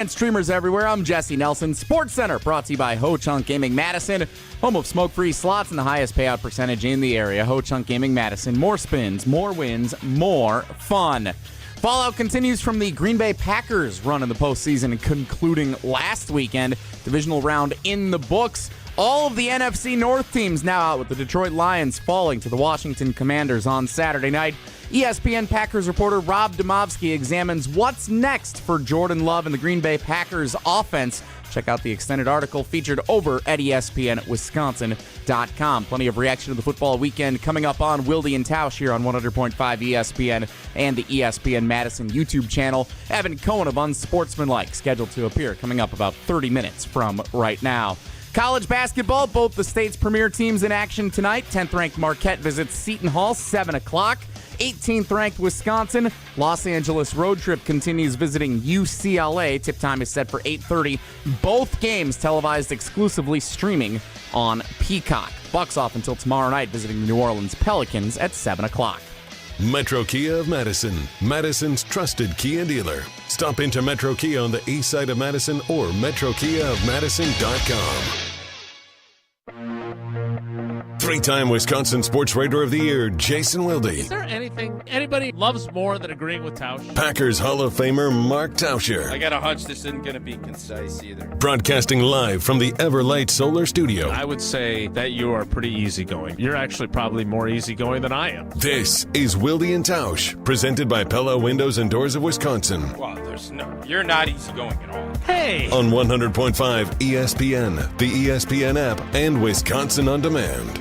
And streamers everywhere, I'm Jesse Nelson. Sports Center brought to you by Ho Chunk Gaming Madison, home of smoke-free slots and the highest payout percentage in the area. Ho Chunk Gaming Madison, more spins, more wins, more fun. Fallout continues from the Green Bay Packers run in the postseason, concluding last weekend. Divisional round in the books. All of the NFC North teams now out, with the Detroit Lions falling to the Washington Commanders on Saturday night. ESPN Packers reporter Rob Demovsky examines what's next for Jordan Love and the Green Bay Packers offense. Check out the extended article featured over at ESPNWisconsin.com. Plenty of reaction to the football weekend coming up on Wilde And Tausch here on 100.5 ESPN and the ESPN Madison YouTube channel. Evan Cohen of Unsportsmanlike scheduled to appear coming up about 30 minutes from right now. College basketball, both the state's premier teams in action tonight. 10th-ranked Marquette visits Seton Hall, 7 o'clock. 18th-ranked Wisconsin. Los Angeles road trip continues visiting UCLA. Tip time is set for 8:30. Both games televised exclusively streaming on Peacock. Bucks off until tomorrow night, visiting the New Orleans Pelicans at 7 o'clock. Metro Kia of Madison, Madison's trusted Kia dealer. Stop into Metro Kia on the east side of Madison or metrokiaofmadison.com. Three-time Wisconsin Sports Writer of the Year, Jason Wilde. Is there anything anybody loves more than agreeing with Tausch? Packers Hall of Famer, Mark Tauscher. I got a hunch this isn't going to be concise either. Broadcasting live from the Everlight Solar Studio. I would say that you are pretty easygoing. You're actually probably more easygoing than I am. This is Wilde And Tausch, presented by Pella Windows and Doors of Wisconsin. Well, you're not easygoing at all. Hey! On 100.5 ESPN, the ESPN app, and Wisconsin On Demand.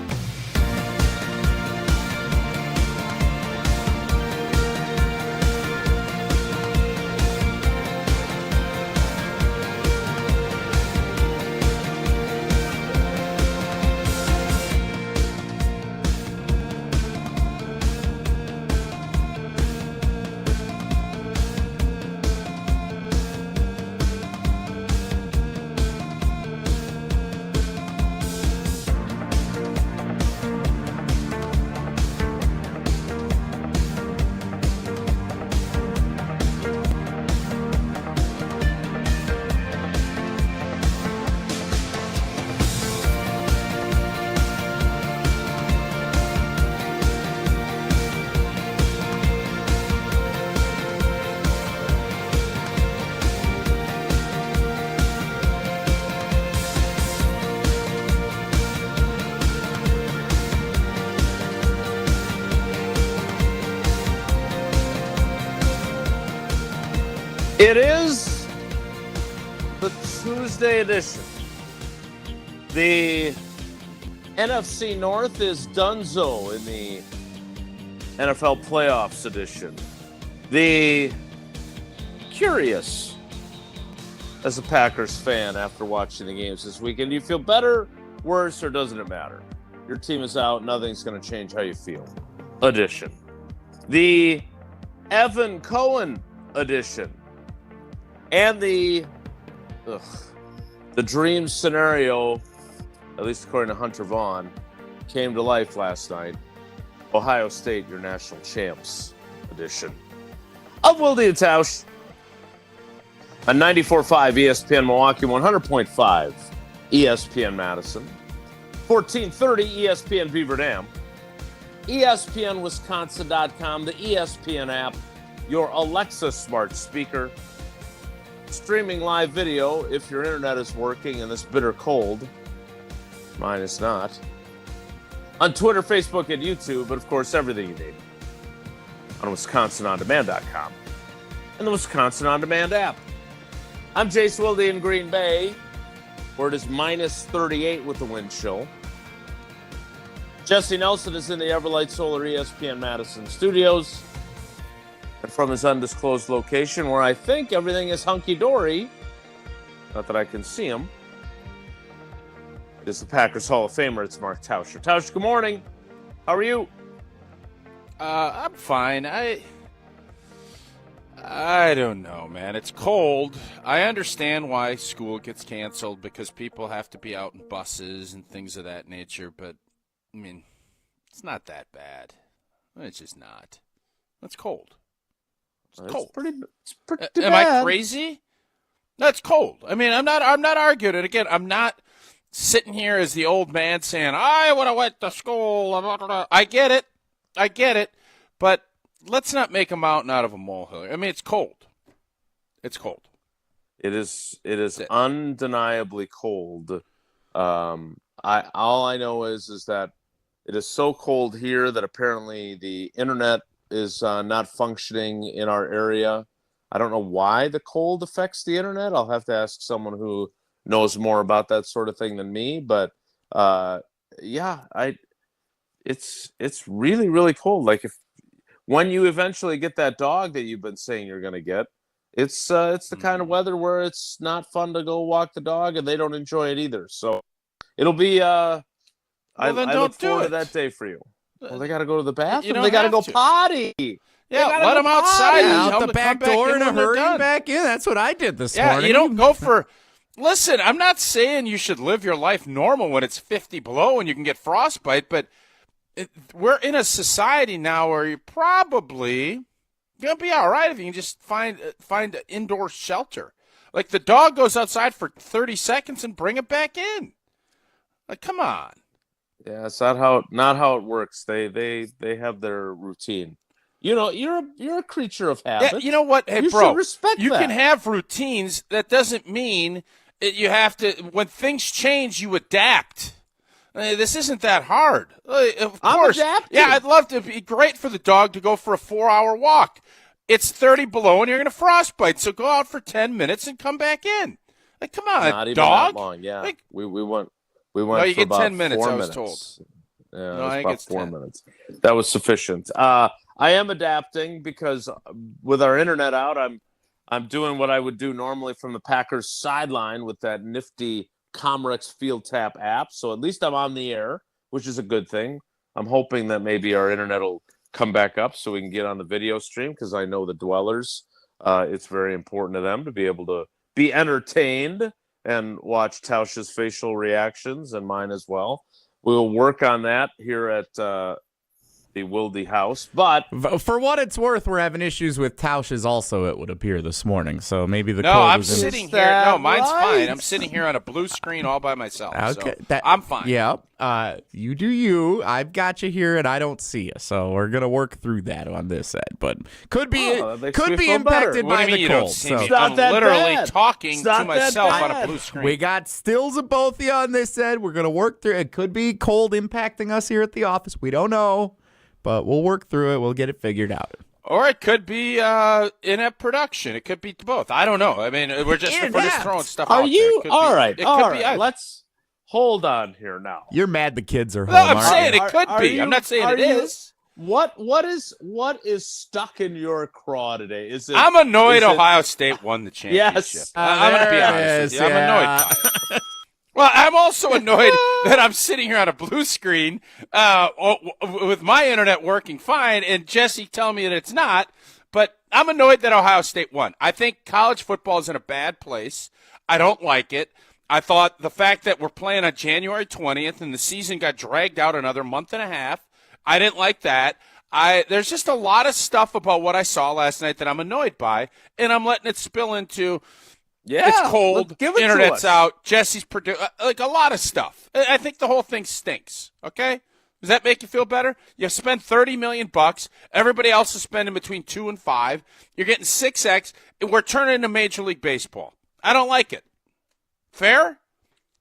It is the Tuesday edition. The NFC North is donezo in the NFL playoffs edition. The curious, as a Packers fan after watching the games this weekend, do you feel better, worse, or doesn't it matter? Your team is out, nothing's going to change how you feel edition. The Evan Cohen edition. And the dream scenario, at least according to Hunter Vaughn, came to life last night. Ohio State, your national champs edition of Wilde And Tausch on 94.5 ESPN Milwaukee, 100.5 ESPN Madison, 1430 ESPN Beaver Dam, ESPNWisconsin.com, the ESPN app, your Alexa smart speaker. Streaming live video if your internet is working in this bitter cold. Mine is not. On Twitter, Facebook, and YouTube, but of course, everything you need on WisconsinOnDemand.com and the Wisconsin On Demand app. I'm Jace Wilde in Green Bay, where it is minus 38 with the wind chill. Jesse Nelson is in the Everlight Solar ESPN Madison studios. And from his undisclosed location, where I think everything is hunky-dory, not that I can see him, is the Packers Hall of Famer. It's Mark Tauscher. Tausch, good morning. How are you? I'm fine. I don't know, man. It's cold. I understand why school gets canceled because people have to be out in buses and things of that nature, but, I mean, it's not that bad. It's just not. It's cold. It's cold. It's pretty Am bad. I crazy? That's cold. I mean, I'm not arguing it. Again, I'm not sitting here as the old man saying, I would have went to school. Blah, blah, blah. I get it. But let's not make a mountain out of a molehill. I mean, it's cold. It's cold. It is undeniably cold. All I know is that it is so cold here that apparently the internet is not functioning in our area. I don't know why the cold affects the internet. I'll have to ask someone who knows more about that sort of thing than me. But it's really, really cold. Like when you eventually get that dog that you've been saying you're going to get, it's the kind of weather where it's not fun to go walk the dog, and they don't enjoy it either. So it'll be I look forward to that day for you. Well, they got to go to the bathroom. They got to go potty. Yeah, let them outside. Out the back door in a hurry and back in. That's what I did this morning. Yeah, you don't go for – listen, I'm not saying you should live your life normal when it's 50 below and you can get frostbite, but we're in a society now where you're probably going to be all right if you can just find an indoor shelter. Like the dog goes outside for 30 seconds and bring it back in. Like, come on. Yeah, it's not how it works. They have their routine. You know, you're a creature of habit. Yeah, you know what? Hey, you bro, should respect you that. can have routines. That doesn't mean you have to. When things change, you adapt. This isn't that hard. Of course. I'm adapting. Yeah, I'd love to. It'd be great for the dog to go for a 4-hour walk. It's 30 below, and you're going to frostbite. So go out for 10 minutes and come back in. Like, come on, not even dog. that long. Yeah, like, we went. No, you for get about 10 minutes. 4 I was minutes. told. Yeah, No, it was I think about it's 4 10. minutes. That was sufficient. I am adapting because with our internet out, I'm doing what I would do normally from the Packers sideline with that nifty Comrex Field Tap app. So at least I'm on the air, which is a good thing. I'm hoping that maybe our internet will come back up so we can get on the video stream because I know the dwellers, it's very important to them to be able to be entertained and watch Tausch's facial reactions and mine as well. We'll work on that here at the Wilde house, but for what it's worth, we're having issues with Tausch's also, it would appear, this morning. So maybe the No, cold I'm is in sitting here. No, mine's fine. I'm sitting here on a blue screen all by myself. Okay, so I'm fine. Yeah, you do you. I've got you here, and I don't see you. So we're gonna work through that on this end, but could be impacted What by do you mean the you don't cold. see So me? It's not I'm that literally bad. talking It's not to myself that on a bad. blue screen. we got stills of both of you on this end. We're gonna work through. It could be cold impacting us here at the office. We don't know. But we'll work through it. We'll get it figured out. Or it could be inept production. It could be both. I don't know. I mean, we're just throwing stuff out are you there. all right? All right. Either. Let's hold on here now. You're mad the kids are home. No, I'm aren't saying you? it could be. you- I'm not saying it you- is. What is stuck in your craw today? Is it? I'm annoyed is it- Ohio State won the championship. Yes. I'm going to be There it honest with is, you. I'm annoyed by it. Well, I'm also annoyed that I'm sitting here on a blue screen with my internet working fine and Jesse telling me that it's not. But I'm annoyed that Ohio State won. I think college football is in a bad place. I don't like it. I thought the fact that we're playing on January 20th and the season got dragged out another month and a half, I didn't like that. There's just a lot of stuff about what I saw last night that I'm annoyed by, and I'm letting it spill into – it's cold. Give it Internet's to us. out. Jesse's like a lot of stuff. I think the whole thing stinks. Okay, does that make you feel better? You spend $30 million. Everybody else is spending between 2 and 5. You're getting 6x. We're turning into Major League Baseball. I don't like it. Fair?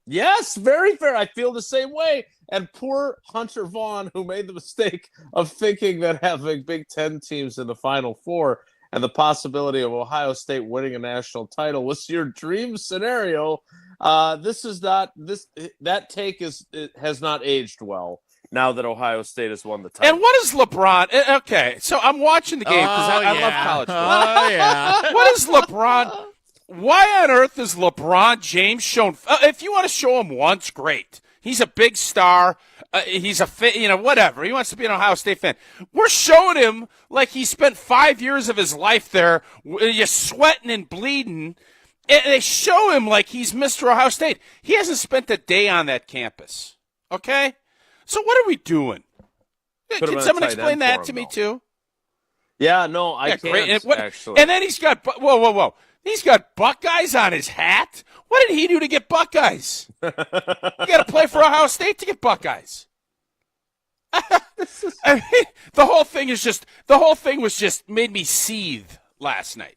Yes, very fair. I feel the same way. And poor Hunter Vaughn, who made the mistake of thinking that having Big Ten teams in the Final Four and the possibility of Ohio State winning a national title was your dream scenario. That take has not aged well now that Ohio State has won the title. And what is LeBron? Okay, so I'm watching the game because I love college football. Oh, yeah. What is LeBron? Why on earth is LeBron James shown? If you want to show him once, great. He's a big star. He's whatever. He wants to be an Ohio State fan. We're showing him like he spent 5 years of his life there, sweating and bleeding. And they show him like he's Mr. Ohio State. He hasn't spent a day on that campus. Okay? So what are we doing? Can someone explain that to me, too? Yeah, no, I can't, great. actually. And then he's got – whoa. He's got Buckeyes on his hat. What did he do to get Buckeyes? You got to play for Ohio State to get Buckeyes. I mean, the whole thing was just made me seethe last night.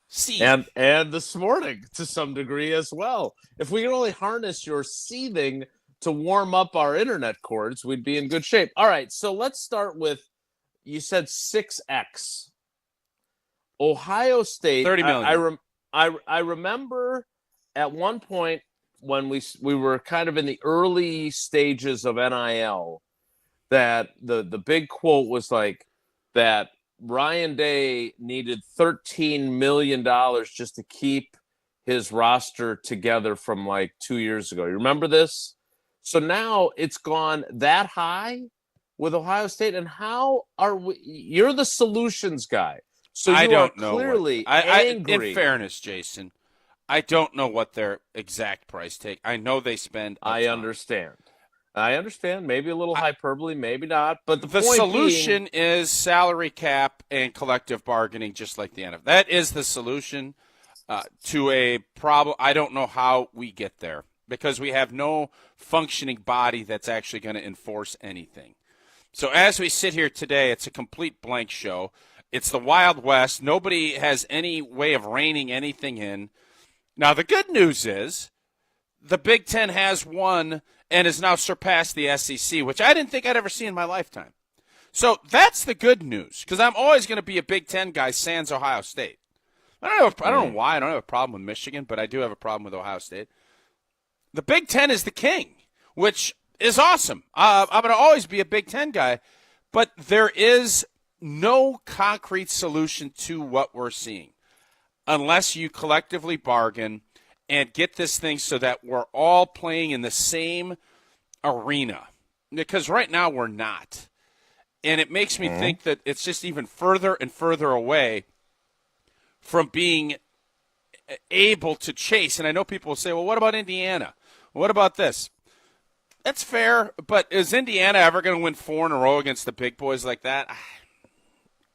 Seethe. And this morning to some degree as well. If we could only harness your seething to warm up our internet cords, we'd be in good shape. All right, so let's start with, you said 6X. Ohio State. 30 million. I remember at one point when we were kind of in the early stages of NIL, that the big quote was like that Ryan Day needed $13 million just to keep his roster together from like 2 years ago. You remember this? So now it's gone that high with Ohio State. And how are we? You're the solutions guy. So you I don't are know clearly in angry. fairness, Jason, I don't know what their exact price take. I know they spend a ton. I understand. Maybe a little hyperbole, maybe not. But the point solution is salary cap and collective bargaining, just like the NFL. That is the solution to a problem. I don't know how we get there because we have no functioning body that's actually going to enforce anything. So as we sit here today, it's a complete blank show. It's the Wild West. Nobody has any way of reining anything in. Now, the good news is the Big Ten has won and has now surpassed the SEC, which I didn't think I'd ever see in my lifetime. So that's the good news, because I'm always going to be a Big Ten guy sans Ohio State. I don't know why. I don't have a problem with Michigan, but I do have a problem with Ohio State. The Big Ten is the king, which is awesome. I'm going to always be a Big Ten guy, but there is no concrete solution to what we're seeing unless you collectively bargain and get this thing so that we're all playing in the same arena. Because right now we're not. And it makes me think that it's just even further and further away from being able to chase. And I know people will say, well, what about Indiana? What about this? That's fair, but is Indiana ever going to win 4 in a row against the big boys like that?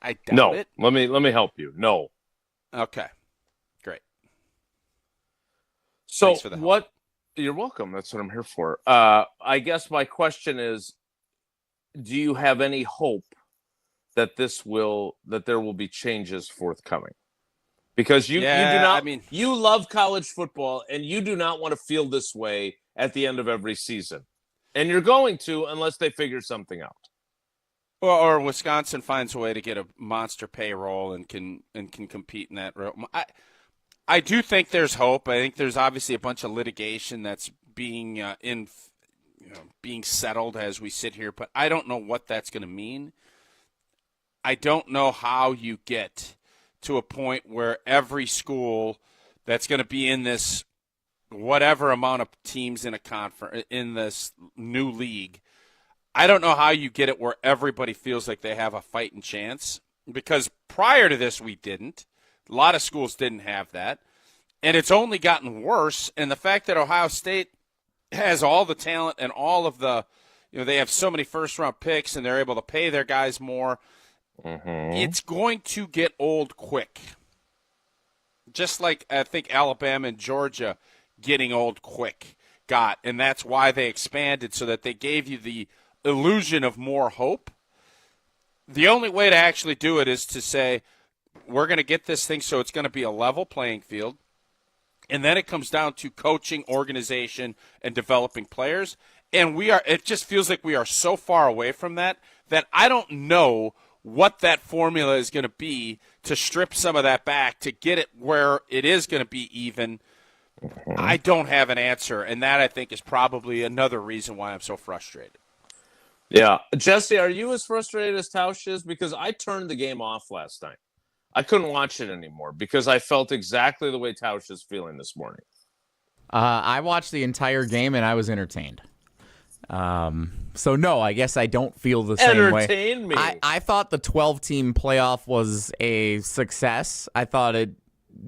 I doubt it. Let me help you. No. Okay. Great. So Thanks for the help. You're welcome. That's what I'm here for. I guess my question is, do you have any hope that there will be changes forthcoming? Because you do not, you love college football and you do not want to feel this way at the end of every season. And you're going to, unless they figure something out. Or Wisconsin finds a way to get a monster payroll and can compete in that realm. I do think there's hope. I think there's obviously a bunch of litigation that's being being settled as we sit here, but I don't know what that's going to mean. I don't know how you get to a point where every school that's going to be in this whatever amount of teams in a conference in this new league, I don't know how you get it where everybody feels like they have a fighting chance, because prior to this we didn't. A lot of schools didn't have that, and it's only gotten worse. And the fact that Ohio State has all the talent and all of the, they have so many first-round picks and they're able to pay their guys more, it's going to get old quick. Just like I think Alabama and Georgia getting old quick got, and that's why they expanded, so that they gave you the illusion of more hope. The only way to actually do it is to say, we're going to get this thing so it's going to be a level playing field. And then it comes down to coaching, organization, and developing players. And it just feels like we are so far away from that I don't know what that formula is going to be to strip some of that back, to get it where it is going to be even. I don't have an answer. And that, I think, is probably another reason why I'm so frustrated. Yeah. Jesse, are you as frustrated as Tausch is? Because I turned the game off last night. I couldn't watch it anymore because I felt exactly the way Tausch is feeling this morning. I watched the entire game and I was entertained. So no, I guess I don't feel the same way. Entertain me. I thought the 12-team playoff was a success. I thought it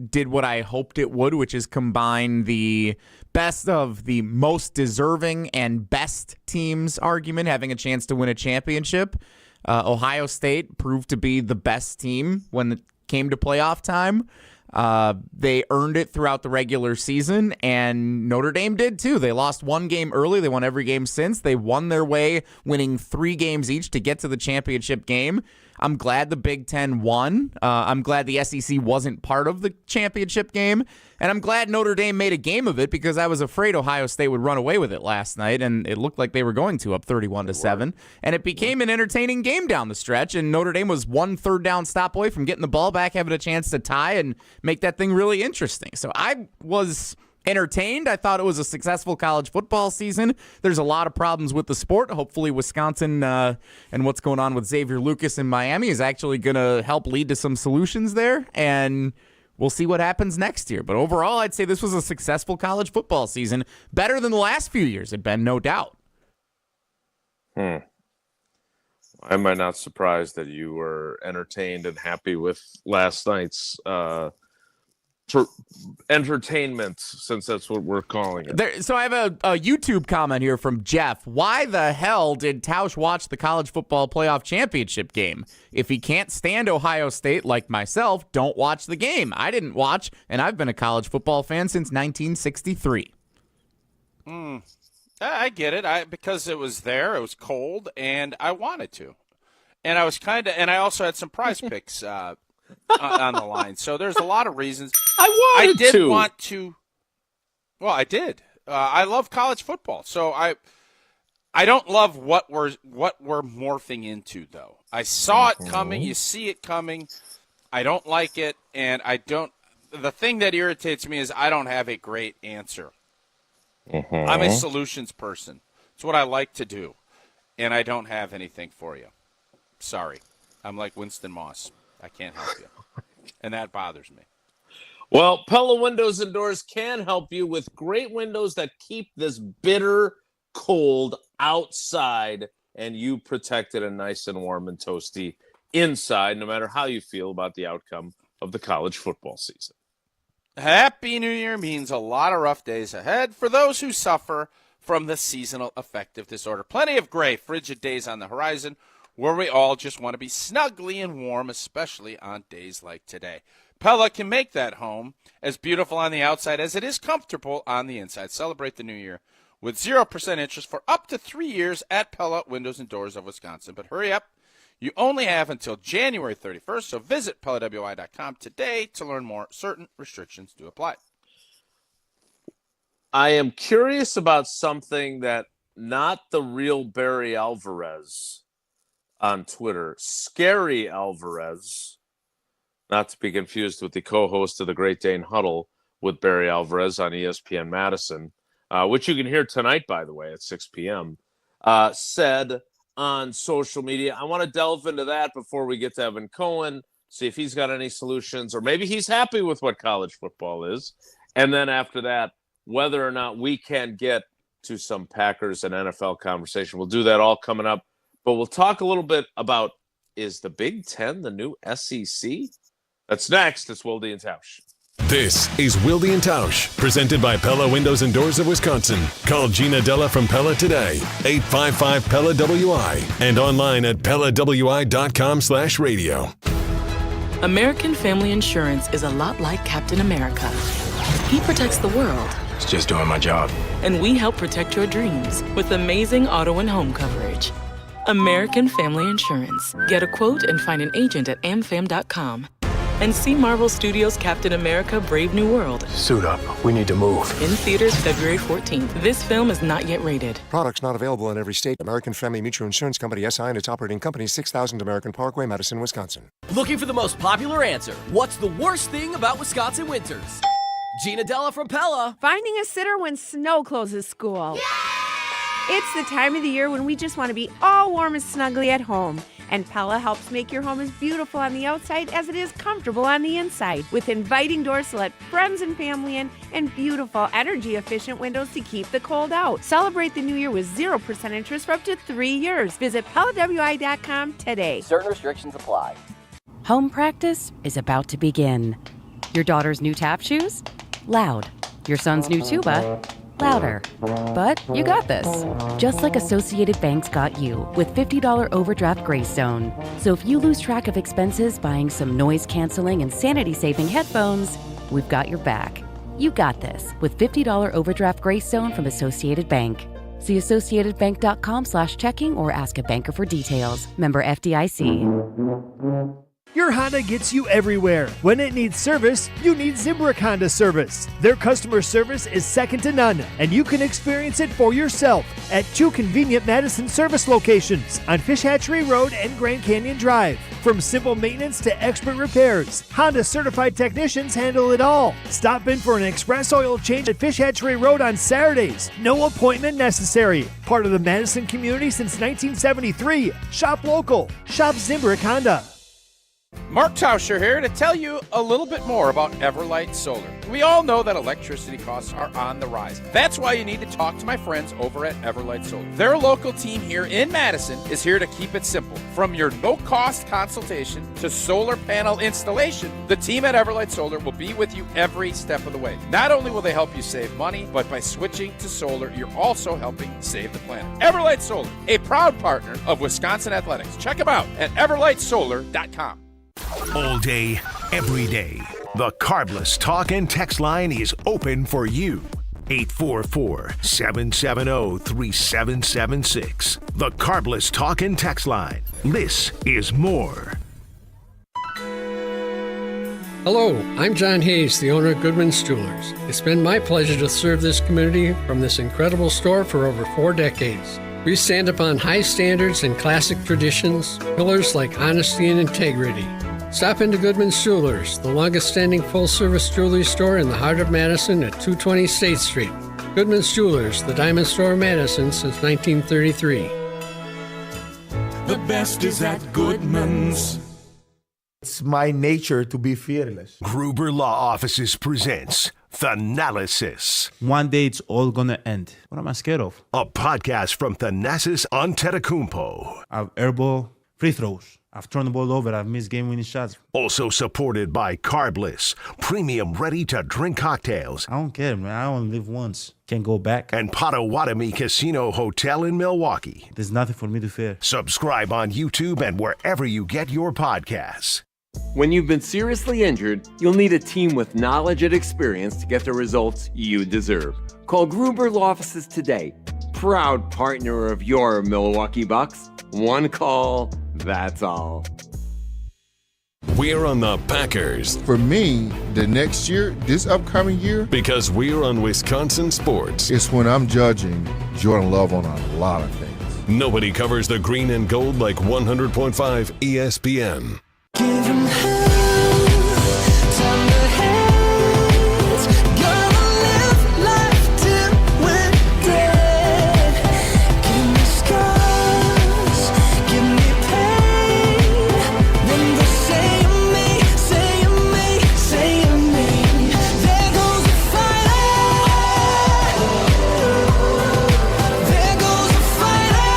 did what I hoped it would, which is combine the best of the most deserving and best teams argument, having a chance to win a championship. Ohio State proved to be the best team when it came to playoff time. They earned it throughout the regular season, and Notre Dame did too. They lost one game early. They won every game since. They won their way, winning 3 games each to get to the championship game. I'm glad the Big Ten won. I'm glad the SEC wasn't part of the championship game. And I'm glad Notre Dame made a game of it because I was afraid Ohio State would run away with it last night, and it looked like they were going to, up 31-7. And it became an entertaining game down the stretch, and Notre Dame was 1 third down stop away from getting the ball back, having a chance to tie and make that thing really interesting. So I was entertained. I thought it was a successful college football season. There's a lot of problems with the sport. Hopefully Wisconsin and what's going on with Xavier Lucas in Miami is actually going to help lead to some solutions there, and we'll see what happens next year. But overall, I'd say this was a successful college football season, better than the last few years had been, no doubt. Am I not surprised that you were entertained and happy with last night's entertainment, since that's what we're calling it? So I have a YouTube comment here from Jeff. Why the hell did Tausch watch the college football playoff championship game? If he can't stand Ohio State like myself, don't watch the game. I didn't watch, and I've been a college football fan since 1963. I get it. Because it was there, it was cold, and I wanted to. And I was and I also had some prize picks on the line. So there's a lot of reasons. I did want to. Well, I did. I love college football. So I don't love what we're morphing into, though. I saw it coming. You see it coming. I don't like it, and I don't. The thing that irritates me is I don't have a great answer. I'm a solutions person. It's what I like to do, and I don't have anything for you. Sorry. I'm like Winston Moss. I can't help you, and that bothers me. Well, Pella Windows and Doors can help you with great windows that keep this bitter cold outside and you protected and nice and warm and toasty inside, no matter how you feel about the outcome of the college football season. Happy New Year means a lot of rough days ahead for those who suffer from the seasonal affective disorder. Plenty of gray, frigid days on the horizon where we all just want to be snugly and warm, especially on days like today. Pella can make that home as beautiful on the outside as it is comfortable on the inside. Celebrate the new year with 0% interest for up to 3 years at Pella Windows and Doors of Wisconsin. But hurry up. You only have until January 31st, so visit PellaWI.com today to learn more. Certain restrictions do apply. I am curious about something that not the real Barry Alvarez on Twitter, Scary Alvarez, not to be confused with the co-host of the Great Dane Huddle with Barry Alvarez on ESPN Madison, which you can hear tonight, by the way, at 6 p.m., said on social media. I want to delve into that before we get to Evan Cohen, see if he's got any solutions, or maybe he's happy with what college football is. And then after that, whether or not we can get to some Packers and NFL conversation. We'll do that all coming up. But we'll talk a little bit about, is the Big Ten the new SEC? That's next. It's Wilde and Tausch. This is Wilde And Tausch, presented by Pella Windows and Doors of Wisconsin. Call Gina Della from Pella today, 855-PELLA-WI, and online at PellaWI.com/radio. American Family Insurance is a lot like Captain America. He protects the world. It's just doing my job. And we help protect your dreams with amazing auto and home coverage. American Family Insurance. Get a quote and find an agent at amfam.com. And see Marvel Studios' Captain America: Brave New World. Suit up. We need to move. In theaters February 14th. This film is not yet rated. Products not available in every state. American Family Mutual Insurance Company, SI, and its operating company, 6000 American Parkway, Madison, Wisconsin. Looking for the most popular answer. What's the worst thing about Wisconsin winters? Gina Della from Pella. Finding a sitter when snow closes school. Yay! It's the time of the year when we just want to be all warm and snuggly at home. And Pella helps make your home as beautiful on the outside as it is comfortable on the inside. With inviting doors to let friends and family in and beautiful, energy-efficient windows to keep the cold out. Celebrate the new year with 0% interest for up to 3 years. Visit PellaWI.com today. Certain restrictions apply. Home practice is about to begin. Your daughter's new tap shoes? Loud. Your son's new tuba? louder. But you got this. Just like Associated Bank's got you with $50 overdraft grace zone. So if you lose track of expenses buying some noise-canceling and sanity-saving headphones, we've got your back. You got this with $50 overdraft grace zone from Associated Bank. See associatedbank.com/checking or ask a banker for details. Member FDIC. Your Honda gets you everywhere. When it needs service, you need Zimbrick Honda service. Their customer service is second to none, and you can experience it for yourself at 2 convenient Madison service locations on Fish Hatchery Road and Grand Canyon Drive. From simple maintenance to expert repairs, Honda certified technicians handle it all. Stop in for an express oil change at Fish Hatchery Road on Saturdays. No appointment necessary. Part of the Madison community since 1973. Shop local. Shop Zimbrick Honda. Mark Tauscher here to tell you a little bit more about Everlight Solar. We all know that electricity costs are on the rise. That's why you need to talk to my friends over at Everlight Solar. Their local team here in Madison is here to keep it simple. From your no-cost consultation to solar panel installation, the team at Everlight Solar will be with you every step of the way. Not only will they help you save money, but by switching to solar, you're also helping save the planet. Everlight Solar, a proud partner of Wisconsin Athletics. Check them out at everlightsolar.com. All day, every day. The Carbless Talk and Text line is open for you. 844-770-3776. The Carbless Talk and Text line. This is more. Hello, I'm John Hayes, the owner of Goodman's Jewelers. It's been my pleasure to serve this community from this incredible store for over 4 decades. We stand upon high standards and classic traditions, pillars like honesty and integrity. Stop into Goodman's Jewelers, the longest-standing full-service jewelry store in the heart of Madison at 220 State Street. Goodman's Jewelers, the diamond store of Madison since 1933. The best is at Goodman's. It's my nature to be fearless. Gruber Law Offices presents Thanalysis. One day it's all gonna end. What am I scared of? A podcast from Thanasis Antetokounmpo. I've airball free throws. I've turned the ball over. I've missed game-winning shots. Also supported by Carbless, premium ready-to-drink cocktails. I don't care, man. I only live once. Can't go back. And Potawatomi Casino Hotel in Milwaukee. There's nothing for me to fear. Subscribe on YouTube and wherever you get your podcasts. When you've been seriously injured, you'll need a team with knowledge and experience to get the results you deserve. Call Gruber Law Offices today. Proud partner of your Milwaukee Bucks. One call, that's all. We're on the Packers. For me, the next year, this upcoming year, because we're on Wisconsin sports. It's when I'm judging Jordan Love on a lot of things. Nobody covers the green and gold like 100.5 ESPN. Give him hell, tender hands, gonna live life till we're dead. Give me scars, give me pain, then they say of me, say of me, say of me. There goes the fighter, there goes the fighter.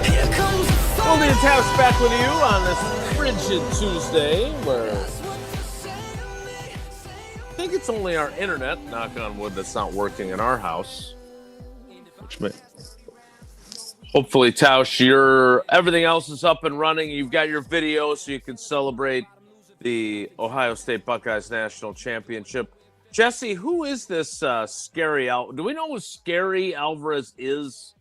Here comes the Wilde And Tausch back with you on this frigid Tuesday, where I think it's only our internet, knock on wood, that's not working in our house. Which may, hopefully, Tausch, everything else is up and running. You've got your video so you can celebrate the Ohio State Buckeyes National Championship. Jesse, who is this Scary Do we know who Scary Alvarez is?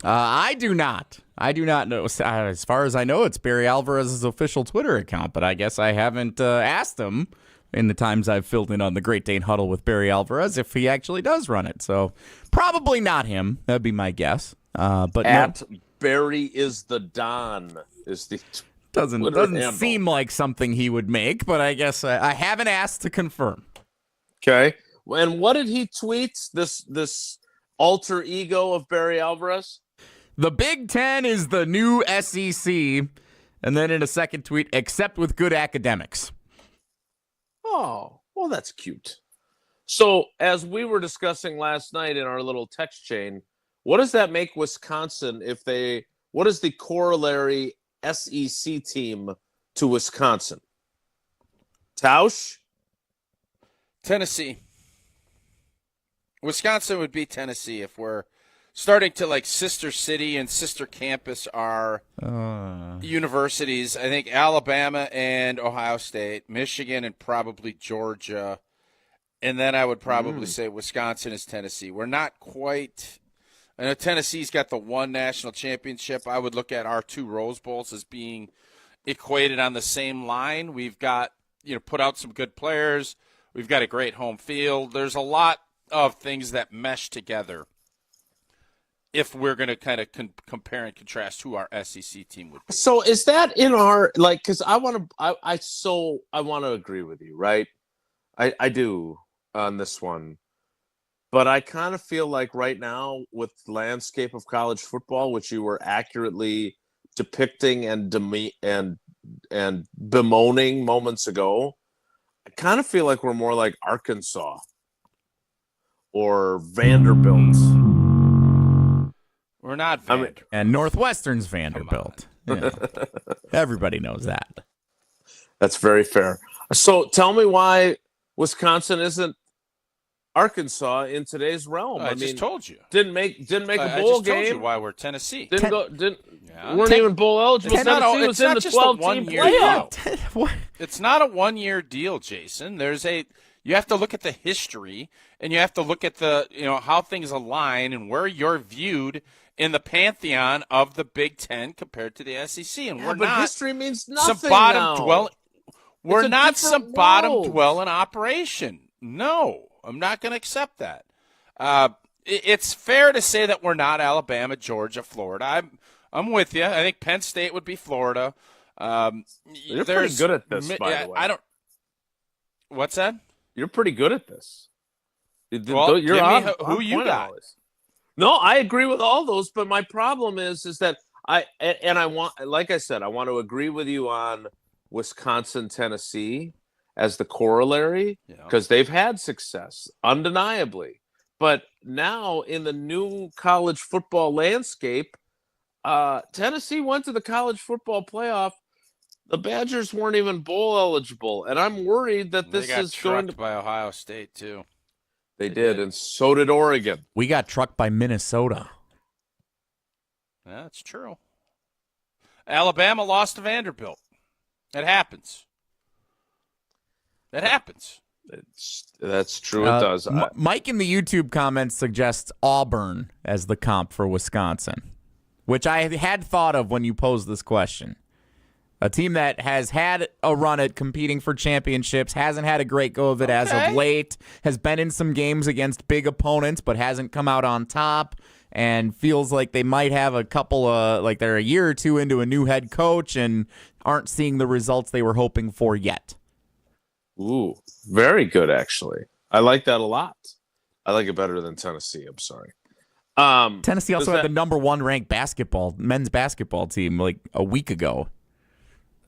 I do not. I do not know. As far as I know, it's Barry Alvarez's official Twitter account, but I guess I haven't asked him in the times I've filled in on the Great Dane Huddle with Barry Alvarez if he actually does run it. So probably not him. That'd be my guess. But At no. Barry is the Don is the doesn't seem like something he would make, but I guess I haven't asked to confirm. Okay. And what did he tweet? This alter ego of Barry Alvarez? The Big Ten is the new SEC. And then in a second tweet, except with good academics. Oh, well, that's cute. So as we were discussing last night in our little text chain, what does that make Wisconsin what is the corollary SEC team to Wisconsin? Tausch? Tennessee. Wisconsin would beat Tennessee if we're starting to like sister city and sister campus are universities. I think Alabama and Ohio State, Michigan and probably Georgia. And then I would probably say Wisconsin is Tennessee. We're not quite – I know Tennessee's got the one national championship. I would look at our two Rose Bowls as being equated on the same line. We've got, put out some good players. We've got a great home field. There's a lot of things that mesh together if we're going to kind of compare and contrast who our SEC team would be. So is that in our because I want to agree with you, right? I do on this one, but I kind of feel like right now with the landscape of college football, which you were accurately depicting and bemoaning moments ago, I kind of feel like we're more like Arkansas or Vanderbilt. We're not Vanderbilt. And Northwestern's Vanderbilt. Yeah. Everybody knows that. That's very fair. So tell me why Wisconsin isn't Arkansas in today's realm. I just told you. Didn't make a bowl game. I just told you why we're Tennessee. Weren't even bowl eligible. Tennessee was in the 12-team playoff. It's not a one-year deal, Jason. You have to look at the history, and you have to look at the how things align and where you're viewed in the pantheon of the Big Ten compared to the SEC. And we're not history means nothing some bottom now. dwelling. We're not some world. bottom dwelling operation. No, I'm not going to accept that. It's fair to say that we're not Alabama, Georgia, Florida. I'm with you. I think Penn State would be Florida. You're pretty good at this, by the way. I don't. What's that? You're pretty good at this. Well, you're give me on who you got. always. No, I agree with all those, but my problem is that I want, like I said, I want to agree with you on Wisconsin, Tennessee as the corollary because they've had success, undeniably. But now in the new college football landscape, Tennessee went to the college football playoff. The Badgers weren't even bowl eligible, and I'm worried that this is going to by Ohio State too. They did, and so did Oregon. We got trucked by Minnesota. Yeah, that's true. Alabama lost to Vanderbilt. It happens. It happens. That's true. It does. Mike in the YouTube comments suggests Auburn as the comp for Wisconsin, which I had thought of when you posed this question. A team that has had a run at competing for championships, hasn't had a great go of it as of late, has been in some games against big opponents, but hasn't come out on top, and feels like they might have a couple of, like they're a year or two into a new head coach and aren't seeing the results they were hoping for yet. Ooh, very good, actually. I like that a lot. I like it better than Tennessee. I'm sorry. Tennessee also had the number one ranked men's basketball team like a week ago.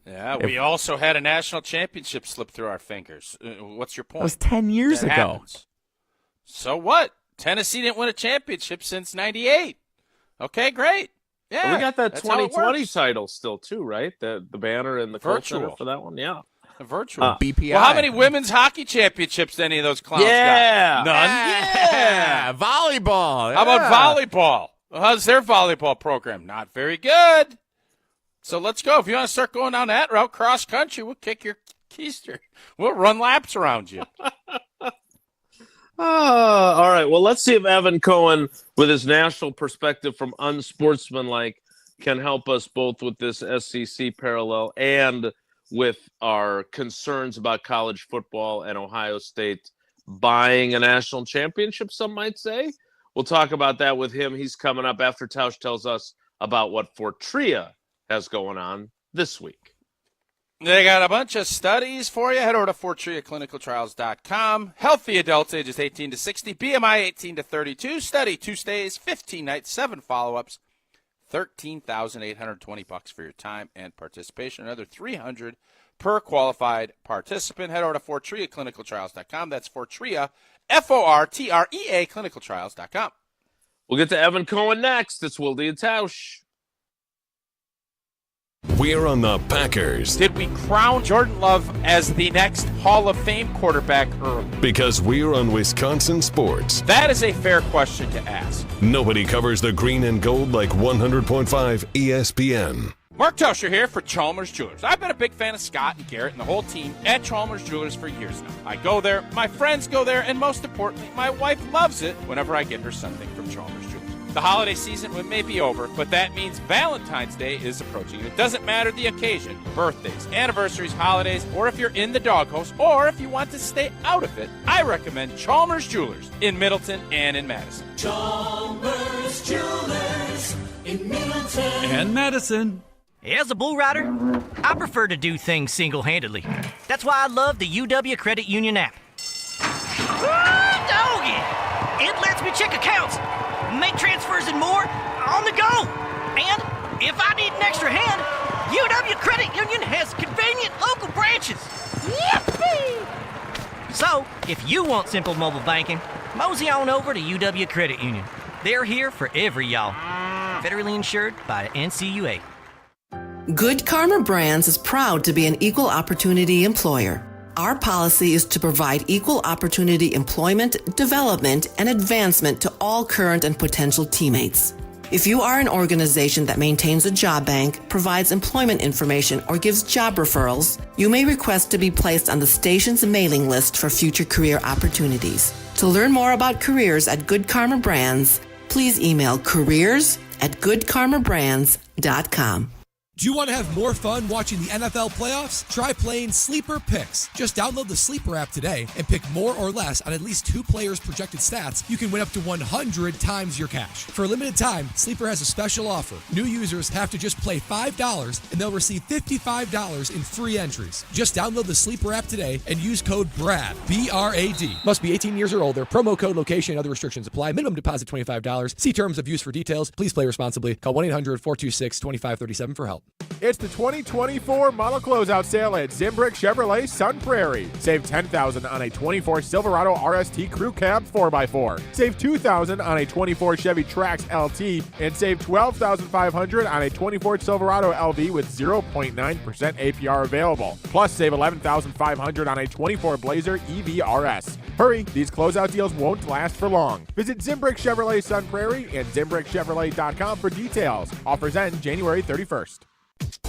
Yeah, we also had a national championship slip through our fingers. What's your point? That was 10 years ago. Happens. So what? Tennessee didn't win a championship since '98. Okay, great. Yeah, we got that 2020 title still too, right? The banner and the virtual for that one. Yeah, the virtual BPI. Well, how many women's hockey championships do any of those clowns got? None. Yeah, volleyball. How about volleyball? How's their volleyball program? Not very good. So let's go. If you want to start going down that route, cross country, we'll kick your keister. We'll run laps around you. All right. Well, let's see if Evan Cohen, with his national perspective from Unsportsmanlike, can help us both with this SEC parallel and with our concerns about college football and Ohio State buying a national championship, some might say. We'll talk about that with him. He's coming up after Tausch tells us about what Fortria has going on this week. They got a bunch of studies for you. Head over to FortriaClinicalTrials.com. Healthy adults ages 18 to 60, BMI 18 to 32. Study 2 stays, 15 nights, 7 follow-ups, $13,820 for your time and participation. Another $300 per qualified participant. Head over to FortriaClinicalTrials.com. That's Fortria, Fortrea, ClinicalTrials.com. We'll get to Evan Cohen next. It's Wilde And Tausch. We're on the Packers. Did we crown Jordan Love as the next Hall of Fame quarterback early? Because we're on Wisconsin sports. That is a fair question to ask. Nobody covers the green and gold like 100.5 ESPN. Mark Tauscher here for Chalmers Jewelers. I've been a big fan of Scott and Garrett and the whole team at Chalmers Jewelers for years now. I go there, my friends go there, and most importantly, my wife loves it whenever I get her something from Chalmers Jewelers. The holiday season may be over, but that means Valentine's Day is approaching. It doesn't matter the occasion, birthdays, anniversaries, holidays, or if you're in the doghouse, or if you want to stay out of it, I recommend Chalmers Jewelers in Middleton and in Madison. Chalmers Jewelers in Middleton and Madison. As a bull rider, I prefer to do things single-handedly. That's why I love the UW Credit Union app. Doggy! It lets me check accounts, make transfers and more on the go. And if I need an extra hand, UW Credit Union has convenient local branches. Yippee! So, if you want simple mobile banking, mosey on over to UW Credit Union. They're here for every y'all. Federally insured by NCUA. Good Karma Brands is proud to be an equal opportunity employer. Our policy is to provide equal opportunity employment, development, and advancement to all current and potential teammates. If you are an organization that maintains a job bank, provides employment information, or gives job referrals, you may request to be placed on the station's mailing list for future career opportunities. To learn more about careers at Good Karma Brands, please email careers@goodkarmabrands.com. Do you want to have more fun watching the NFL playoffs? Try playing Sleeper Picks. Just download the Sleeper app today and pick more or less on at least 2 players' projected stats. You can win up to 100 times your cash. For a limited time, Sleeper has a special offer. New users have to just play $5 and they'll receive $55 in free entries. Just download the Sleeper app today and use code BRAD, B-R-A-D. Must be 18 years or older. Promo code, location, and other restrictions apply. Minimum deposit $25. See terms of use for details. Please play responsibly. Call 1-800-426-2537 for help. It's the 2024 model closeout sale at Zimbrick Chevrolet Sun Prairie. Save $10,000 on a 24 Silverado RST Crew Cab 4x4. Save $2,000 on a 24 Chevy Trax LT, and save $12,500 on a 24 Silverado LV with 0.9% APR available. Plus, save $11,500 on a 24 Blazer EV RS. Hurry, these closeout deals won't last for long. Visit Zimbrick Chevrolet Sun Prairie and ZimbrickChevrolet.com for details. Offers end January 31st.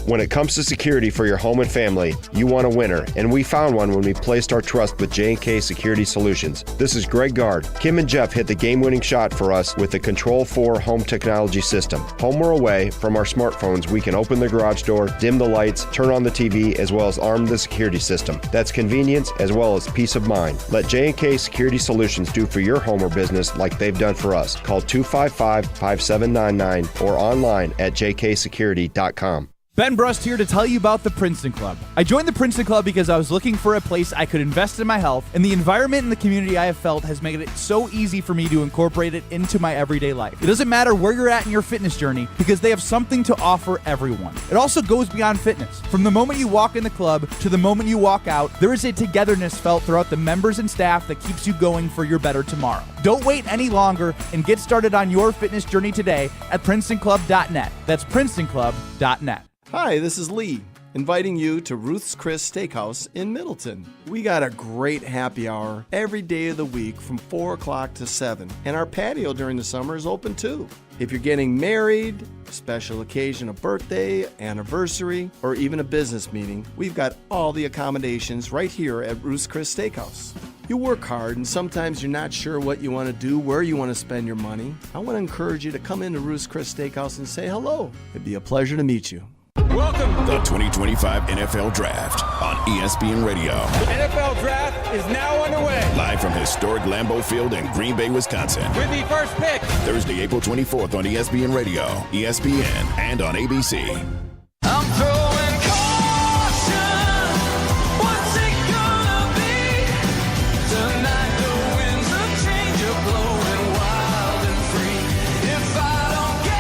When it comes to security for your home and family, you want a winner, and we found one when we placed our trust with J&K Security Solutions. This is Greg Gard. Kim and Jeff hit the game-winning shot for us with the Control 4 home technology system. Home or away, from our smartphones, we can open the garage door, dim the lights, turn on the TV, as well as arm the security system. That's convenience as well as peace of mind. Let J&K Security Solutions do for your home or business like they've done for us. Call 255-5799 or online at jksecurity.com. Ben Brust here to tell you about the Princeton Club. I joined the Princeton Club because I was looking for a place I could invest in my health, and the environment and the community I have felt has made it so easy for me to incorporate it into my everyday life. It doesn't matter where you're at in your fitness journey because they have something to offer everyone. It also goes beyond fitness. From the moment you walk in the club to the moment you walk out, there is a togetherness felt throughout the members and staff that keeps you going for your better tomorrow. Don't wait any longer and get started on your fitness journey today at PrincetonClub.net. That's PrincetonClub.net. Hi, this is Lee, inviting you to Ruth's Chris Steakhouse in Middleton. We got a great happy hour every day of the week from 4 o'clock to 7, and our patio during the summer is open too. If you're getting married, a special occasion, a birthday, anniversary, or even a business meeting, we've got all the accommodations right here at Ruth's Chris Steakhouse. You work hard and sometimes you're not sure what you want to do, where you want to spend your money. I want to encourage you to come into Ruth's Chris Steakhouse and say hello. It'd be a pleasure to meet you. Welcome to the 2025 NFL Draft on ESPN Radio. The NFL Draft is now underway. Live from historic Lambeau Field in Green Bay, Wisconsin. With the first pick, Thursday, April 24th on ESPN Radio, ESPN, and on ABC. I'm throwing caution. What's it gonna be? Tonight the winds of change are blowing wild and free. If I don't get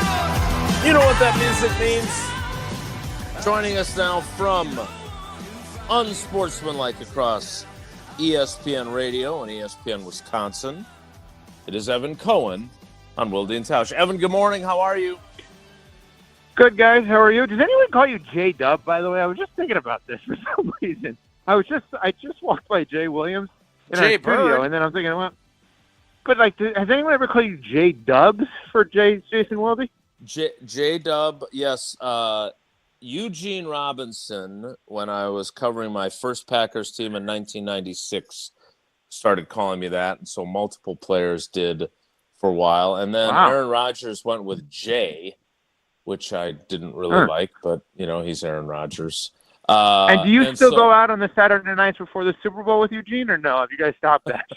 out. You know what that music means? Joining us now from Unsportsmanlike across ESPN Radio and ESPN Wisconsin, it is Evan Cohen on Wilde And Tausch. Evan, good morning. How are you? Good, guys. How are you? Does anyone call you J-Dub, by the way? I was just thinking about this for some reason. I just walked by Jay Williams in our studio, and then I'm thinking, well, but like, has anyone ever called you J-Dubs for Jason Wilde? J-Dub, yes. Eugene Robinson, when I was covering my first Packers team in 1996, started calling me that, and so multiple players did for a while. And then Aaron Rodgers went with Jay, which I didn't really like, but, he's Aaron Rodgers. And do you still go out on the Saturday nights before the Super Bowl with Eugene, or no? Have you guys stopped that?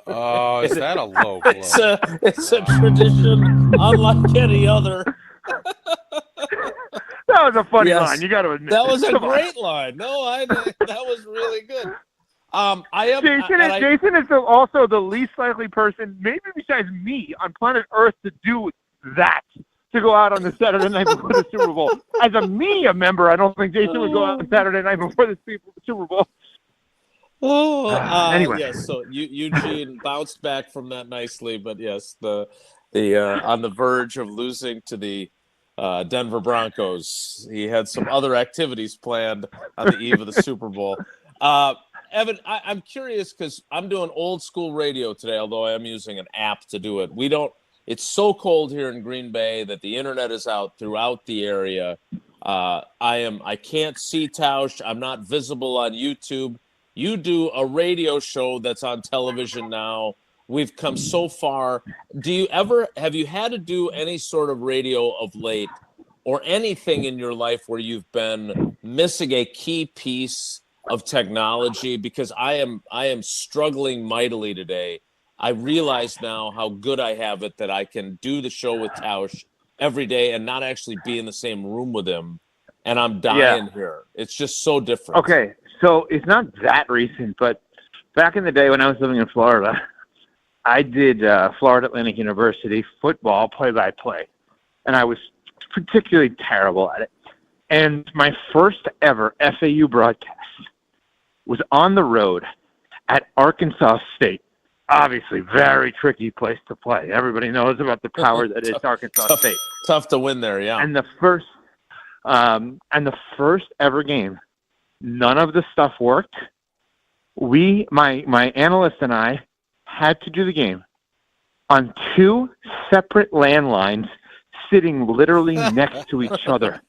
Oh, is that a low blow? It's a tradition unlike any other. That was a funny line. You got to admit that was a great line. No, that was really good. Jason is also the least likely person, maybe besides me, on planet Earth to do that. To go out on the Saturday night before the Super Bowl. As a media member, I don't think Jason would go out on Saturday night before the Super Bowl. Anyway, yes. So Eugene bounced back from that nicely, but yes, the on the verge of losing to the Denver Broncos, he had some other activities planned on the eve of the Super Bowl. Evan, I'm curious because I'm doing old school radio today, although I am using an app to do it. It's so cold here in Green Bay that the internet is out throughout the area. I can't see Tausch. I'm not visible on YouTube. You do a radio show that's on television now. We've come so far. Have you had to do any sort of radio of late or anything in your life where you've been missing a key piece of technology? Because I am struggling mightily today. I realize now how good I have it that I can do the show with Tausch every day and not actually be in the same room with him. And I'm dying here. It's just so different. Okay, so it's not that recent, but back in the day when I was living in Florida, I did Florida Atlantic University football play-by-play, and I was particularly terrible at it. And my first ever FAU broadcast was on the road at Arkansas State. Obviously, very tricky place to play. Everybody knows about the power that is Arkansas State. Tough to win there, yeah. And the first ever game, none of the stuff worked. My analyst and I had to do the game on two separate landlines, sitting literally next to each other.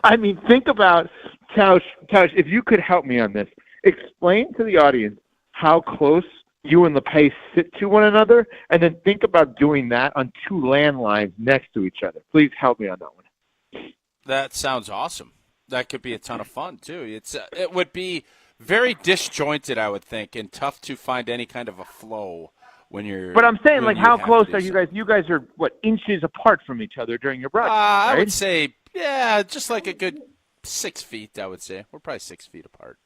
I mean, think about Tausch. If you could help me on this, explain to the audience how close you and LePace sit to one another, and then think about doing that on two landlines next to each other. Please help me on that one. That sounds awesome. That could be a ton of fun, too. It would be very disjointed, I would think, and tough to find any kind of a flow when you're. But I'm saying, like, how close are you guys? You guys are, what, inches apart from each other during your broadcast, right? I would say, yeah, just like a good 6 feet, I would say. We're probably 6 feet apart.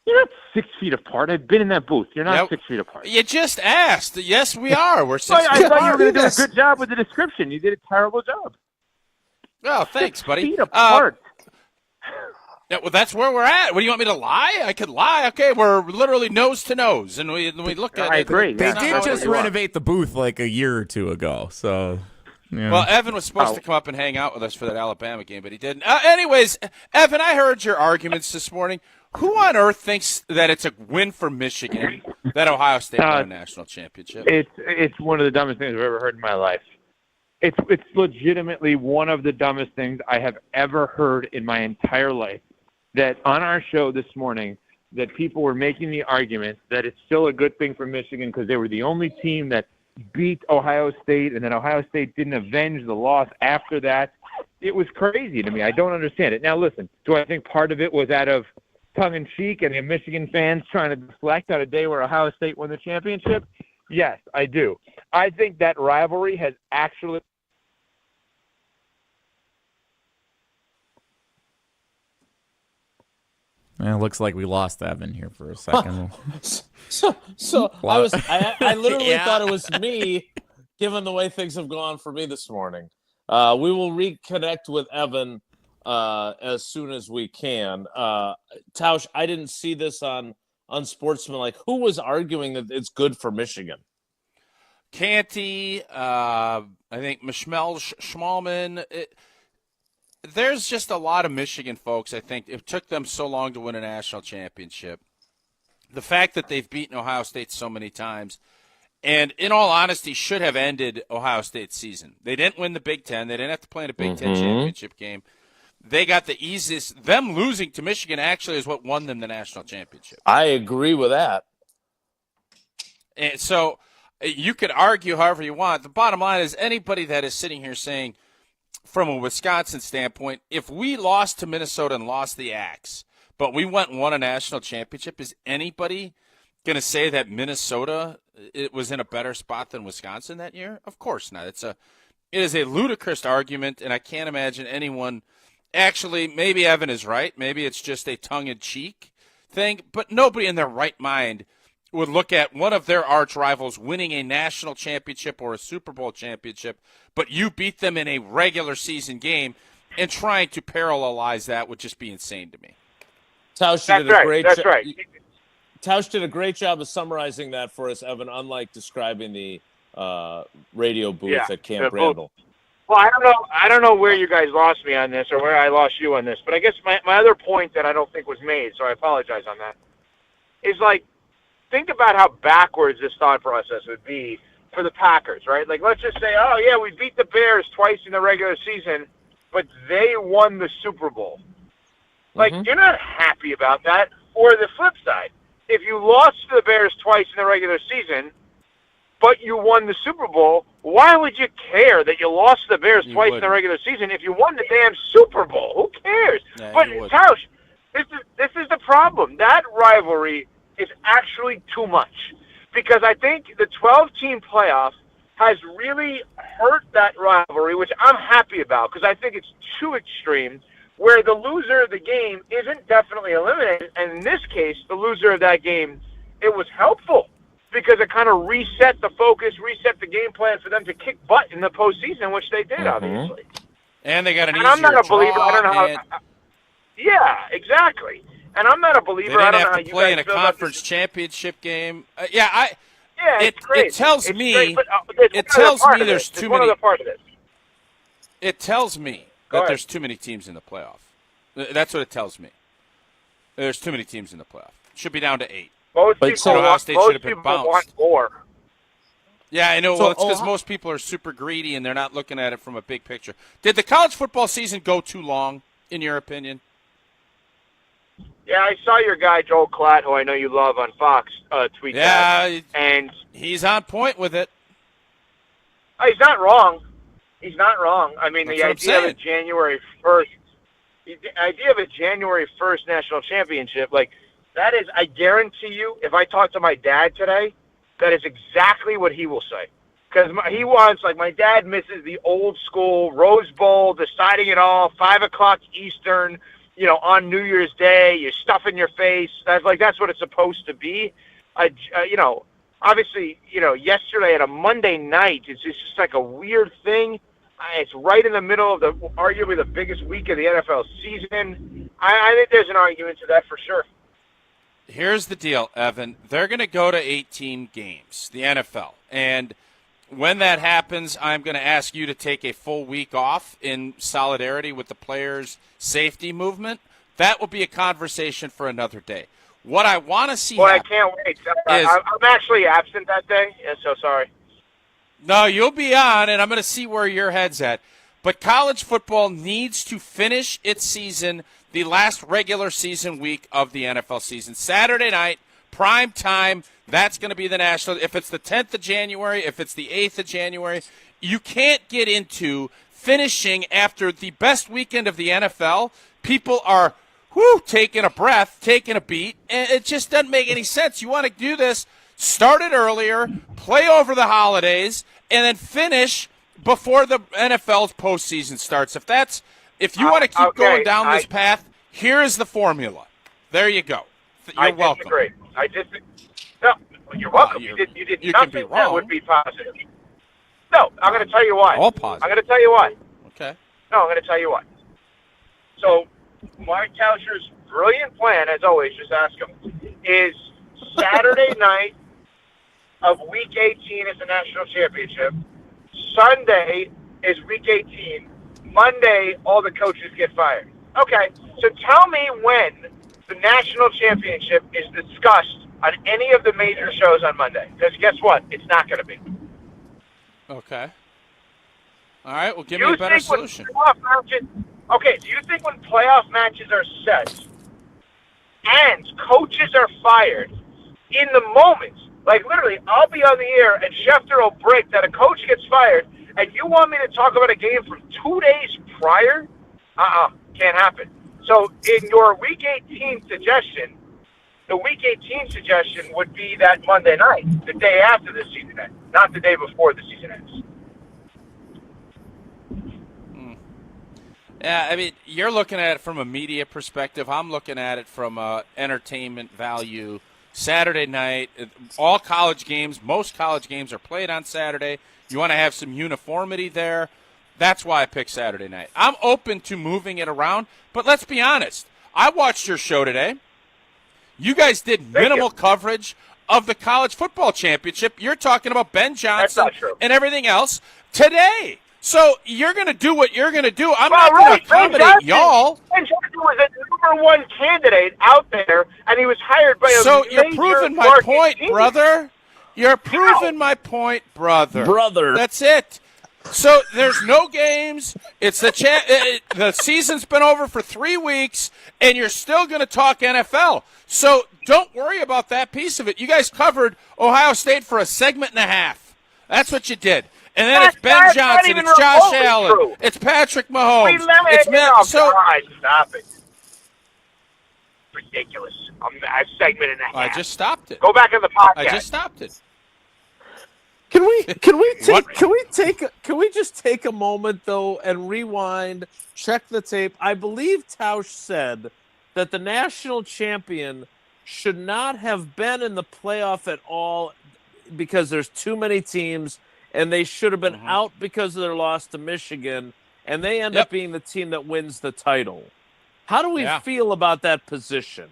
You're not 6 feet apart. I've been in that booth. You're not 6 feet apart. You just asked. Yes, we are. We're 6 feet I apart. thought you were going to do a good job with the description. You did a terrible job. Oh, thanks, buddy. 6 feet apart. Yeah, well, that's where we're at. What do you want me to lie? I could lie. Okay, we're literally nose to nose, and we look at it. I agree. They did just renovate the booth like a year or two ago. So, yeah. Well, Evan was supposed to come up and hang out with us for that Alabama game, but he didn't. Anyways, Evan, I heard your arguments this morning. Who on earth thinks that it's a win for Michigan that Ohio State won a national championship? It's one of the dumbest things I've ever heard in my life. It's legitimately one of the dumbest things I have ever heard in my entire life. That on our show this morning, that people were making the argument that it's still a good thing for Michigan because they were the only team that beat Ohio State, and that Ohio State didn't avenge the loss after that. It was crazy to me. I don't understand it. Now, listen, do I think part of it was out of tongue-in-cheek and the Michigan fans trying to deflect on a day where Ohio State won the championship? Yes, I do. I think that rivalry has actually – It looks like we lost Evan here for a second. So I literally thought it was me, given the way things have gone for me this morning. We will reconnect with Evan as soon as we can. Tausch, I didn't see this on Unsportsmanlike. Who was arguing that it's good for Michigan? Canty, I think Schmalman. There's just a lot of Michigan folks, I think, it took them so long to win a national championship. The fact that they've beaten Ohio State so many times, and in all honesty, should have ended Ohio State's season. They didn't win the Big Ten. They didn't have to play in a Big Ten championship game. They got the easiest. Them losing to Michigan actually is what won them the national championship. I agree with that. And so you could argue however you want. The bottom line is anybody that is sitting here saying, from a Wisconsin standpoint, if we lost to Minnesota and lost the Axe, but we went and won a national championship, is anybody going to say that Minnesota was in a better spot than Wisconsin that year? Of course not. It is a ludicrous argument, and I can't imagine anyone – actually, maybe Evan is right. Maybe it's just a tongue-in-cheek thing, but nobody in their right mind would look at one of their arch rivals winning a national championship or a Super Bowl championship, but you beat them in a regular season game, and trying to parallelize that would just be insane to me. Tausch did a great job. Right. Tausch did a great job of summarizing that for us, Evan, unlike describing the radio booth at Camp Randall. Well, I don't know where you guys lost me on this or where I lost you on this, but I guess my other point that I don't think was made, so I apologize on that, is like, think about how backwards this thought process would be for the Packers, right? Like, let's just say, oh, yeah, we beat the Bears twice in the regular season, but they won the Super Bowl. Like, you're not happy about that. Or the flip side, if you lost to the Bears twice in the regular season, but you won the Super Bowl, why would you care that you lost to the Bears twice in the regular season if you won the damn Super Bowl? Who cares? Yeah, but, Tausch, this is the problem. That rivalry is actually too much. Because I think the 12-team playoff has really hurt that rivalry, which I'm happy about because I think it's too extreme, where the loser of the game isn't definitely eliminated. And in this case, the loser of that game, it was helpful because it kind of reset the focus, reset the game plan for them to kick butt in the postseason, which they did, obviously. And they got an easier I'm not a believer. I don't know how. Yeah, exactly. And I'm not a believer. They didn't I don't know have how to you play guys in a feel about conference championship game. it tells me. Great, but, it tells me there's too many. Part of this. It tells me that there's too many teams in the playoff. That's what it tells me. There's too many teams in the playoff. Should be down to 8. Most Ohio State should have been bounced. Want more. Yeah, I know. Well, it's because most people are super greedy and they're not looking at it from a big picture. Did the college football season go too long, in your opinion? Yeah, I saw your guy, Joel Klatt, who I know you love on Fox, tweet that. And he's on point with it. He's not wrong. He's not wrong. I mean, That's the idea of a January 1st national championship, like, that is, I guarantee you, if I talk to my dad today, that is exactly what he will say. Because he wants, like, my dad misses the old school Rose Bowl, deciding it all, 5 o'clock Eastern, on New Year's Day, you're stuffing your face. That's what it's supposed to be. Obviously, yesterday at a Monday night, it's just like a weird thing. It's right in the middle of arguably the biggest week of the NFL season. I think there's an argument to that for sure. Here's the deal, Evan. They're going to go to 18 games, the NFL. And when that happens, I'm going to ask you to take a full week off in solidarity with the players' safety movement. That will be a conversation for another day. What I want to see I can't wait. I'm actually absent that day, so sorry. No, you'll be on, and I'm going to see where your head's at. But college football needs to finish its season the last regular season week of the NFL season. Saturday night, prime time, that's going to be the national. If it's the 10th of January, if it's the 8th of January, you can't get into finishing after the best weekend of the NFL. People are taking a breath, taking a beat, and it just doesn't make any sense. You want to do this, start it earlier, play over the holidays, and then finish before the NFL's postseason starts. If you want to keep going down this path, here is the formula. There you go. You're welcome. Disagree. No, you're welcome. You did nothing that would be positive. No, I'm going to tell you why. All positive. I'm going to tell you why. Okay. No, I'm going to tell you why. So, Mark Tauscher's brilliant plan, as always, just ask him, is Saturday night of Week 18 is the national championship. Sunday is Week 18. Monday, all the coaches get fired. Okay, so tell me when the national championship is discussed on any of the major shows on Monday. Because guess what? It's not going to be. Okay. All right, well, give me a better solution. Okay, do you think when playoff matches are set and coaches are fired in the moment, like literally, I'll be on the air and Schefter will break that a coach gets fired, and you want me to talk about a game from 2 days prior? Can't happen. So in your Week 18 suggestion, the Week 18 suggestion would be that Monday night, the day after the season ends, not the day before the season ends. Yeah, I mean, you're looking at it from a media perspective. I'm looking at it from entertainment value. Saturday night, all college games, most college games are played on Saturday. You want to have some uniformity there. That's why I picked Saturday night. I'm open to moving it around, but let's be honest. I watched your show today. You guys did minimal coverage of the college football championship. You're talking about Ben Johnson and everything else today. So you're going to do what you're going to do. I'm not going to accommodate y'all. Ben Johnson was a number one candidate out there, and he was hired by a So you're major proving my market point, team. brother. You're proving my point, brother. That's it. So there's no games. It's the season's been over for 3 weeks, and you're still going to talk NFL. So don't worry about that piece of it. You guys covered Ohio State for a segment and a half. That's what you did. And then it's Ben Johnson, it's Josh Allen, it's Patrick Mahomes. Stop it. Ridiculous. A segment and a half. I just stopped it. Go back in the podcast. I just stopped it. Can we just take a moment though and rewind, check the tape? I believe Tausch said that the national champion should not have been in the playoff at all because there's too many teams, and they should have been out because of their loss to Michigan, and they end up being the team that wins the title. How do we feel about that position?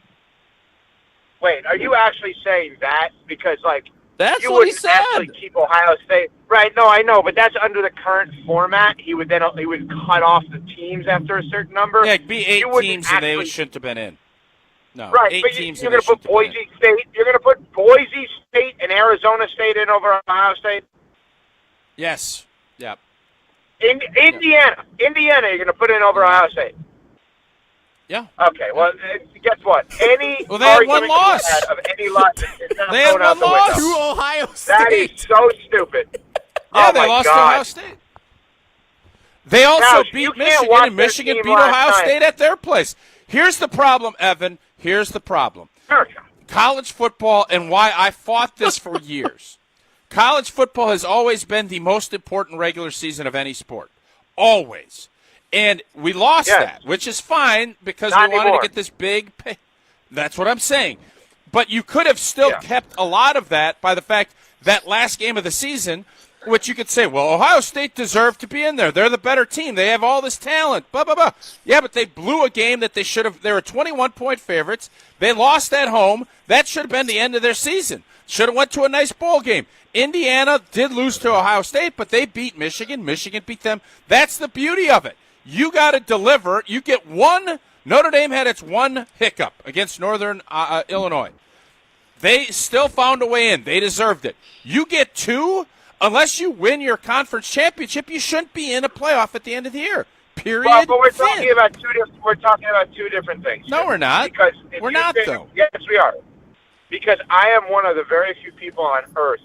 Wait, are you actually saying that? Because, like, that's you what he wouldn't said. actually keep Ohio State. Right, no, I know, but that's under the current format. He would cut off the teams after a certain number. Yeah, it'd be 8 teams and they shouldn't have been in. No, right, 8 but teams you're and going to put Boise State. You're going to put Boise State and Arizona State in over Ohio State. Yes. Yep. Indiana, you're going to put in over Ohio State. Yeah. Okay. Well, guess what? Any they had one argument loss. you had of any loss, They had one loss to Ohio State. That is so stupid. Yeah, they lost to Ohio State. They also beat Michigan, and Michigan beat Ohio State at their place. Here's the problem, Evan. Here's the problem. College football, and why I fought this for years. College football has always been the most important regular season of any sport. Always. And we lost that, which is fine because we wanted to get this big pay. That's what I'm saying. But you could have still kept a lot of that by the fact that last game of the season, which you could say, well, Ohio State deserved to be in there. They're the better team. They have all this talent. Blah, blah, blah. Yeah, but they blew a game that they should have. They were 21-point favorites. They lost at home. That should have been the end of their season. Should have went to a nice bowl game. Indiana did lose to Ohio State, but they beat Michigan. Michigan beat them. That's the beauty of it. You got to deliver. You get one. Notre Dame had its one hiccup against Northern Illinois. They still found a way in. They deserved it. You get 2. Unless you win your conference championship, you shouldn't be in a playoff at the end of the year. Period. Well, but we're talking about two different things. No, we're not. Because we're not, though. Yes, we are. Because I am one of the very few people on earth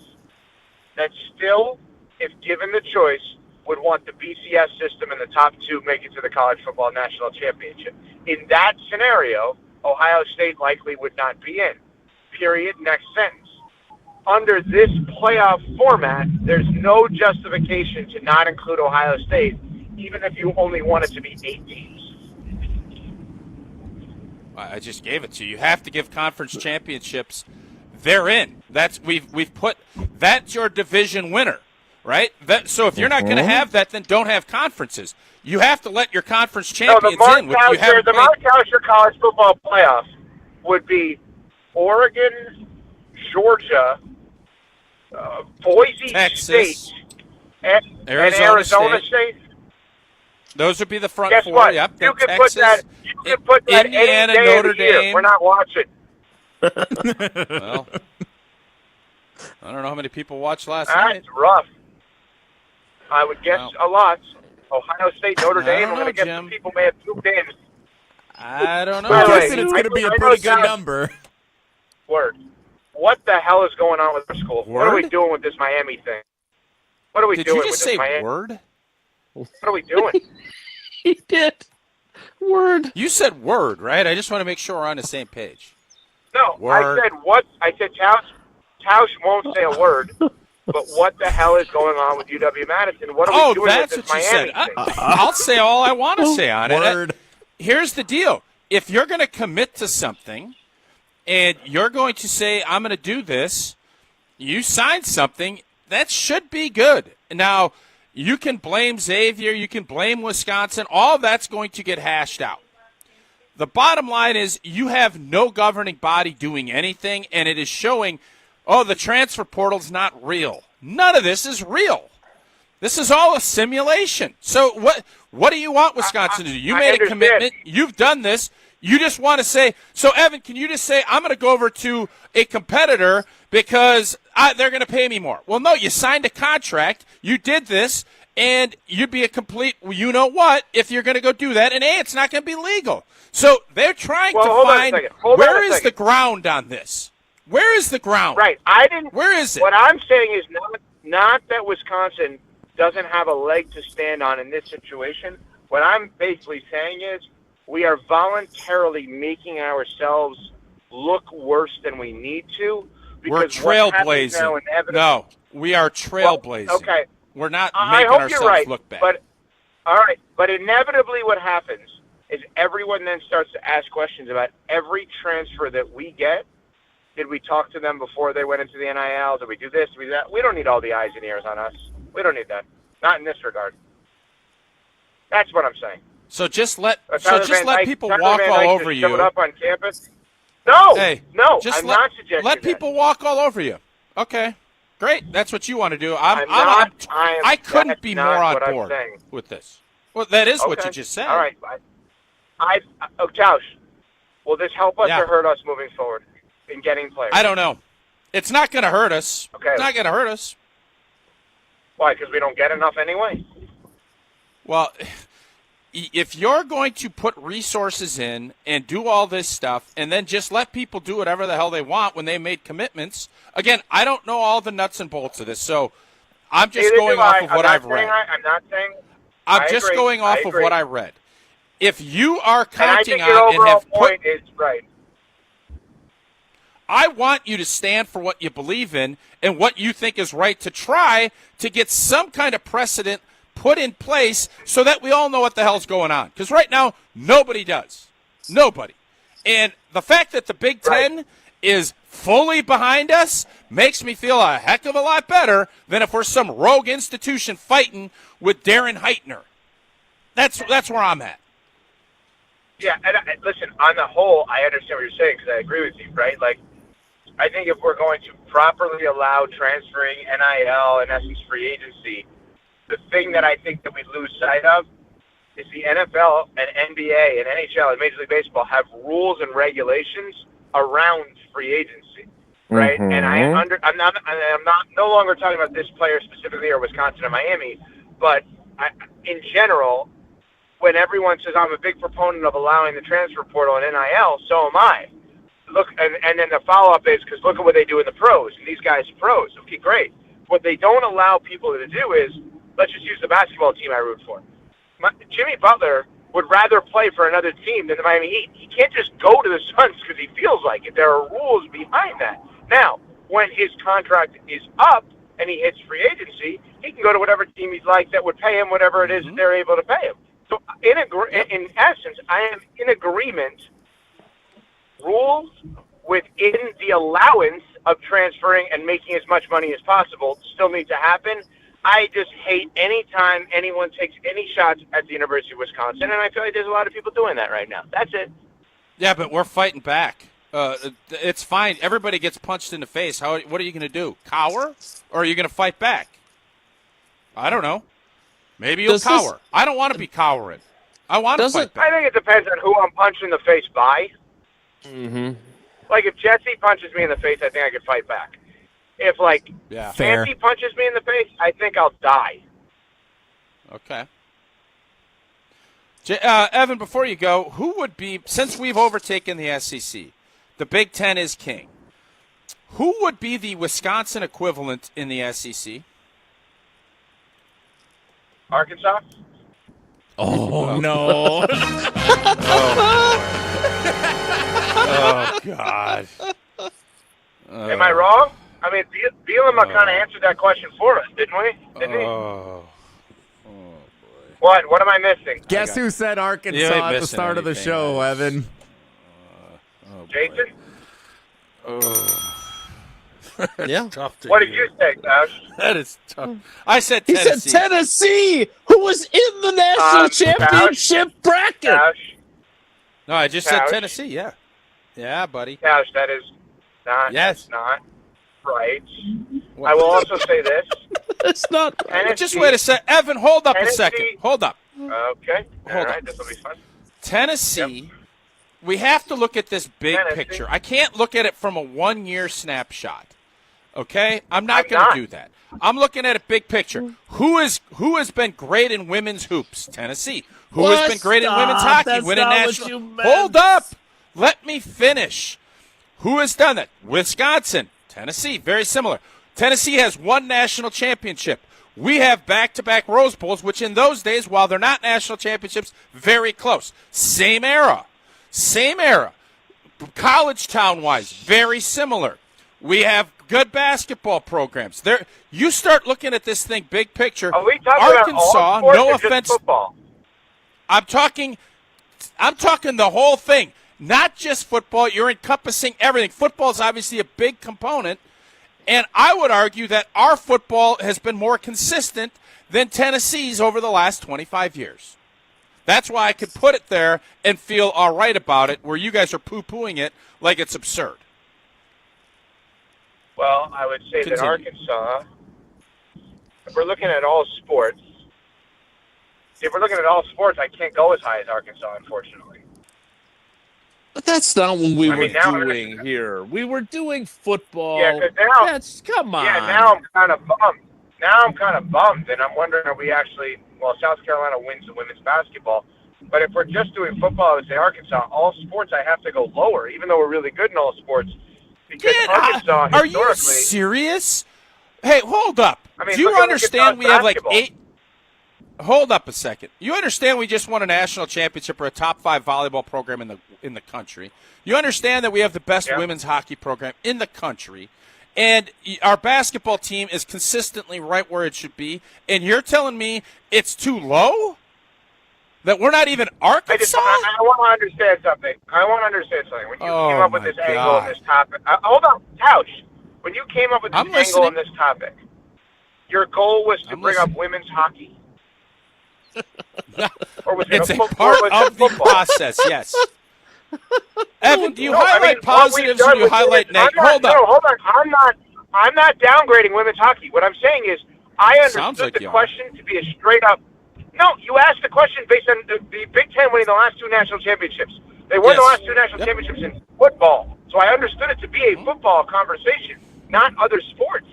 that still, if given the choice, would want the BCS system and the top 2 make it to the college football national championship. In that scenario, Ohio State likely would not be in. Period. Next sentence. Under this playoff format, there's no justification to not include Ohio State, even if you only want it to be 8 teams. I just gave it to you. You have to give conference championships. They're in. That's we've put. That's your division winner, right? So if you're not going to have that, then don't have conferences. You have to let your conference champions in. The Mark Tauscher college football playoff would be Oregon, Georgia, Boise Texas, State, and Arizona State. Those would be the front Guess four. what? Yep. You can Texas, put that. You can put that Indiana, any day Notre of the year. Dame. We're not watching. Well, I don't know how many people watched last night. That's rough. I would guess a lot. Ohio State, Notre Dame. I'm going to guess some people may have tuned in. I don't know. I'm guessing it's going to be a pretty good number. Word. What the hell is going on with our school? What are we doing with this Miami thing? What are we Did doing you with just this say Miami? word? What are we doing? He did. Word. You said word, right? I just want to make sure we're on the same page. No, Word. I said what? I said Tausch won't say a word. But what the hell is going on with UW-Madison? What are we doing that's with this what you Miami said. thing? I'll say all I want to say on Word. it. Here's the deal. If you're going to commit to something and you're going to say, I'm going to do this, you sign something, that should be good. Now, you can blame Xavier, you can blame Wisconsin, all that's going to get hashed out. The bottom line is you have no governing body doing anything, and it is showing, the transfer portal's not real. None of this is real. This is all a simulation. So what do you want Wisconsin to do? You made a commitment. You've done this. You just want to say, so Evan, can you just say, I'm going to go over to a competitor because they're going to pay me more? Well, no, you signed a contract. You did this, and you'd be a complete you-know-what if you're going to go do that. And, it's not going to be legal. So they're trying to find where is the ground on this? Where is the ground? Right. Where is it? What I'm saying is not that Wisconsin doesn't have a leg to stand on in this situation. What I'm basically saying is we are voluntarily making ourselves look worse than we need to. We're trailblazing. No, we are trailblazing. Well, okay. We're not I making hope ourselves you're right, look bad. But all right. But inevitably what happens is everyone then starts to ask questions about every transfer that we get. Did we talk to them before they went into the NIL? Did we do this? Did we do that? We don't need all the eyes and ears on us. We don't need that. Not in this regard. That's what I'm saying. So just let people Tyler walk Van all Dyke over just you. showed up on campus. No, just I'm not suggesting let that. people walk all over you. Okay, great. That's what you want to do. I couldn't be more on board with this. Well, that is what you just said. All right. Tausch, will this help us or hurt us moving forward in getting players? I don't know. It's not going to hurt us. Okay. It's not going to hurt us. Why? Because we don't get enough anyway? Well, if you're going to put resources in and do all this stuff and then just let people do whatever the hell they want when they made commitments, again, I don't know all the nuts and bolts of this, so I'm just going off of what I've read. I'm not saying. I'm just going off of what I read. If you are counting and I think on and have point is right. I want you to stand for what you believe in and what you think is right to try to get some kind of precedent put in place so that we all know what the hell's going on. Because right now, nobody does. Nobody. And the fact that the Big Ten is fully behind us makes me feel a heck of a lot better than if we're some rogue institution fighting with Darren Heitner. That's where I'm at. Yeah, and listen, on the whole, I understand what you're saying because I agree with you, right? Like, I think if we're going to properly allow transferring NIL, in essence, free agency, the thing that I think that we lose sight of is the NFL and NBA and NHL and Major League Baseball have rules and regulations around free agency, right? Mm-hmm. And I'm not no longer talking about this player specifically or Wisconsin and Miami, but in general, when everyone says I'm a big proponent of allowing the transfer portal and NIL, so am I. Look, and then the follow-up is because look at what they do in the pros, and these guys are pros. Okay, great. What they don't allow people to do is, let's just use the basketball team I root for. Jimmy Butler would rather play for another team than the Miami Heat. He can't just go to the Suns because he feels like it. There are rules behind that. Now, when his contract is up and he hits free agency, he can go to whatever team he'd like that would pay him whatever it is that they're able to pay him. So in essence, I am in agreement. Rules within the allowance of transferring and making as much money as possible still need to happen. I just hate any time anyone takes any shots at the University of Wisconsin, and I feel like there's a lot of people doing that right now. That's it. Yeah, but we're fighting back. It's fine. Everybody gets punched in the face. What are you going to do? Cower? Or are you going to fight back? I don't know. Maybe you'll cower. I don't want to be cowering. I want to fight back. I think it depends on who I'm punching in the face by. Mm-hmm. Like, if Jesse punches me in the face, I think I could fight back. If, Nancy punches me in the face, I think I'll die. Okay. Evan, before you go, who would be, since we've overtaken the SEC, the Big Ten is king, who would be the Wisconsin equivalent in the SEC? Arkansas? Oh, no. Oh, God. Am I wrong? I mean, Bielema kind of answered that question for us, didn't we? Didn't he? Oh, boy. What am I missing? Guess who said Arkansas at the start of the show, Evan? Jason? Yeah. What did you say, Josh? That is tough. I said He Tennessee. said Tennessee, who was in the national championship bracket. Josh? No, I just said Couch. Tennessee, yeah. Yeah, buddy. Josh, that is not, Yes. that's not right. I will also say this. It's not. Tennessee, Just wait a sec. Evan, hold up a Tennessee- second. Hold up. Okay. All Hold right, on. this will be fun. Tennessee, we have to look at this big Tennessee. picture. I can't look at it from a one-year snapshot. Okay? I'm not going to do that. I'm looking at a big picture. Who has been great in women's hoops? Tennessee. Who has been great in women's hockey? That's Winning not what national. you meant. Hold up. Let me finish. Who has done that? Wisconsin. Tennessee. Very similar. Tennessee has one national championship. We have back-to-back Rose Bowls, which in those days, while they're not national championships, very close. Same era. College town-wise, very similar. We have good basketball programs. You start looking at this thing big picture. Are we talking Arkansas, about all sports no or just offense. football? I'm talking the whole thing, not just football. You're encompassing everything. Football is obviously a big component, and I would argue that our football has been more consistent than Tennessee's over the last 25 years. That's why I could put it there and feel all right about it, where you guys are poo-pooing it like it's absurd. Well, I would say that Continue. Arkansas, if we're looking at all sports, I can't go as high as Arkansas, unfortunately. But that's not what we I were mean, now doing here. We were doing football. Yeah, because now, Come on. Yeah, now I'm kind of bummed. And I'm wondering, are we actually, South Carolina wins the women's basketball. But if we're just doing football, I would say Arkansas. All sports, I have to go lower, even though we're really good in all sports. Because Arkansas, Are you historically, serious? Hey, hold up. I mean, Do you look at understand we have like basketball. 8? Hold up a second. You understand we just won a national championship for a top 5 volleyball program in the country. You understand that we have the best women's hockey program in the country. And our basketball team is consistently right where it should be. And you're telling me it's too low? That we're not even Arkansas? I want to understand something. When you came up with this angle on this topic. Hold on, Tausch. When you came up with this angle on this topic, your goal was to bring up women's hockey? Or was it It's a part of the process, yes. Evan, do you highlight positives or do you highlight negatives? Hold up. No, hold on. I'm not downgrading women's hockey. What I'm saying is I understood the question to be a straight up. No, you asked the question based on the Big Ten winning the last 2 national championships. They won the last 2 national championships in football. So I understood it to be a football conversation, not other sports.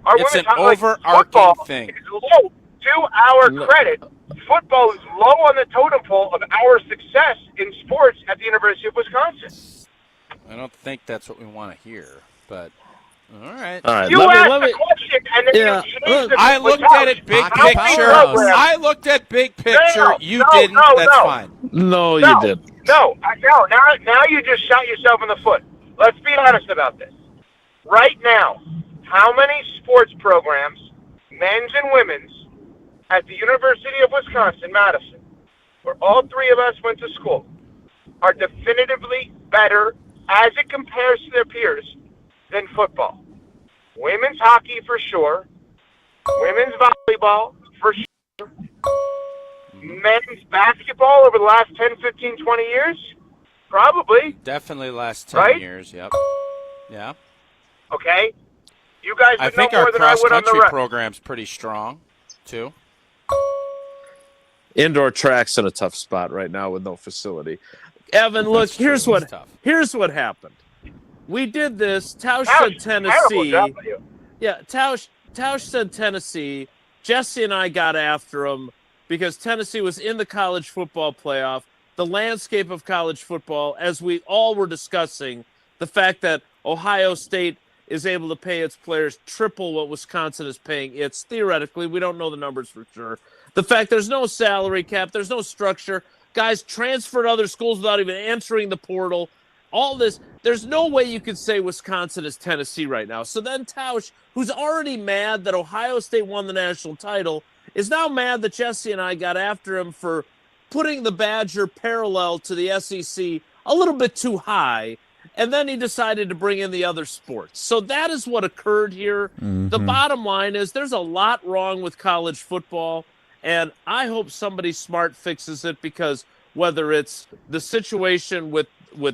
It's an overarching thing. Is low. To our credit, football is low on the totem pole of our success in sports at the University of Wisconsin. I don't think that's what we want to hear, but all right. You asked the question, and then you changed it. I looked at it big picture. I looked at big picture. You didn't. That's fine. No, you didn't. No. Now you just shot yourself in the foot. Let's be honest about this. Right now, how many sports programs, men's and women's, at the University of Wisconsin-Madison, where all 3 of us went to school, are definitively better as it compares to their peers than football? Women's hockey for sure. Women's volleyball for sure. Men's basketball over the last 10, 15, 20 years? Probably. Definitely last 10 Right? years, yep. Yeah. Okay? You guys I would think know our more than I would on the cross-country rest. program's pretty strong, too. Indoor track's in a tough spot right now with no facility. Evan, look, That's true. here's what It's tough. happened. We did this. Tausch Tausch, said Tennessee. terrible job by you. Yeah, Tausch said Tennessee. Jesse and I got after him because Tennessee was in the college football playoff. The landscape of college football, as we all were discussing, the fact that Ohio State is able to pay its players triple what Wisconsin is paying its, theoretically. We don't know the numbers for sure. The fact there's no salary cap, there's no structure. Guys transfer to other schools without even entering the portal. All this, there's no way you could say Wisconsin is Tennessee right now. So then Tausch, who's already mad that Ohio State won the national title, is now mad that Jesse and I got after him for putting the Badger parallel to the SEC a little bit too high. And then he decided to bring in the other sports. So that is what occurred here. The bottom line is there's a lot wrong with college football. And I hope somebody smart fixes it, because whether it's the situation with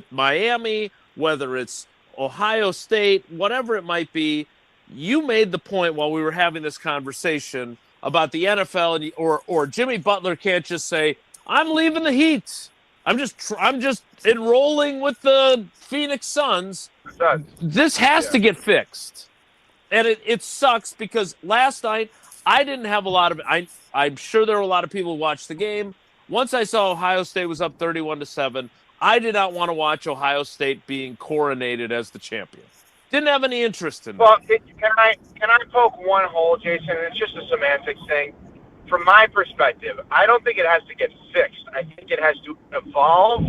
Miami, whether it's Ohio State, whatever it might be, you made the point while we were having this conversation about the NFL, and or Jimmy Butler can't just say, I'm leaving the Heat. I'm just enrolling with the Phoenix Suns. This has to get fixed. And it sucks because last night I didn't have a lot of I'm sure there were a lot of people who watched the game. Once I saw Ohio State was up 31-7, I did not want to watch Ohio State being coronated as the champion. Didn't have any interest in Well, that. can I poke one hole, Jason? It's just a semantics thing. From my perspective, I don't think it has to get fixed. I think it has to evolve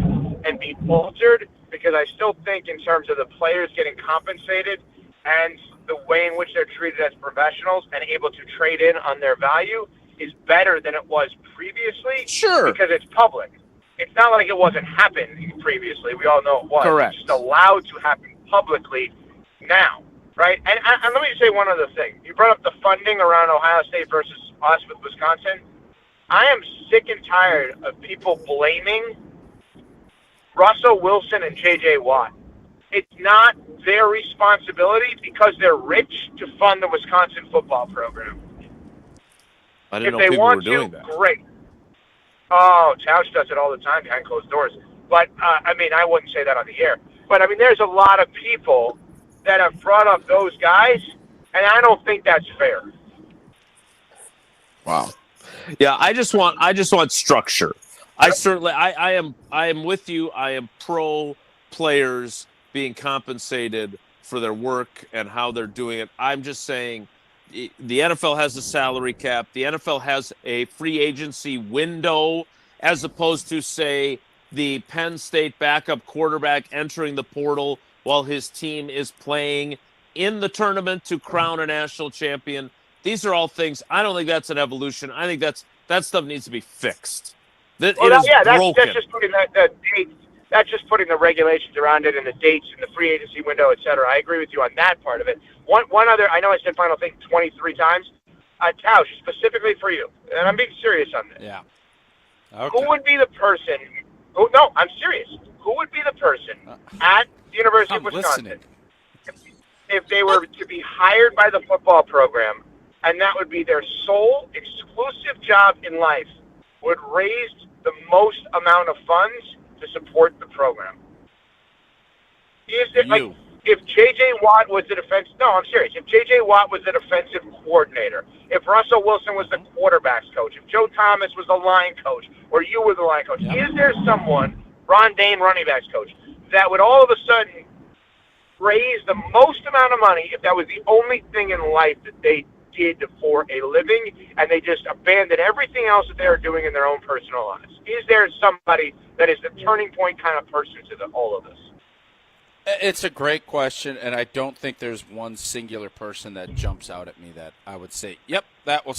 and be altered, because I still think in terms of the players getting compensated and the way in which they're treated as professionals and able to trade in on their value is better than it was previously. Sure. Because it's public. It's not like it wasn't happening previously. We all know it was. Correct. It's just allowed to happen publicly now, right? And let me say one other thing. You brought up the funding around Ohio State versus us with Wisconsin. I am sick and tired of people blaming Russell Wilson and J.J. Watt. It's not their responsibility because they're rich to fund the Wisconsin football program. I didn't If know they people want were doing to, that. great. Oh, Tausch does it all the time behind closed doors. But, I wouldn't say that on the air. But, there's a lot of people that have brought up those guys, and I don't think that's fair. Wow. Yeah, I just want structure. I am with you. I am pro players being compensated for their work and how they're doing it. I'm just saying the NFL has a salary cap. The NFL has a free agency window, as opposed to, say, the Penn State backup quarterback entering the portal while his team is playing in the tournament to crown a national champion. These are all things. I don't think that's an evolution. I think that stuff needs to be fixed. That's just putting the dates. That's just putting the regulations around it and the dates and the free agency window, et cetera. I agree with you on that part of it. One other, I know I said final thing 23 times. Tausch, specifically for you, and I'm being serious on this. Yeah. Okay. Who would be the person? No, I'm serious. Who would be the person at the University of Wisconsin if they were to be hired by the football program, and that would be their sole exclusive job in life, would raise the most amount of funds to support the program? Is it like if J.J. Watt was the I'm serious. If J.J. Watt was the defensive coordinator, if Russell Wilson was the quarterback's coach, if Joe Thomas was the line coach, or you were the line coach, is there someone, Ron Dane, running backs coach, that would all of a sudden raise the most amount of money if that was the only thing in life that they did for a living, and they just abandoned everything else that they were doing in their own personal lives? Is there somebody that is the turning point kind of person to all of this? It's a great question, and I don't think there's one singular person that jumps out at me that I would say, yep, that will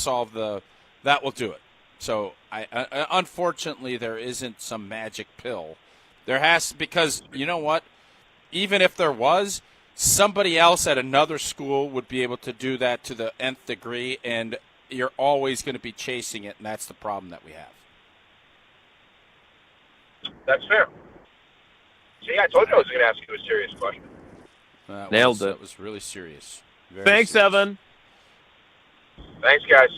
do it. So unfortunately, there isn't some magic pill. There has, because you know what? Even if there was, somebody else at another school would be able to do that to the nth degree, and you're always going to be chasing it, and that's the problem that we have. That's fair. See, I told you I was going to ask you a serious question. Nailed it. That was really serious. Very Thanks, serious. Evan. Thanks, guys.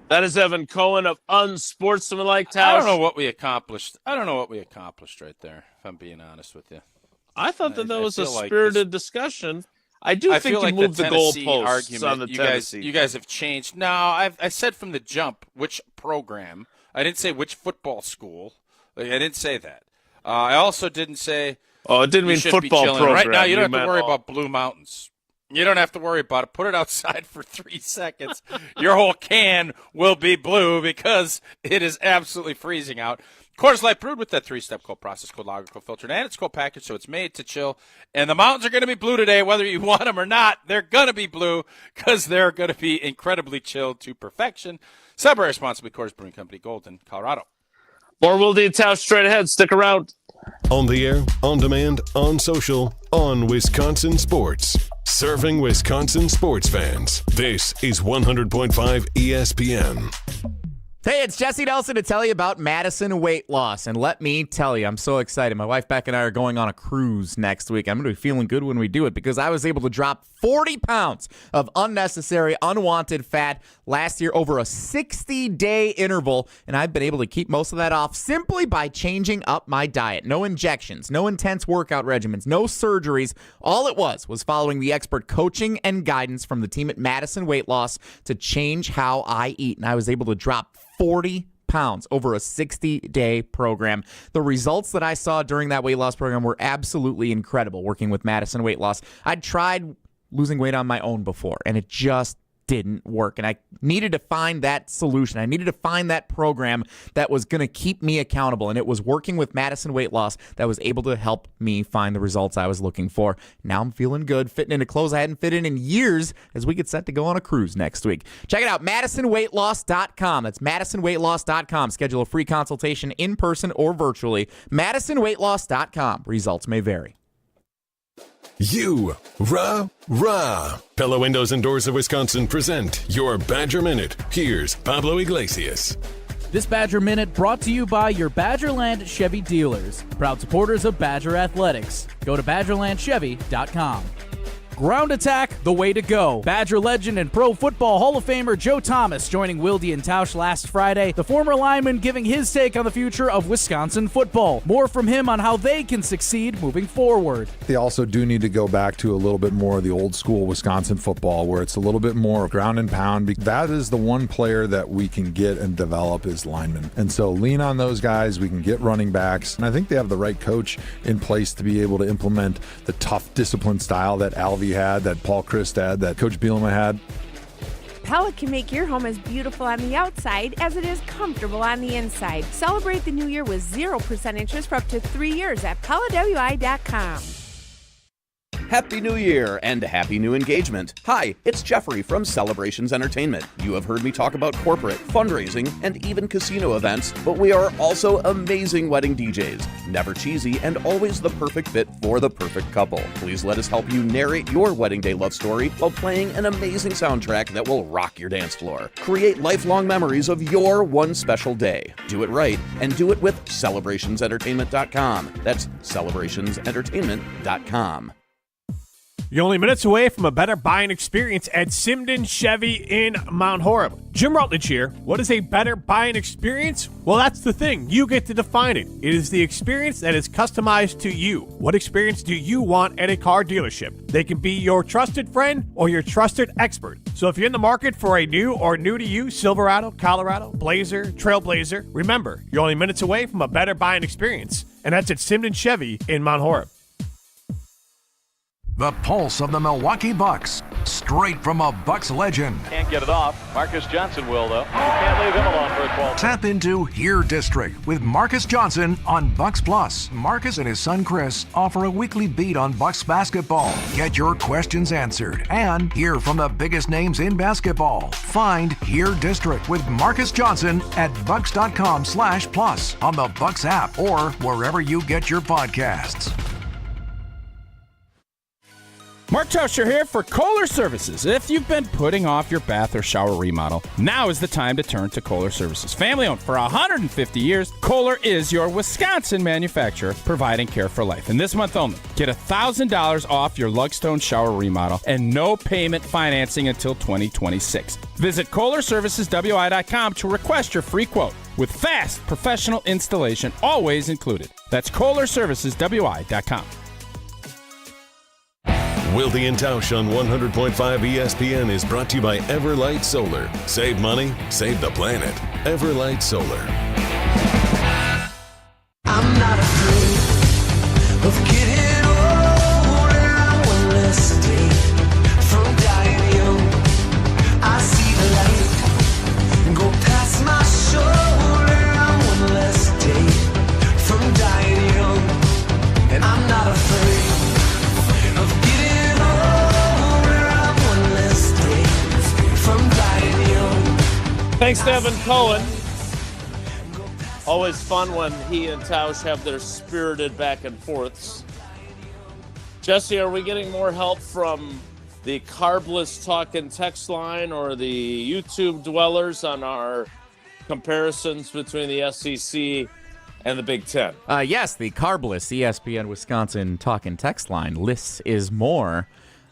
That is Evan Cohen of Unsportsmanlike, Tausch. I don't know what we accomplished. Right there, if I'm being honest with you. I thought that was a feel like spirited discussion. I think feel you like moved the Tennessee goalposts argument, on the Tennessee. You guys have changed. No, I said from the jump which program. I didn't say which football school. I didn't say that. I also didn't say. Oh, it didn't mean football program. Right now, you don't have to worry about Blue Mountains. You don't have to worry about it. Put it outside for 3 seconds. Your whole can will be blue because it is absolutely freezing out. Coors Light brewed with that 3-step cold process, cold lager, cold filtered, and it's cold package, so it's made to chill. And the mountains are going to be blue today, whether you want them or not. They're going to be blue because they're going to be incredibly chilled to perfection. Celebrate responsibly, Coors Brewing Company, Golden, Colorado. More Wilde and Tausch straight ahead. Stick around. On the air, on demand, on social, on Wisconsin Sports. Serving Wisconsin sports fans. This is 100.5 ESPN. Hey, it's Jesse Nelson to tell you about Madison Weight Loss. And let me tell you, I'm so excited. My wife Beck and I are going on a cruise next week. I'm going to be feeling good when we do it because I was able to drop 40 pounds of unnecessary, unwanted fat last year over a 60-day interval. And I've been able to keep most of that off simply by changing up my diet. No injections, no intense workout regimens, no surgeries. All it was following the expert coaching and guidance from the team at Madison Weight Loss to change how I eat. And I was able to drop 40 pounds over a 60-day program. The results that I saw during that weight loss program were absolutely incredible working with Madison Weight Loss. I'd tried losing weight on my own before, and it just didn't work. And I needed to find that solution. I needed to find that program that was going to keep me accountable. And it was working with Madison Weight Loss that was able to help me find the results I was looking for. Now I'm feeling good, fitting into clothes I hadn't fit in years as we get set to go on a cruise next week. Check it out, MadisonWeightLoss.com. That's MadisonWeightLoss.com. Schedule a free consultation in person or virtually. MadisonWeightLoss.com. Results may vary. Rah. Pella Windows and Doors of Wisconsin present your Badger Minute. Here's Pablo Iglesias. This Badger Minute brought to you by your Badgerland Chevy dealers, proud supporters of Badger Athletics. Go to BadgerlandChevy.com. Ground attack, the way to go. Badger legend and Pro Football Hall of Famer Joe Thomas joining Wilde and Tausch last Friday. The former lineman giving his take on the future of Wisconsin football. More from him on how they can succeed moving forward. They also do need to go back to a little bit more of the old school Wisconsin football where it's a little bit more ground and pound. That is the one player that we can get and develop as linemen. And so lean on those guys. We can get running backs. And I think they have the right coach in place to be able to implement the tough discipline style that Alvy had, that Paul Christ had, that Coach Bielema had. Pella can make your home as beautiful on the outside as it is comfortable on the inside. Celebrate the new year with 0% interest for up to 3 years at PellaWI.com. Happy New Year and happy new engagement. Hi, it's Jeffrey from Celebrations Entertainment. You have heard me talk about corporate, fundraising, and even casino events, but we are also amazing wedding DJs. Never cheesy and always the perfect fit for the perfect couple. Please let us help you narrate your wedding day love story while playing an amazing soundtrack that will rock your dance floor. Create lifelong memories of your one special day. Do it right and do it with CelebrationsEntertainment.com. That's CelebrationsEntertainment.com. You're only minutes away from a better buying experience at Simden Chevy in Mount Horeb. Jim Rutledge here. What is a better buying experience? Well, that's the thing. You get to define it. It is the experience that is customized to you. What experience do you want at a car dealership? They can be your trusted friend or your trusted expert. So if you're in the market for a new or new to you Silverado, Colorado, Blazer, Trailblazer, remember, you're only minutes away from a better buying experience. And that's at Simden Chevy in Mount Horeb. The pulse of the Milwaukee Bucks, straight from a Bucks legend. Can't get it off. Marcus Johnson will, though. Can't leave him alone for a 12. Tap into Here District with Marcus Johnson on Bucks Plus. Marcus and his son Chris offer a weekly beat on Bucks basketball. Get your questions answered and hear from the biggest names in basketball. Find Here District with Marcus Johnson at bucks.com/plus on the Bucks app or wherever you get your podcasts. Mark Tauscher here for Kohler Services. If you've been putting off your bath or shower remodel, now is the time to turn to Kohler Services. Family owned for 150 years, Kohler is your Wisconsin manufacturer providing care for life. And this month only, get $1,000 off your Lugstone shower remodel and no payment financing until 2026. Visit KohlerServicesWI.com to request your free quote with fast professional installation always included. That's KohlerServicesWI.com. Wilde And Tausch on 100.5 ESPN is brought to you by Everlight Solar. Save money, save the planet. Everlight Solar. I'm not afraid of getting old, and I will escape from dying young. I see the light go past my shoulder, I will escape from dying young, and I'm not afraid of getting older, I will escape from dying young. Thanks to Evan Cohen. Always fun when he and Tausch have their spirited back and forths. Jesse, are we getting more help from the carbless talk and text line or the YouTube dwellers on our comparisons between the SEC and the Big Ten? Yes, the carbless ESPN Wisconsin talk and text line. Less is more.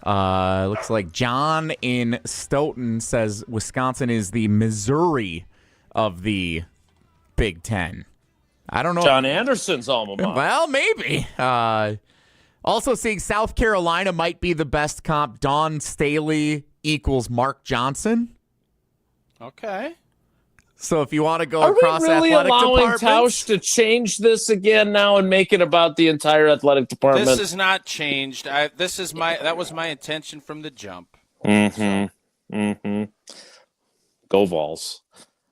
Looks like John in Stoughton says Wisconsin is the Missouri of the Big Ten. I don't know. John Anderson's alma mater. Well, maybe. Also seeing South Carolina might be the best comp. Dawn Staley equals Mark Johnson. Okay. So if you want to go Are across we really athletic allowing departments, Tausch to change this again now and make it about the entire athletic department? This is not changed. That was my intention from the jump. Go Vols.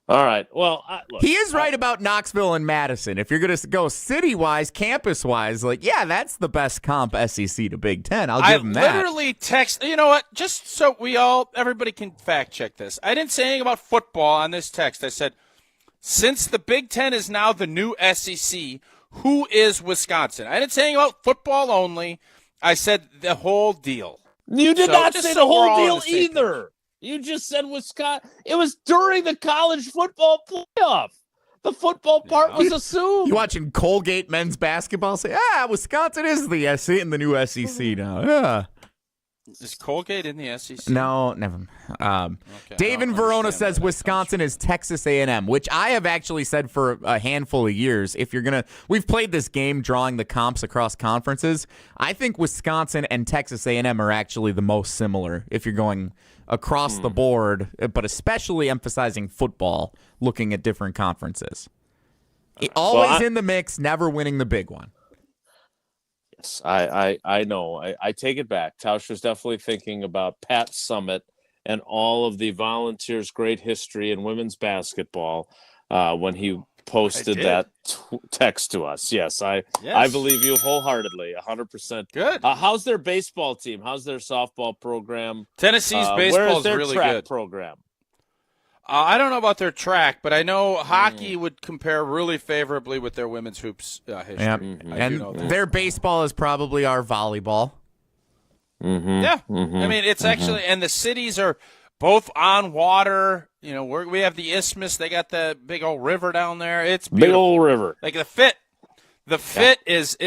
All right. Well, look, he is right about Knoxville and Madison. If you're going to go city-wise, campus-wise, yeah, that's the best comp SEC to Big Ten. I'll give him that. I literally text, you know what, just so everybody can fact-check this. I didn't say anything about football on this text. I said, since the Big Ten is now the new SEC, who is Wisconsin? I didn't say anything about football only. I said the whole deal. You did not say the whole deal either. You just said Wisconsin. It was during the college football playoff. The football part was assumed. You watching Colgate men's basketball say, Wisconsin is the SEC in the new SEC now. Yeah. Is Colgate in the SEC? No, never. Dave in Verona says Wisconsin is Texas A&M, which I have actually said for a handful of years. If you're gonna, we've played this game drawing the comps across conferences. I think Wisconsin and Texas A&M are actually the most similar if you're going across the board, but especially emphasizing football, looking at different conferences. Always in the mix, never winning the big one. Yes, I know. I take it back. Tausch was definitely thinking about Pat Summitt and all of the Volunteers' great history in women's basketball when he posted that text to us. Yes, I believe you wholeheartedly, 100%. Good. How's their baseball team? How's their softball program? Tennessee's baseball is really track good. Program? I don't know about their track, but I know hockey would compare really favorably with their women's hoops history. Yep. And their baseball is probably our volleyball. Yeah. I mean, it's actually, and the cities are both on water. You know, we have the isthmus. They got the big old river down there. It's beautiful. Big old river. Like the fit is,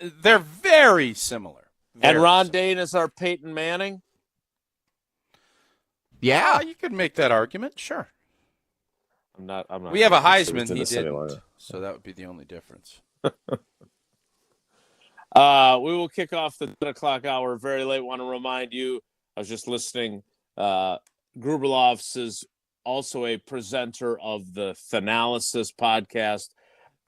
they're very similar. And Ron Dane is our Peyton Manning? Yeah. Ah, you could make that argument, sure. I'm not. We have a Heisman, he didn't, so that would be the only difference. We will kick off the 10 o'clock hour very late. Want to remind you, I was just listening, Gruberloffs is also a presenter of the Thanalysis podcast.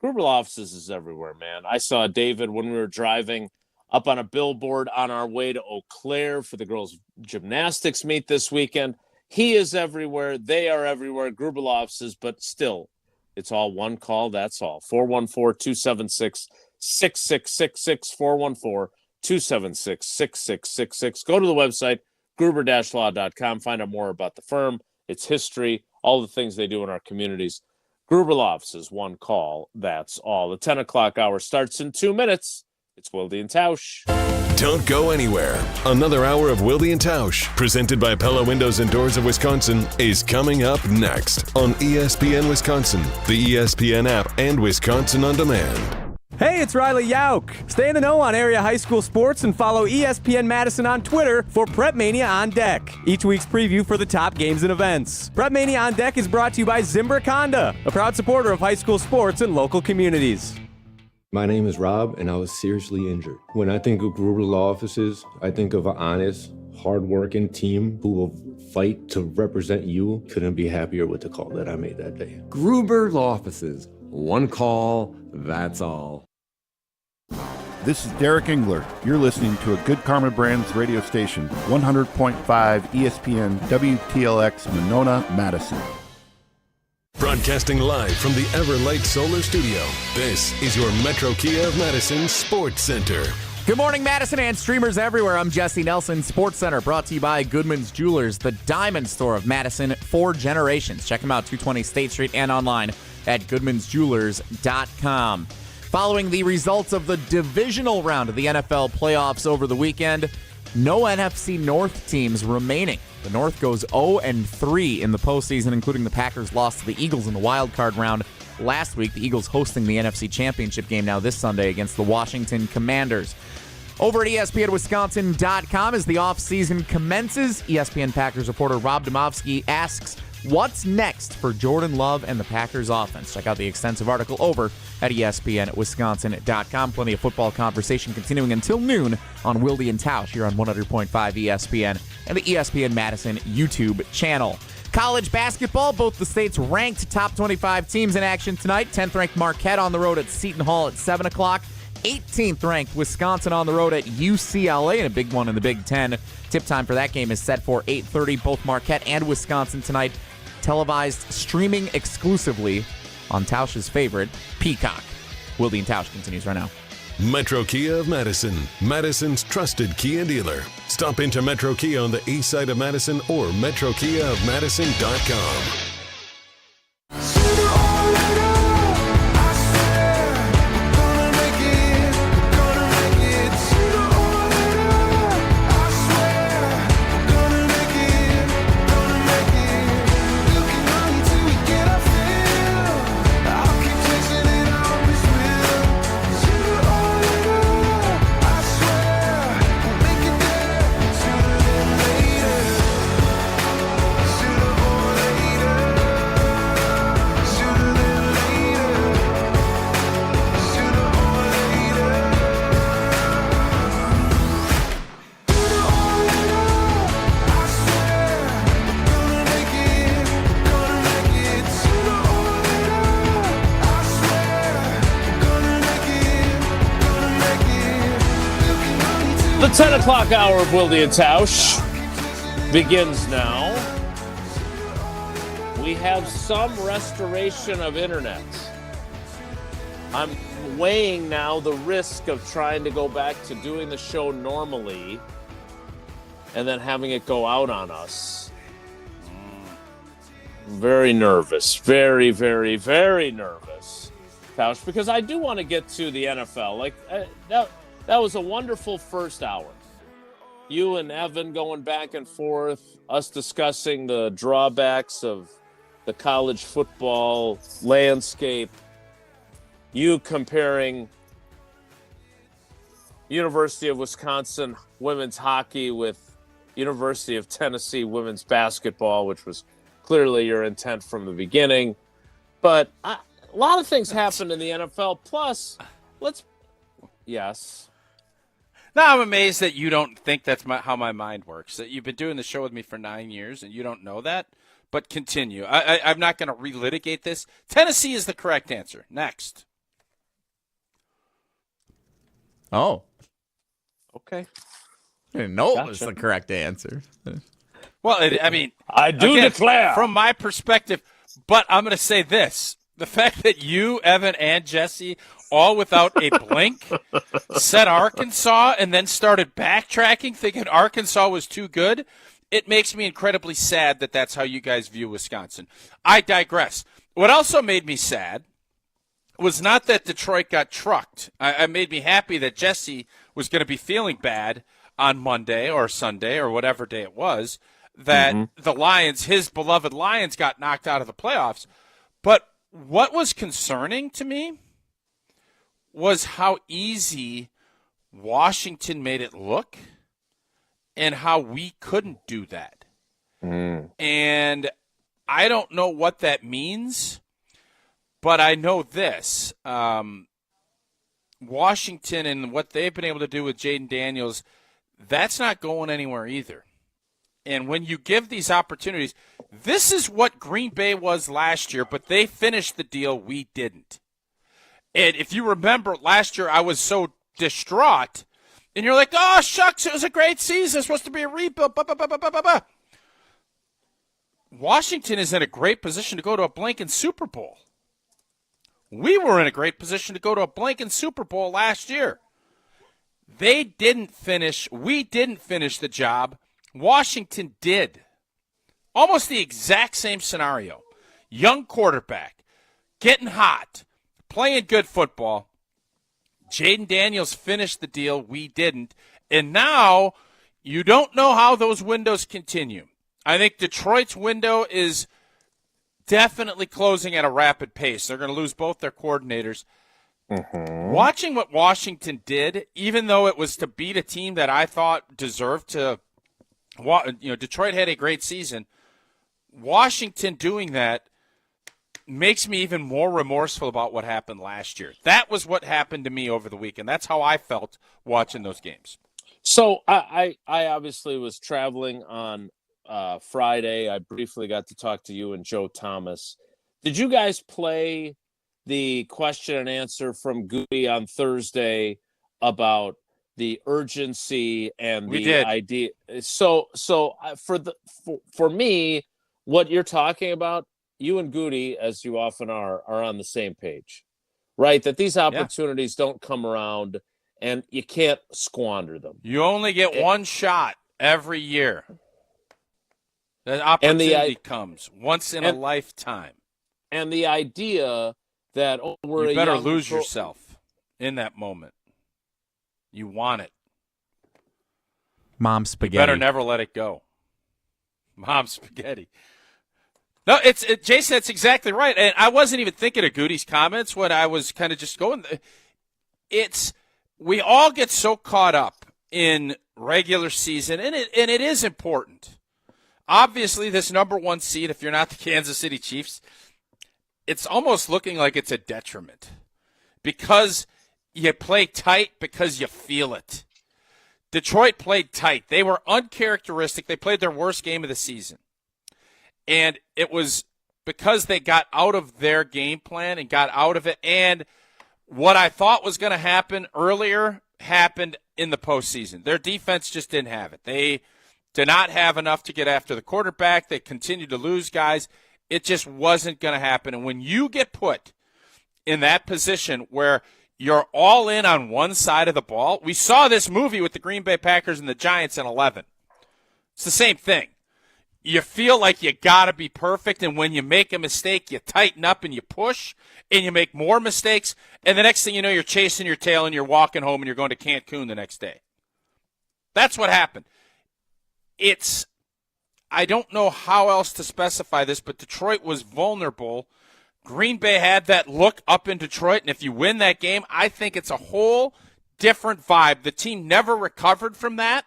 Gruberloffs is everywhere, man. I saw David when we were driving up on a billboard on our way to Eau Claire for the girls' gymnastics meet this weekend. He is everywhere. They are everywhere. Gruberloffs is, but still, it's all one call. That's all. 414-276-6666, 414-276-6666. Go to the website, gruber-law.com. Find out more about the firm, its history, all the things they do in our communities. Gruberloffs is one call. That's all. The 10 o'clock hour starts in 2 minutes. It's Wilde And Tausch. Don't go anywhere. Another hour of Wilde and Tausch, presented by Pella Windows and Doors of Wisconsin, is coming up next on ESPN Wisconsin, the ESPN app, and Wisconsin On Demand. Hey, it's Riley Yauk. Stay in the know on area high school sports and follow ESPN Madison on Twitter for Prep Mania on Deck, each week's preview for the top games and events. Prep Mania on Deck is brought to you by Zimbrick Honda, a proud supporter of high school sports and local communities. My name is Rob, and I was seriously injured. When I think of Gruber Law Offices, I think of an honest, hard-working team who will fight to represent you. Couldn't be happier with the call that I made that day. Gruber Law Offices. One call, that's all. This is Derek Engler. You're listening to a Good Karma Brands radio station, 100.5 ESPN WTLX Monona, Madison. Broadcasting live from the Everlight Solar Studio, this is your Metro Kia of Madison Sports Center. Good morning, Madison and streamers everywhere. I'm Jesse Nelson, Sports Center, brought to you by Goodman's Jewelers, the diamond store of Madison for generations. Check them out, 220 State Street and online at goodmansjewelers.com. Following the results of the divisional round of the NFL playoffs over the weekend, no NFC North teams remaining. The North goes 0-3 in the postseason, including the Packers' loss to the Eagles in the wild card round last week. The Eagles hosting the NFC Championship game now this Sunday against the Washington Commanders. Over at ESPNWisconsin.com as the offseason commences, ESPN Packers reporter Rob Domofsky asks, what's next for Jordan Love and the Packers offense? Check out the extensive article over at ESPNWisconsin.com. Plenty of football conversation continuing until noon on Wilde and Tausch here on 100.5 ESPN and the ESPN Madison YouTube channel. College basketball, both the state's ranked top 25 teams in action tonight. 10th ranked Marquette on the road at Seton Hall at 7 o'clock. 18th ranked Wisconsin on the road at UCLA, and a big one in the Big Ten. Tip time for that game is set for 8:30. Both Marquette and Wisconsin tonight, televised streaming exclusively on Tausch's favorite, Peacock. Wilde and Tausch continues right now. Metro Kia of Madison, Madison's trusted Kia dealer. Stop into Metro Kia on the east side of Madison or metrokiaofmadison.com. The 10 o'clock hour of Wilde and Tausch begins now. We have some restoration of internet. I'm weighing now the risk of trying to go back to doing the show normally and then having it go out on us. Very nervous. Very, very, very nervous, Tausch, because I do want to get to the NFL. That was a wonderful first hour. You and Evan going back and forth, us discussing the drawbacks of the college football landscape, you comparing University of Wisconsin women's hockey with University of Tennessee women's basketball, which was clearly your intent from the beginning. But a lot of things happened in the NFL. Plus, yes. Now I'm amazed that you don't think that's how my mind works, that you've been doing the show with me for 9 years and you don't know that. But continue. I'm not going to relitigate this. Tennessee is the correct answer. Next. Oh. Okay. I didn't know it was the correct answer. Well, I do declare. From my perspective, but I'm going to say this. The fact that you, Evan, and Jesse, all without a blink, said Arkansas and then started backtracking, thinking Arkansas was too good, it makes me incredibly sad that that's how you guys view Wisconsin. I digress. What also made me sad was not that Detroit got trucked. It made me happy that Jesse was going to be feeling bad on Monday or Sunday or whatever day it was that the Lions, his beloved Lions, got knocked out of the playoffs. But what was concerning to me was how easy Washington made it look and how we couldn't do that. And I don't know what that means, but I know this. Washington and what they've been able to do with Jaden Daniels, that's not going anywhere either. And when you give these opportunities, this is what Green Bay was last year, but they finished the deal, we didn't. And if you remember last year, I was so distraught, and you're like, oh, shucks, it was a great season. It's supposed to be a rebuild. Washington is in a great position to go to a blanking Super Bowl. We were in a great position to go to a blanking Super Bowl last year. They didn't finish. We didn't finish the job. Washington did. Almost the exact same scenario. Young quarterback, getting hot, playing good football. Jaden Daniels finished the deal. We didn't. And now you don't know how those windows continue. I think Detroit's window is definitely closing at a rapid pace. They're going to lose both their coordinators. Watching what Washington did, even though it was to beat a team that I thought deserved to, Detroit had a great season. Washington doing that makes me even more remorseful about what happened last year. That was what happened to me over the weekend. That's how I felt watching those games. So I obviously was traveling on Friday. I briefly got to talk to you and Joe Thomas. Did you guys play the question and answer from Goody on Thursday about the urgency and the idea? So for me, what you're talking about, you and Goody, as you often are on the same page, right? That these opportunities don't come around and you can't squander them. You only get one shot every year. That opportunity comes once in a lifetime. And the idea that you better lose yourself in that moment. You want it. Mom spaghetti. You better never let it go. Mom spaghetti. No, Jason, that's exactly right. And I wasn't even thinking of Goody's comments when I was kind of just going. We all get so caught up in regular season, and it is important. Obviously, this number one seed, if you're not the Kansas City Chiefs, it's almost looking like it's a detriment because you play tight because you feel it. Detroit played tight. They were uncharacteristic. They played their worst game of the season. And it was because they got out of their game plan and got out of it. And what I thought was going to happen earlier happened in the postseason. Their defense just didn't have it. They did not have enough to get after the quarterback. They continued to lose guys. It just wasn't going to happen. And when you get put in that position where you're all in on one side of the ball, we saw this movie with the Green Bay Packers and the Giants in 11. It's the same thing. You feel like you got to be perfect, and when you make a mistake, you tighten up and you push, and you make more mistakes, and the next thing you know, you're chasing your tail and you're walking home and you're going to Cancun the next day. That's what happened. I don't know how else to specify this, but Detroit was vulnerable. Green Bay had that look up in Detroit, and if you win that game, I think it's a whole different vibe. The team never recovered from that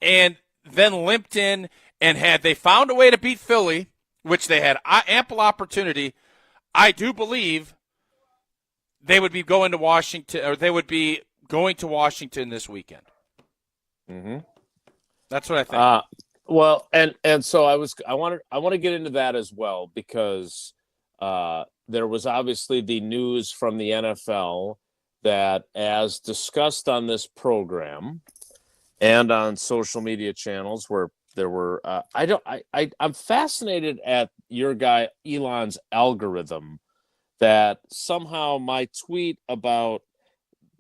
and then limped in, and had they found a way to beat Philly, which they had ample opportunity, I do believe they would be going to Washington, or they would be going to Washington this weekend. That's what I think. Well, and so I want to get into that as well, because there was obviously the news from the NFL that, as discussed on this program and on social media channels, where there were I'm fascinated at your guy Elon's algorithm, that somehow my tweet about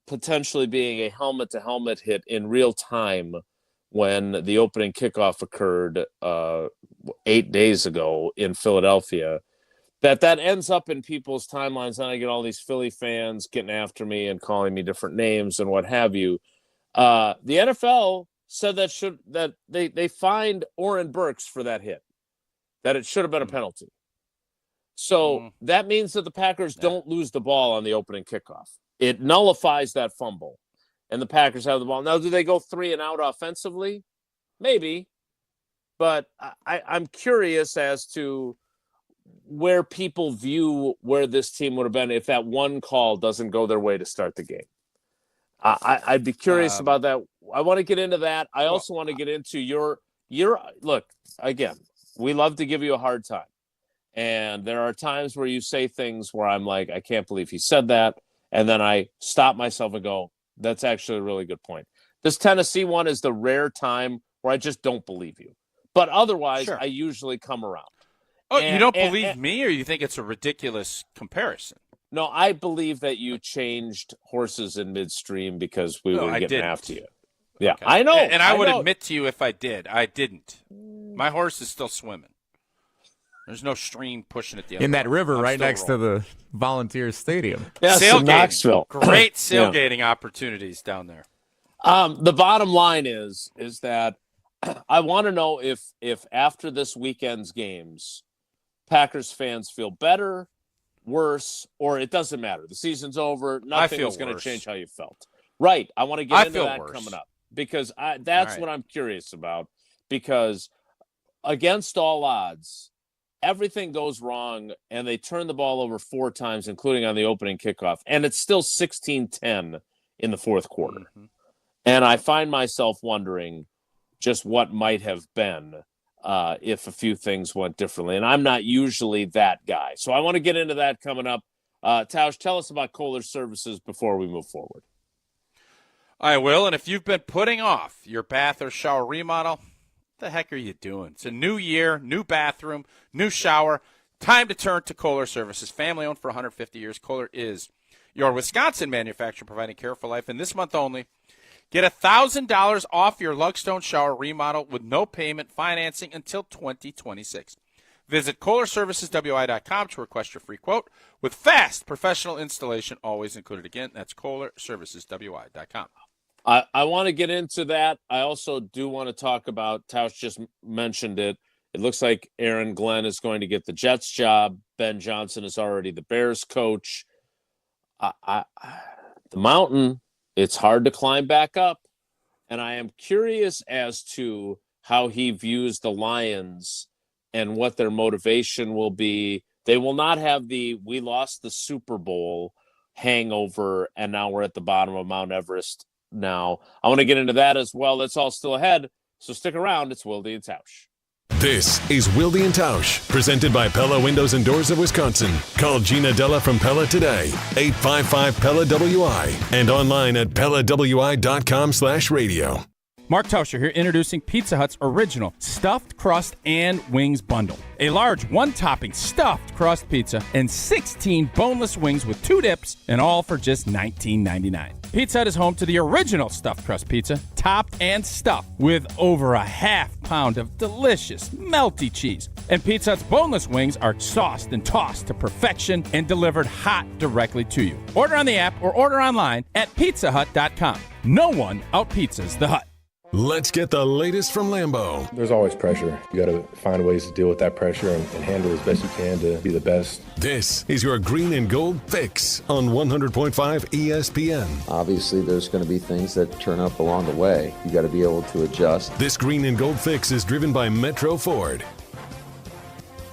potentially being a helmet-to-helmet hit in real time when the opening kickoff occurred 8 days ago in Philadelphia, that ends up in people's timelines, and I get all these Philly fans getting after me and calling me different names and what have you. The NFL said that they fined Oren Burks for that hit, that it should have been a penalty. So that means that the Packers don't lose the ball on the opening kickoff. It nullifies that fumble, and the Packers have the ball. Now, do they go 3 and out offensively? Maybe, but I'm curious as to where people view where this team would have been if that one call doesn't go their way to start the game. I'd be curious about that. I want to get into that. I also want to get into your look. Again, we love to give you a hard time. And there are times where you say things where I'm like, I can't believe he said that. And then I stop myself and go, that's actually a really good point. This Tennessee one is the rare time where I just don't believe you. But otherwise, I usually come around. Oh, you don't believe me, or you think it's a ridiculous comparison? No, I believe that you changed horses in midstream because we were getting after you. Yeah, okay. I know. And I would admit to you if I did. I didn't. My horse is still swimming. There's no stream pushing it the other in that way. river I'm right next rolling. to the Volunteers Stadium. Yes, Knoxville. Great sailgating opportunities down there. The bottom line is that I want to know if after this weekend's games, Packers fans feel better, worse, or it doesn't matter. The season's over. Nothing is going to change how you felt. Right. I want to get into that coming up because that's what I'm curious about. Because against all odds, everything goes wrong, and they turn the ball over 4 times, including on the opening kickoff, and it's still 16-10 in the fourth quarter. Mm-hmm. And I find myself wondering just what might have been if a few things went differently. And I'm not usually that guy. So I want to get into that coming up. Tausch, tell us about Kohler Services before we move forward. I will, and if you've been putting off your bath or shower remodel, what the heck are you doing? It's a new year, new bathroom, new shower. Time to turn to Kohler Services. Family-owned for 150 years, Kohler is your Wisconsin manufacturer providing care for life. And this month only, get $1,000 off your Lugstone shower remodel with no payment financing until 2026. Visit KohlerServicesWI.com to request your free quote with fast professional installation always included. Again, that's KohlerServicesWI.com. I want to get into that. I also do want to talk about, Tausch just mentioned it. It looks like Aaron Glenn is going to get the Jets job. Ben Johnson is already the Bears coach. The mountain, it's hard to climb back up. And I am curious as to how he views the Lions and what their motivation will be. They will not have the "we lost the Super Bowl" hangover, and now we're at the bottom of Mount Everest now. I want to get into that as well. That's all still ahead. So stick around. It's Wilde and Tausch. This is Wilde And Tausch, presented by Pella Windows and Doors of Wisconsin. Call Gina Della from Pella today, 855-PELLA-WI, and online at PellaWI.com/radio. Mark Tauscher here, introducing Pizza Hut's original stuffed crust and wings bundle. A large one-topping stuffed crust pizza and 16 boneless wings with 2 dips, and all for just $19.99. Pizza Hut is home to the original stuffed crust pizza, topped and stuffed with over a half pound of delicious, melty cheese. And Pizza Hut's boneless wings are sauced and tossed to perfection and delivered hot directly to you. Order on the app or order online at pizzahut.com. No one out-pizzas the Hut. Let's get the latest from Lambeau. There's always pressure. You got to find ways to deal with that pressure and handle as best you can to be the best. This is your green and gold fix on 100.5 ESPN. Obviously, there's going to be things that turn up along the way. You got to be able to adjust. This green and gold fix is driven by Metro Ford.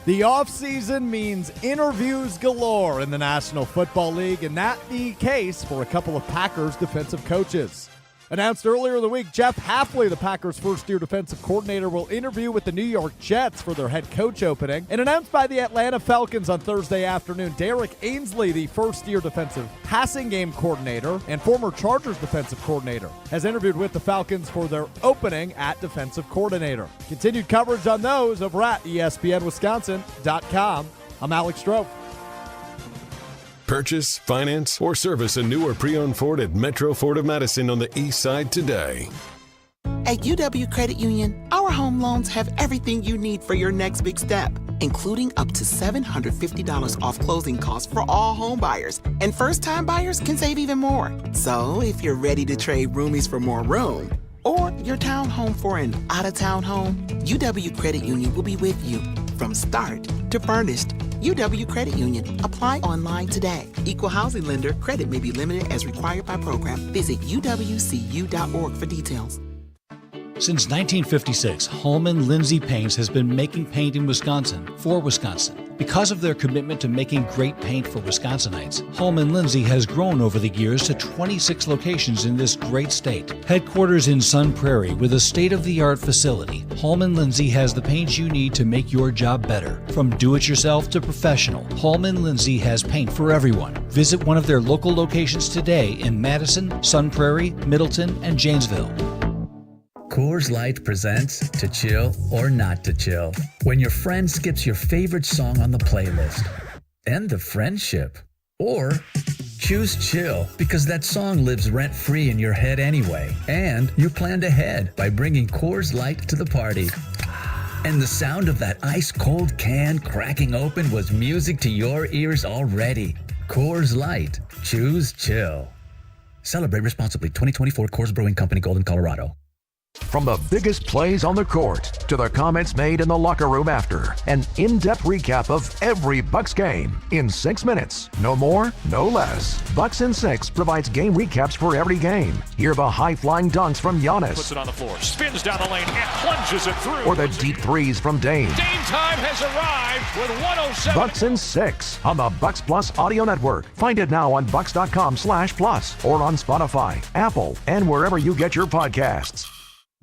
The offseason means interviews galore in the National Football League, and that the case for a couple of Packers defensive coaches. Announced earlier in the week, Jeff Hafley, the Packers' first-year defensive coordinator, will interview with the New York Jets for their head coach opening. And announced by the Atlanta Falcons on Thursday afternoon, Derek Ainsley, the first-year defensive passing game coordinator and former Chargers defensive coordinator, has interviewed with the Falcons for their opening at defensive coordinator. Continued coverage on those over at ESPNWisconsin.com. I'm Alex Stroh. Purchase, finance, or service a new or pre-owned Ford at Metro Ford of Madison on the east side today. At UW Credit Union, our home loans have everything you need for your next big step. including up to $750 off closing costs for all home buyers. And first-time buyers can save even more. So if you're ready to trade roomies for more room, or your townhome for an out-of-town home, UW Credit Union will be with you from start to furnished. UW Credit Union. Apply online today. Equal housing lender. Credit may be limited as required by program. Visit uwcu.org for details. Since 1956, Holman Lindsay Paints has been making paint in Wisconsin for Wisconsin. Because of their commitment to making great paint for Wisconsinites, Holman Lindsay has grown over the years to 26 locations in this great state. Headquarters in Sun Prairie with a state-of-the-art facility, Holman Lindsay has the paint you need to make your job better. From do-it-yourself to professional, Holman Lindsay has paint for everyone. Visit one of their local locations today in Madison, Sun Prairie, Middleton, and Janesville. Coors Light presents To Chill or Not to Chill. When your friend skips your favorite song on the playlist. End the friendship. Or choose chill because that song lives rent-free in your head anyway. And you planned ahead by bringing Coors Light to the party. And the sound of that ice-cold can cracking open was music to your ears already. Coors Light. Choose chill. Celebrate responsibly. 2024 Coors Brewing Company, Golden, Colorado. From the biggest plays on the court to the comments made in the locker room after, an in-depth recap of every Bucks game in 6 minutes. No more, no less. Bucks in 6 provides game recaps for every game. Hear the high-flying dunks from Giannis. Puts it on the floor, spins down the lane, and plunges it through. Or the deep threes from Dame. Dame time has arrived with 107. Bucks in 6 on the Bucks Plus Audio Network. Find it now on bucks.com/plus or on Spotify, Apple, and wherever you get your podcasts.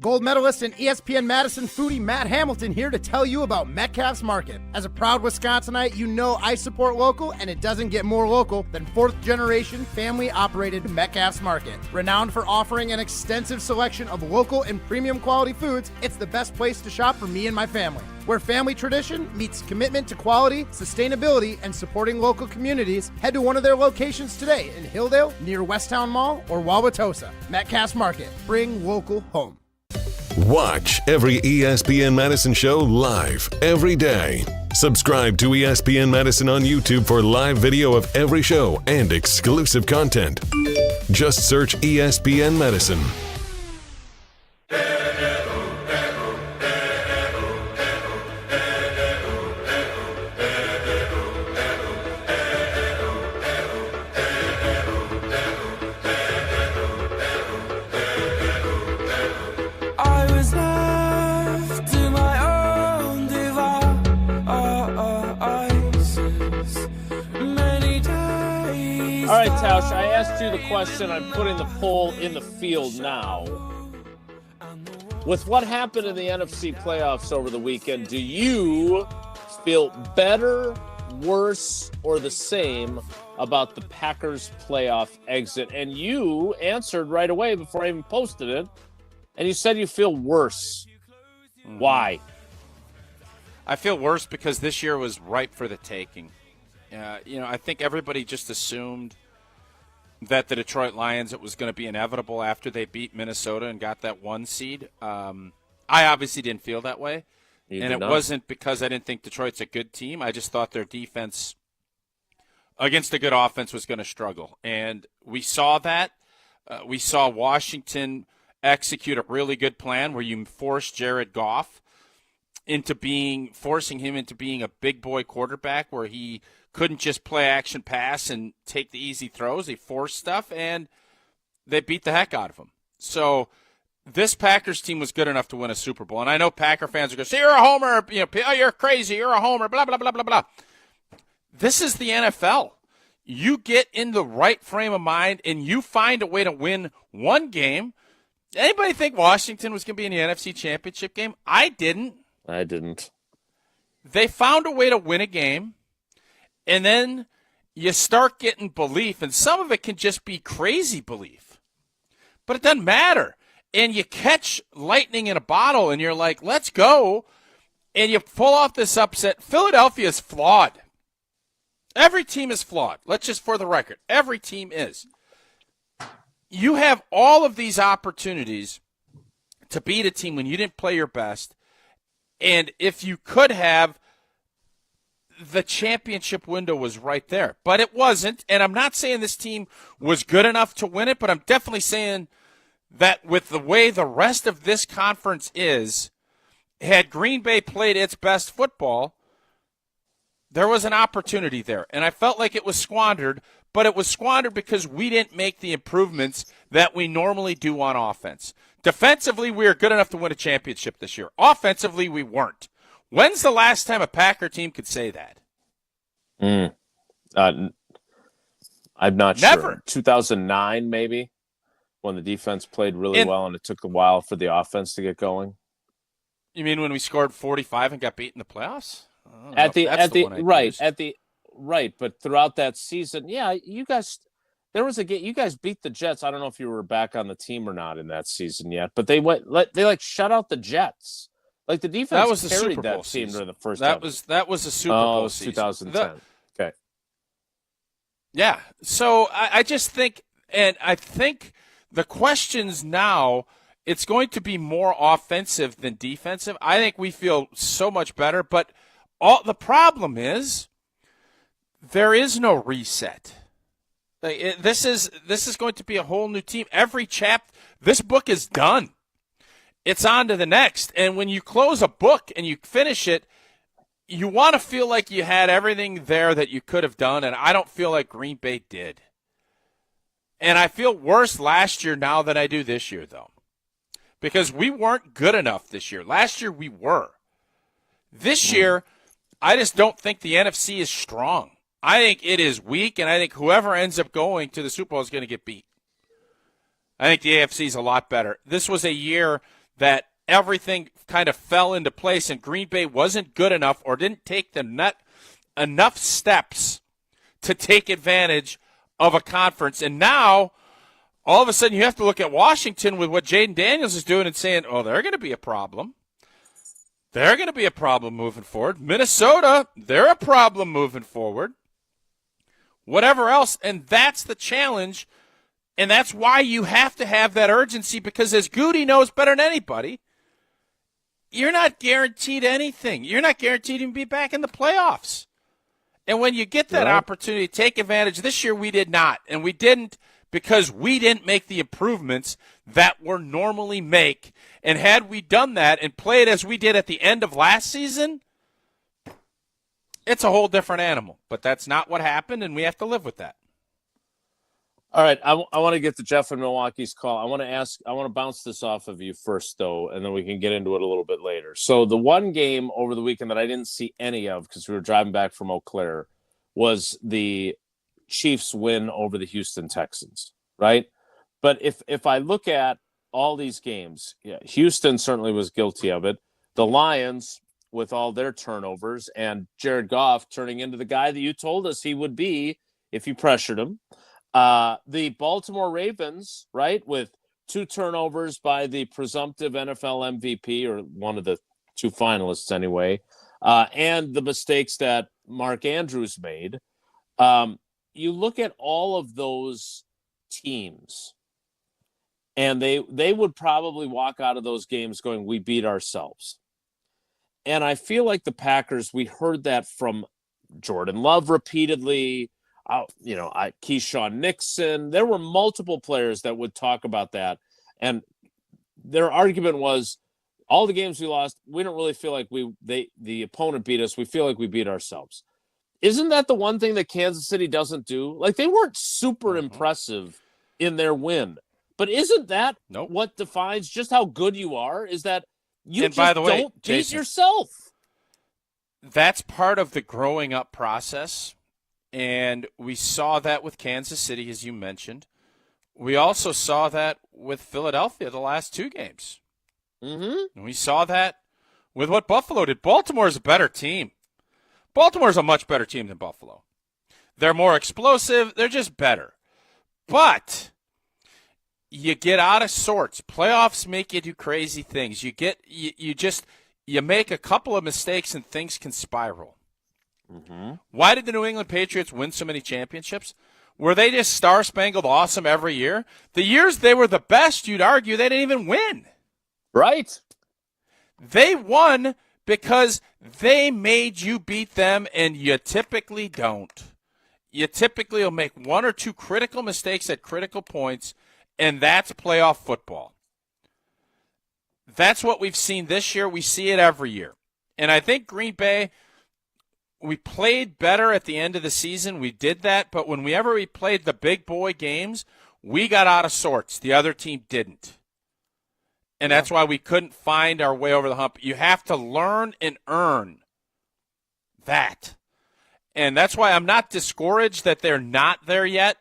Gold medalist and ESPN Madison foodie Matt Hamilton here to tell you about Metcalf's Market. As a proud Wisconsinite, you know I support local, and it doesn't get more local than fourth-generation, family-operated Metcalf's Market. Renowned for offering an extensive selection of local and premium quality foods, it's the best place to shop for me and my family. Where family tradition meets commitment to quality, sustainability, and supporting local communities, head to one of their locations today in Hilldale, near Westtown Mall, or Wauwatosa. Metcalf's Market. Bring local home. Watch every ESPN Madison show live every day. Subscribe to ESPN Madison on YouTube for live video of every show and exclusive content. Just search ESPN Madison. All right, Tausch, I asked you the question. I'm putting the poll in the field now. With what happened in the NFC playoffs over the weekend, do you feel better, worse, or the same about the Packers' playoff exit? And you answered right away before I even posted it, and you said you feel worse. Why? I feel worse because this year was ripe for the taking. I think everybody just assumed that the Detroit Lions, it was going to be inevitable after they beat Minnesota and got that 1 seed. I obviously didn't feel that way. And it wasn't because I didn't think Detroit's a good team. I just thought their defense against a good offense was going to struggle. And we saw that. We saw Washington execute a really good plan where you forced Jared Goff forcing him into being a big boy quarterback where he couldn't just play action pass and take the easy throws. He forced stuff, and they beat the heck out of him. So this Packers team was good enough to win a Super Bowl. And I know Packer fans are going to say, you're a homer, you're crazy, you're a homer, blah, blah, blah, blah, blah. This is the NFL. You get in the right frame of mind, and you find a way to win one game. Anybody think Washington was going to be in the NFC Championship game? I didn't. They found a way to win a game. And then you start getting belief, and some of it can just be crazy belief. But it doesn't matter. And you catch lightning in a bottle, and you're like, let's go. And you pull off this upset. Philadelphia is flawed. Every team is flawed. Let's just, for the record, every team is. You have all of these opportunities to beat a team when you didn't play your best. And if you could have, the championship window was right there. But it wasn't, and I'm not saying this team was good enough to win it, but I'm definitely saying that with the way the rest of this conference is, had Green Bay played its best football, there was an opportunity there. And I felt like it was squandered, but it was squandered because we didn't make the improvements that we normally do on offense. Defensively, we were good enough to win a championship this year. Offensively, we weren't. When's the last time a Packer team could say that? I'm not Never. sure. 2009, maybe, when the defense played really well and it took a while for the offense to get going. You mean when we scored 45 and got beat in the playoffs? Right, but throughout that season, yeah, you guys, there was a game. You guys beat the Jets. I don't know if you were back on the team or not in that season yet, but they shut out the Jets. Like the defense that was the carried Super Bowl that team season. during the first. That was the Super Bowl season. 2010. Okay. Yeah. So I just think, and I think the questions now, it's going to be more offensive than defensive. I think we feel so much better, but the problem is there is no reset. This is going to be a whole new team. Every this book is done. It's on to the next. And when you close a book and you finish it, you want to feel like you had everything there that you could have done, and I don't feel like Green Bay did. And I feel worse last year now than I do this year, though, because we weren't good enough this year. Last year we were. This year, I just don't think the NFC is strong. I think it is weak, and I think whoever ends up going to the Super Bowl is going to get beat. I think the AFC is a lot better. This was a year that everything kind of fell into place, and Green Bay wasn't good enough or didn't take enough steps to take advantage of a conference. And now, all of a sudden, you have to look at Washington with what Jaden Daniels is doing and saying, oh, they're going to be a problem. They're going to be a problem moving forward. Minnesota, they're a problem moving forward. Whatever else, and that's the challenge, and that's why you have to have that urgency, because as Goody knows better than anybody, you're not guaranteed anything. You're not guaranteed to be back in the playoffs. And when you get that opportunity to take advantage, this year we did not, and we didn't because we didn't make the improvements that we normally make. And had we done that and played as we did at the end of last season, it's a whole different animal. But that's not what happened, and we have to live with that. All right, I want to get to Jeff in Milwaukee's call. I want to bounce this off of you first, though, and then we can get into it a little bit later. So the one game over the weekend that I didn't see any of because we were driving back from Eau Claire was the Chiefs' win over the Houston Texans, right? But if I look at all these games, yeah, Houston certainly was guilty of it. The Lions, with all their turnovers, and Jared Goff turning into the guy that you told us he would be if you pressured him. The Baltimore Ravens, right, with 2 turnovers by the presumptive NFL MVP, or one of the 2 finalists anyway, and the mistakes that Mark Andrews made. You look at all of those teams, and they would probably walk out of those games going, we beat ourselves. And I feel like the Packers, we heard that from Jordan Love repeatedly, Keyshawn Nixon. There were multiple players that would talk about that. And their argument was, all the games we lost, we don't really feel like the opponent beat us. We feel like we beat ourselves. Isn't that the one thing that Kansas City doesn't do? Like, they weren't super impressive in their win. But isn't that what defines just how good you are? Is that you and just by the way, don't beat Jason, yourself. That's part of the growing up process. And we saw that with Kansas City, as you mentioned. We also saw that with Philadelphia the last 2 games. Mm-hmm. And we saw that with what Buffalo did. Baltimore is a better team. Baltimore is a much better team than Buffalo. They're more explosive. They're just better. But you get out of sorts. Playoffs make you do crazy things. You make a couple of mistakes and things can spiral. Mm-hmm. Why did the New England Patriots win so many championships? Were they just star-spangled awesome every year? The years they were the best, you'd argue, they didn't even win. Right. They won because they made you beat them, and you typically don't. You typically will make one or two critical mistakes at critical points, and that's playoff football. That's what we've seen this year. We see it every year. And I think Green Bay, we played better at the end of the season. We did that, but whenever we played the big boy games, we got out of sorts. The other team didn't. And that's why we couldn't find our way over the hump. You have to learn and earn that. And that's why I'm not discouraged that they're not there yet.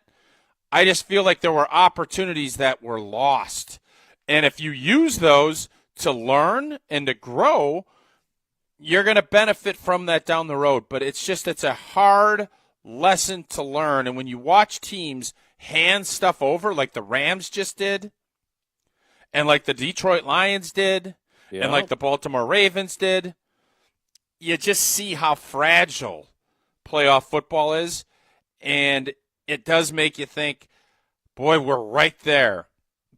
I just feel like there were opportunities that were lost. And if you use those to learn and to grow, you're going to benefit from that down the road. But it's a hard lesson to learn. And when you watch teams hand stuff over like the Rams just did, and like the Detroit Lions did, and like the Baltimore Ravens did, you just see how fragile playoff football is. And it does make you think, boy, we're right there.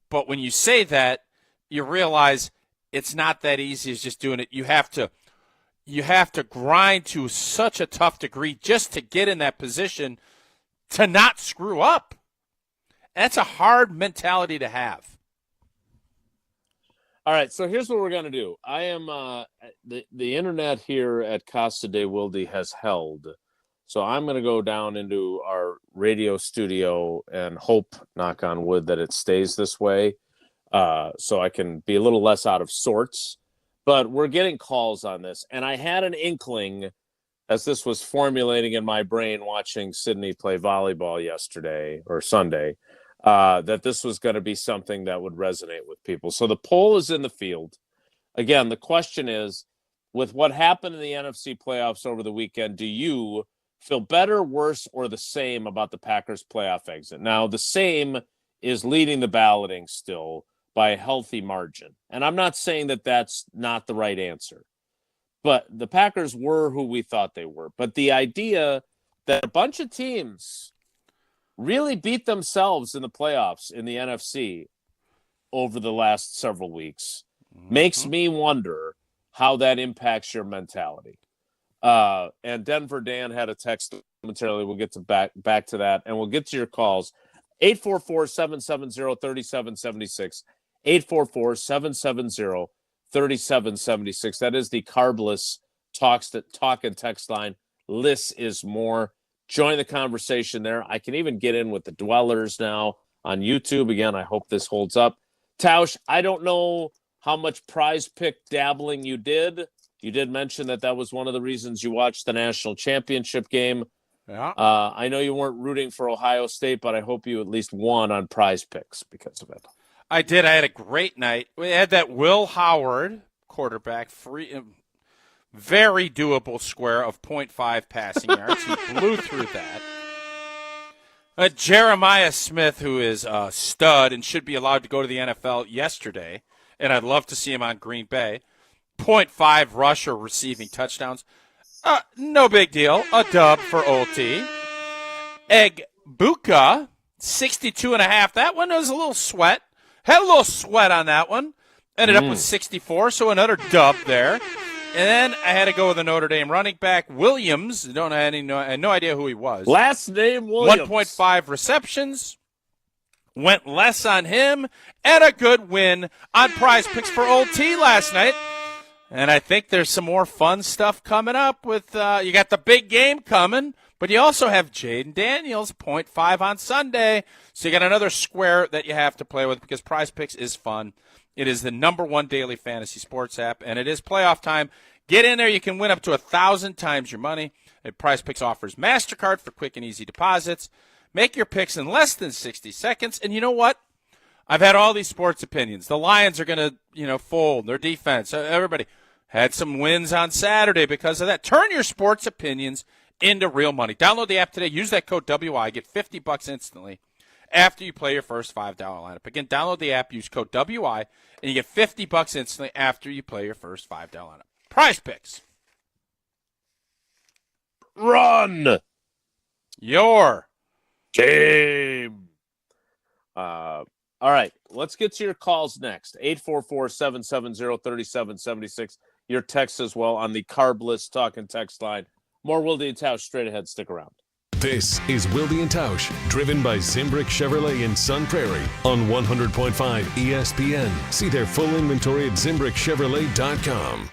But when you say that, you realize it's not that easy as just doing it. You have to grind to such a tough degree just to get in that position to not screw up. That's a hard mentality to have. All right, so here's what we're going to do. I am the internet here at Casa de Wilde has held. So I'm going to go down into our radio studio and hope, knock on wood, that it stays this way so I can be a little less out of sorts. But we're getting calls on this. And I had an inkling as this was formulating in my brain watching Sydney play volleyball yesterday or Sunday, that this was going to be something that would resonate with people. So the poll is in the field. Again, the question is, with what happened in the NFC playoffs over the weekend, do you feel better, worse, or the same about the Packers' playoff exit? Now, the same is leading the balloting still by a healthy margin. And I'm not saying that that's not the right answer. But the Packers were who we thought they were. But the idea that a bunch of teams really beat themselves in the playoffs in the NFC over the last several weeks makes me wonder how that impacts your mentality. And Denver Dan had a text momentarily. We'll get to back to that, and we'll get to your calls. 844-770-3776. 844-770-3776. That is the carbless talk and text line. Less is more. Join the conversation there. I can even get in with the dwellers now on YouTube. Again, I hope this holds up. Tausch, I don't know how much Prize Pick dabbling you did. You did mention that was one of the reasons you watched the national championship game. Yeah. I know you weren't rooting for Ohio State, but I hope you at least won on Prize Picks because of it. I did. I had a great night. We had that Will Howard quarterback, very doable square of 0.5 passing yards. He blew through that. Jeremiah Smith, who is a stud and should be allowed to go to the NFL yesterday, and I'd love to see him on Green Bay. 0.5 rush or receiving touchdowns. No big deal. A dub for OT. Egbuka, 62.5. That one was a little sweat. Had a little sweat on that one. Ended up with 64, so another dub there. And then I had to go with the Notre Dame running back, Williams. I had no idea who he was. Last name Williams. 1.5 receptions. Went less on him. And a good win on Prize Picks for Old T last night. And I think there's some more fun stuff coming up with you got the big game coming, but you also have Jaden Daniels, 0.5 on Sunday. So you got another square that you have to play with because Prize Picks is fun. It is the #1 daily fantasy sports app, and it is playoff time. Get in there. You can win up to 1,000 times your money. Prize Picks offers MasterCard for quick and easy deposits. Make your picks in less than 60 seconds. And you know what? I've had all these sports opinions. The Lions are going to, fold their defense. Everybody had some wins on Saturday because of that. Turn your sports opinions into real money. Download the app today. Use that code WI. Get $50 instantly after you play your first $5 lineup. Again, download the app. Use code WI, and you get $50 instantly after you play your first $5 lineup. Prize Picks. Run. Your team. All right, let's get to your calls next. 844-770-3776. your texts as well on the Carbless Talk and Text line. More Wilde and Tausch straight ahead. Stick around. This is Wilde and Tausch, driven by Zimbrick Chevrolet in Sun Prairie on 100.5 ESPN. See their full inventory at ZimbrickChevrolet.com.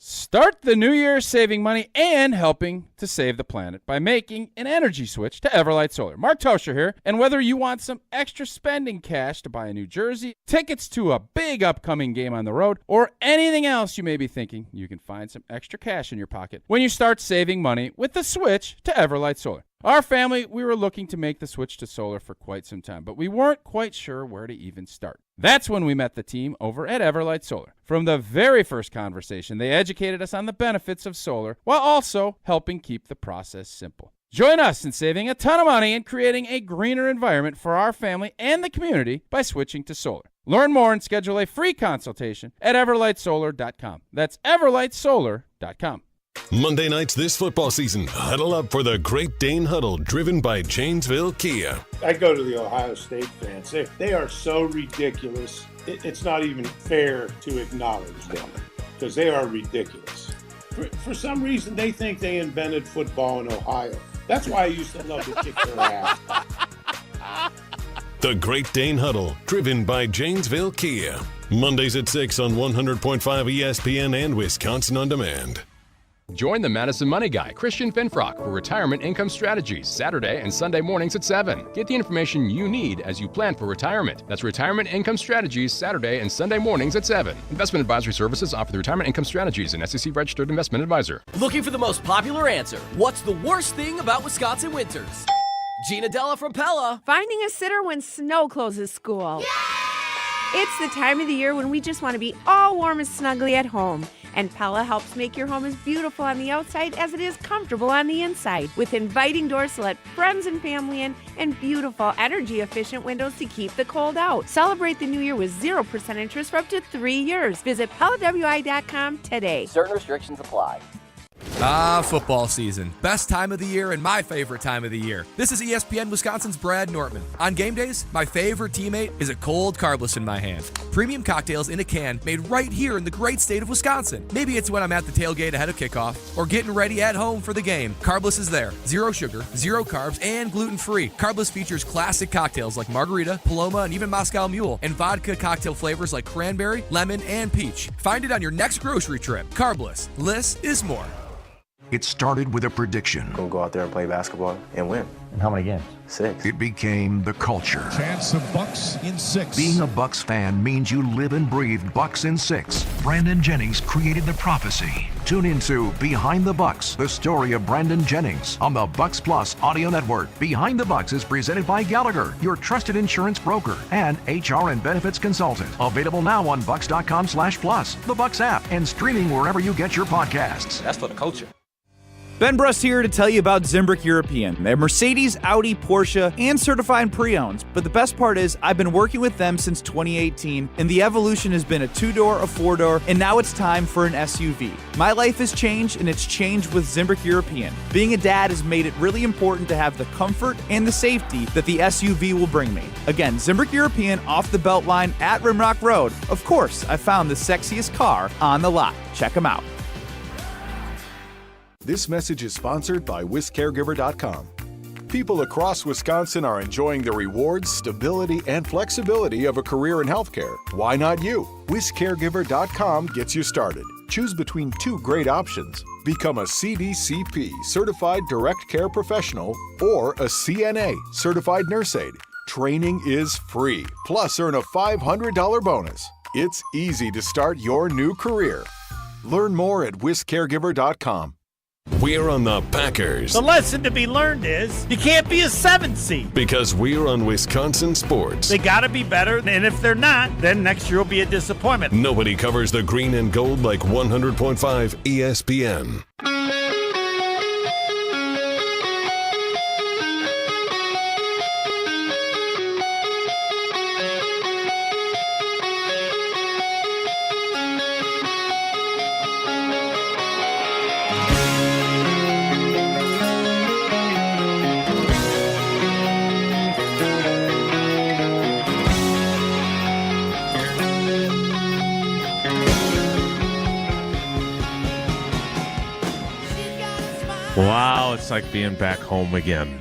Start the new year saving money and helping to save the planet by making an energy switch to Everlight Solar. Mark Toscher here, and whether you want some extra spending cash to buy a new jersey, tickets to a big upcoming game on the road, or anything else you may be thinking, you can find some extra cash in your pocket when you start saving money with the switch to Everlight Solar. Our family, we were looking to make the switch to solar for quite some time, but we weren't quite sure where to even start. That's when we met the team over at Everlight Solar. From the very first conversation, they educated us on the benefits of solar while also helping keep the process simple. Join us in saving a ton of money and creating a greener environment for our family and the community by switching to solar. Learn more and schedule a free consultation at everlightsolar.com. That's everlightsolar.com. Monday nights this football season, huddle up for the Great Dane Huddle, driven by Janesville Kia. I go to the Ohio State fans. They are so ridiculous. It's not even fair to acknowledge them because they are ridiculous. For some reason, they think they invented football in Ohio. That's why I used to love to kick their ass. The Great Dane Huddle, driven by Janesville Kia. Mondays at 6 on 100.5 ESPN and Wisconsin On Demand. Join the Madison Money Guy, Christian Finfrock, for Retirement Income Strategies, Saturday and Sunday mornings at 7. Get the information you need as you plan for retirement. That's Retirement Income Strategies, Saturday and Sunday mornings at 7. Investment advisory services offered through Retirement Income Strategies, an SEC-registered investment advisor. Looking for the most popular answer. What's the worst thing about Wisconsin winters? Gina Della from Pella. Finding a sitter when snow closes school. Yay! It's the time of the year when we just want to be all warm and snuggly at home. And Pella helps make your home as beautiful on the outside as it is comfortable on the inside, with inviting doors to let friends and family in and beautiful, energy-efficient windows to keep the cold out. Celebrate the new year with 0% interest for up to 3 years. Visit PellaWI.com today. Certain restrictions apply. Football season. Best time of the year and my favorite time of the year. This is ESPN Wisconsin's Brad Nortman. On game days, my favorite teammate is a cold Carbless in my hand. Premium cocktails in a can made right here in the great state of Wisconsin. Maybe it's when I'm at the tailgate ahead of kickoff or getting ready at home for the game. Carbless is there. 0 sugar, 0 carbs, and gluten-free. Carbless features classic cocktails like margarita, Paloma, and even Moscow Mule, and vodka cocktail flavors like cranberry, lemon, and peach. Find it on your next grocery trip. Carbless. Less is more. It started with a prediction. We'll go out there and play basketball and win. And how many games? 6. It became the culture. Chance of Bucks in 6. Being a Bucks fan means you live and breathe Bucks in 6. Brandon Jennings created the prophecy. Tune into Behind the Bucks, the story of Brandon Jennings on the Bucks Plus audio network. Behind the Bucks is presented by Gallagher, your trusted insurance broker and HR and benefits consultant. Available now on bucks.com/plus, the Bucks app, and streaming wherever you get your podcasts. That's for the culture. Ben Brust here to tell you about Zimbrick European. They're Mercedes, Audi, Porsche, and certified pre-owned. But the best part is I've been working with them since 2018, and the evolution has been a 2-door, a 4-door, and now it's time for an SUV. My life has changed, and it's changed with Zimbrick European. Being a dad has made it really important to have the comfort and the safety that the SUV will bring me. Again, Zimbrick European off the Beltline at Rimrock Road. Of course, I found the sexiest car on the lot. Check them out. This message is sponsored by WisCaregiver.com. People across Wisconsin are enjoying the rewards, stability, and flexibility of a career in healthcare. Why not you? WisCaregiver.com gets you started. Choose between 2 great options. Become a CDCP, Certified Direct Care Professional, or a CNA, Certified Nurse Aide. Training is free, plus earn a $500 bonus. It's easy to start your new career. Learn more at WisCaregiver.com. We're on the Packers. The lesson to be learned is you can't be a 7 seed. Because we're on Wisconsin sports. They got to be better, and if they're not, then next year will be a disappointment. Nobody covers the green and gold like 100.5 ESPN. Wow, it's like being back home again.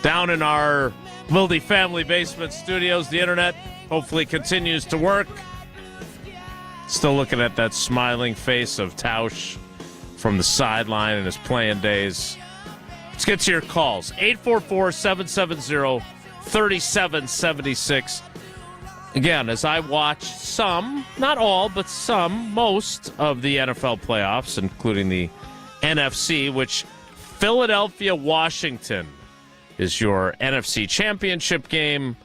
Down in our Wilde family basement studios, the internet hopefully continues to work. Still looking at that smiling face of Tausch from the sideline in his playing days. Let's get to your calls. 844-770-3776. Again, as I watch some, not all, but some, most of the NFL playoffs, including the NFC, which Philadelphia-Washington is your NFC championship game.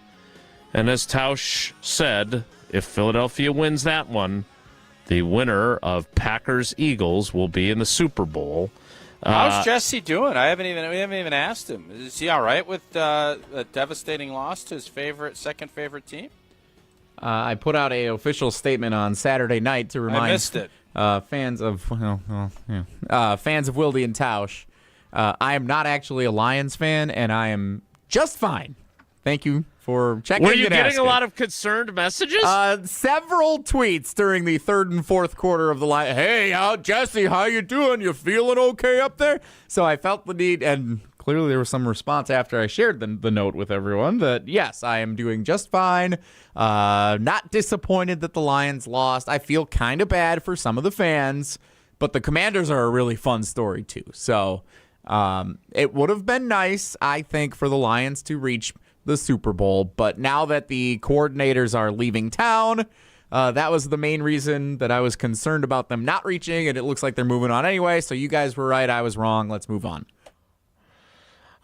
And as Tausch said, if Philadelphia wins that one, the winner of Packers-Eagles will be in the Super Bowl. How's Jesse doing? We haven't even asked him. Is he all right with a devastating loss to his second favorite team? I put out an official statement on Saturday night to remind fans of fans of Wilde and Tausch. I am not actually a Lions fan, and I am just fine. Thank you for checking. Were you getting a lot of concerned messages? Several tweets during the third and fourth quarter of the line. Hey, Jesse, how you doing? You feeling okay up there? So I felt the need, and clearly there was some response after I shared the note with everyone that, yes, I am doing just fine. Not disappointed that the Lions lost. I feel kind of bad for some of the fans, but the Commanders are a really fun story too. So it would have been nice, I think, for the Lions to reach the Super Bowl, but now that the coordinators are leaving town, that was the main reason that I was concerned about them not reaching, and it looks like they're moving on anyway. So you guys were right, I was wrong. Let's move on.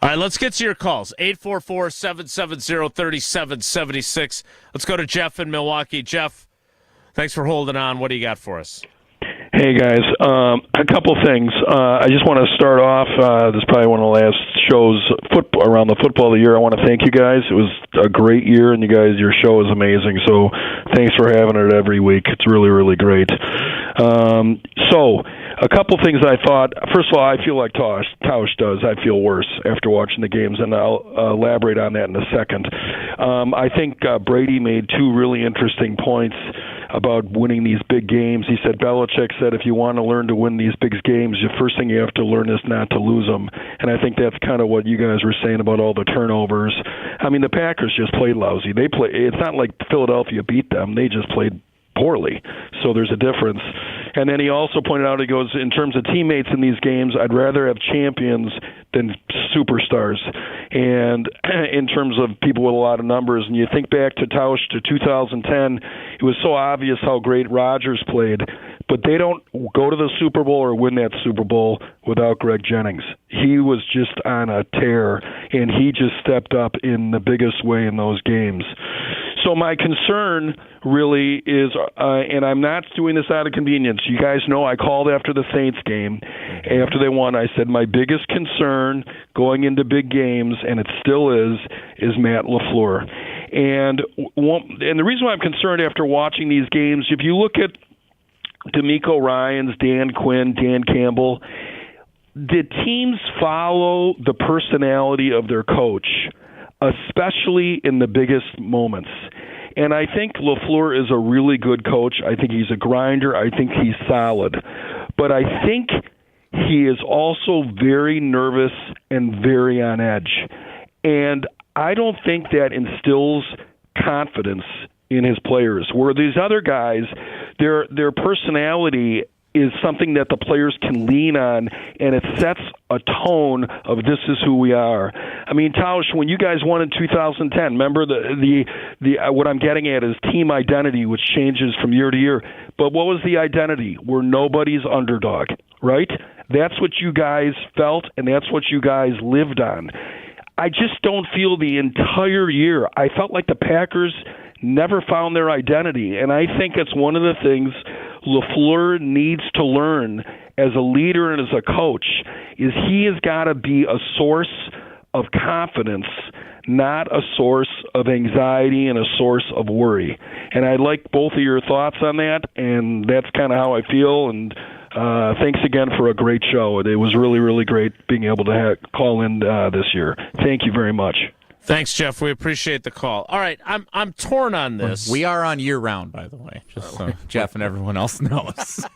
All right, let's get to your calls. 844-770-3776. Let's go to Jeff in Milwaukee. Jeff, thanks for holding on. What do you got for us? Hey, guys. A couple things. I just want to start off. This is probably one of the last shows around the football of the year. I want to thank you guys. It was a great year, and your show is amazing. So thanks for having it every week. It's really, really great. So a couple things I thought. First of all, I feel like Tausch does. I feel worse after watching the games, and I'll elaborate on that in a second. I think Brady made two really interesting points about winning these big games. He said, Belichick said, if you want to learn to win these big games, the first thing you have to learn is not to lose them. And I think that's kind of what you guys were saying about all the turnovers. I mean, the Packers just played lousy. It's not like Philadelphia beat them. They just played poorly. So there's a difference. And then he also pointed out, he goes, in terms of teammates in these games, I'd rather have champions than superstars. And in terms of people with a lot of numbers, and you think back to Tausch to 2010, it was so obvious how great Rodgers played, but they don't go to the Super Bowl or win that Super Bowl without Greg Jennings. He was just on a tear, and he just stepped up in the biggest way in those games. So my concern really is, and I'm not doing this out of convenience. You guys know I called after the Saints game. After they won, I said my biggest concern going into big games, and it still is Matt LaFleur. And the reason why I'm concerned after watching these games, if you look at DeMeco Ryans, Dan Quinn, Dan Campbell, the teams follow the personality of their coach, especially in the biggest moments. And I think LaFleur is a really good coach. I think he's a grinder. I think he's solid. But I think he is also very nervous and very on edge. And I don't think that instills confidence in his players. Where these other guys, their personality is something that the players can lean on, and it sets a tone of this is who we are. I mean, Tausch, when you guys won in 2010, remember the what I'm getting at is team identity, which changes from year to year. But what was the identity? We're nobody's underdog, right? That's what you guys felt, and that's what you guys lived on. I just don't feel the entire year. I felt like the Packers never found their identity, and I think it's one of the things LaFleur needs to learn as a leader and as a coach is he has got to be a source of confidence, not a source of anxiety and a source of worry. And I like both of your thoughts on that, and that's kind of how I feel. And thanks again for a great show. It was really, really great being able to call in this year. Thank you very much. Thanks, Jeff. We appreciate the call. All right, I'm torn on this. We are on year-round, by the way, just so Jeff and everyone else knows.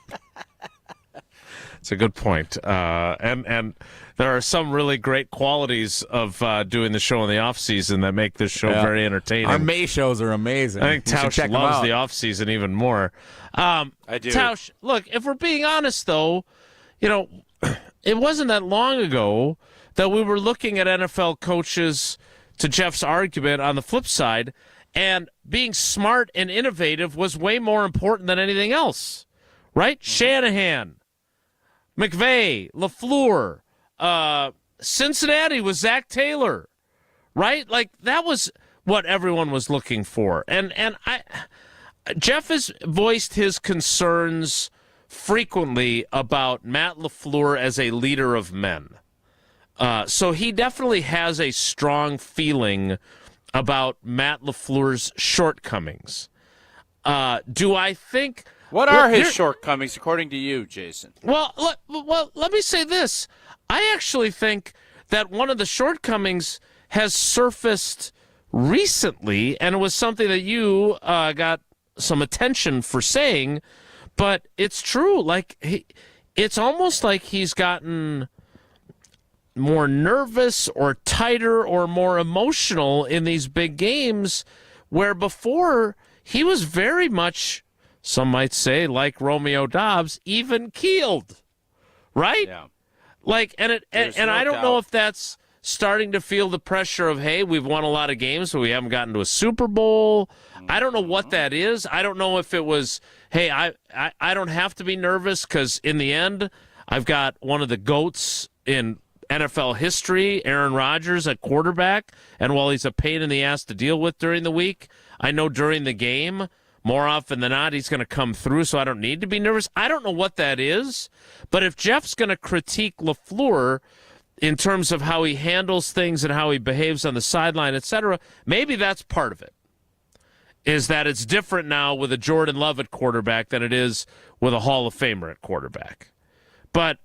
It's a good point. And there are some really great qualities of doing the show in the off season that make this show very entertaining. Our May shows are amazing. I think Tausch loves the off season even more. I do. Tausch, look, if we're being honest, though, it wasn't that long ago that we were looking at NFL coaches, to Jeff's argument, on the flip side, and being smart and innovative was way more important than anything else, right? Shanahan, McVay, LaFleur, Cincinnati was Zach Taylor, right? Like, that was what everyone was looking for. And Jeff has voiced his concerns frequently about Matt LaFleur as a leader of men. So he definitely has a strong feeling about Matt LaFleur's shortcomings. Do I think... What are his shortcomings, according to you, Jason? Well, let me say this. I actually think that one of the shortcomings has surfaced recently, and it was something that you got some attention for saying, but it's true. Like, it's almost like he's gotten more nervous or tighter or more emotional in these big games, where before he was very much, some might say, like Romeo Dobbs, even keeled, right? Yeah. Like, and I don't know if that's starting to feel the pressure of, hey, we've won a lot of games, but we haven't gotten to a Super Bowl. I don't know what that is. I don't know if it was, hey, I don't have to be nervous because in the end, I've got one of the GOATs in NFL history, Aaron Rodgers, at quarterback, and while he's a pain in the ass to deal with during the week, I know during the game, more often than not, he's going to come through, so I don't need to be nervous. I don't know what that is, but if Jeff's going to critique LaFleur in terms of how he handles things and how he behaves on the sideline, etc., maybe that's part of it, is that it's different now with a Jordan Love at quarterback than it is with a Hall of Famer at quarterback. But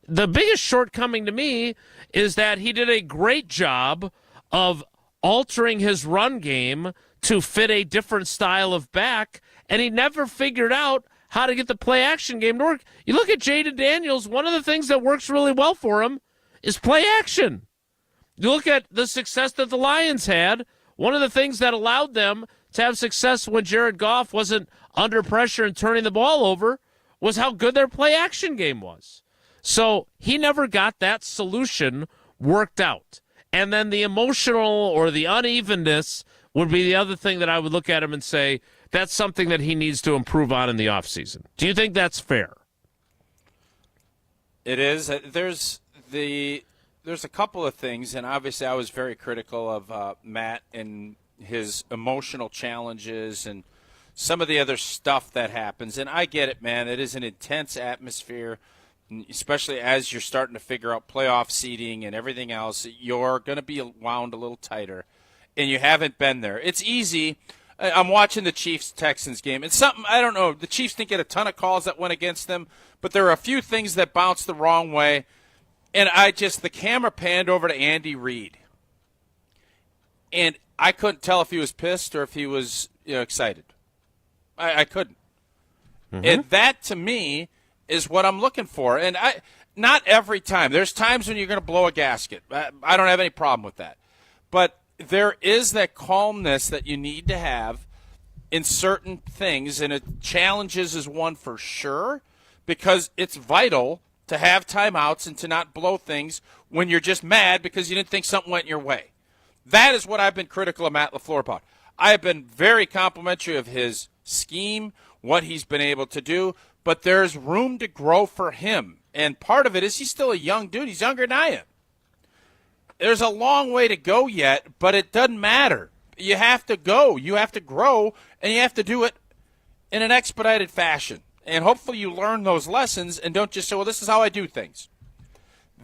the biggest shortcoming to me is that he did a great job of altering his run game to fit a different style of back, and he never figured out how to get the play-action game to work. You look at Jaden Daniels, one of the things that works really well for him is play-action. You look at the success that the Lions had, one of the things that allowed them to have success when Jared Goff wasn't under pressure and turning the ball over was how good their play-action game was. So he never got that solution worked out. And then the emotional or the unevenness would be the other thing that I would look at him and say, that's something that he needs to improve on in the offseason. Do you think that's fair? It is. There's a couple of things, and obviously I was very critical of Matt and his emotional challenges and some of the other stuff that happens. And I get it, man. It is an intense atmosphere, especially as you're starting to figure out playoff seeding and everything else. You're going to be wound a little tighter, and you haven't been there. It's easy. I'm watching the Chiefs-Texans game. It's something, I don't know, the Chiefs didn't get a ton of calls that went against them, but there are a few things that bounced the wrong way. And the camera panned over to Andy Reid. And I couldn't tell if he was pissed or if he was excited. I couldn't. Mm-hmm. And that, to me, is what I'm looking for. And not every time. There's times when you're going to blow a gasket. I don't have any problem with that. But there is that calmness that you need to have in certain things, and challenges is one for sure, because it's vital to have timeouts and to not blow things when you're just mad because you didn't think something went your way. That is what I've been critical of Matt LaFleur about. I have been very complimentary of his scheme, what he's been able to do, but there's room to grow for him. And part of it is he's still a young dude. He's younger than I am. There's a long way to go yet, but it doesn't matter. You have to go. You have to grow, and you have to do it in an expedited fashion. And hopefully you learn those lessons and don't just say, well, this is how I do things.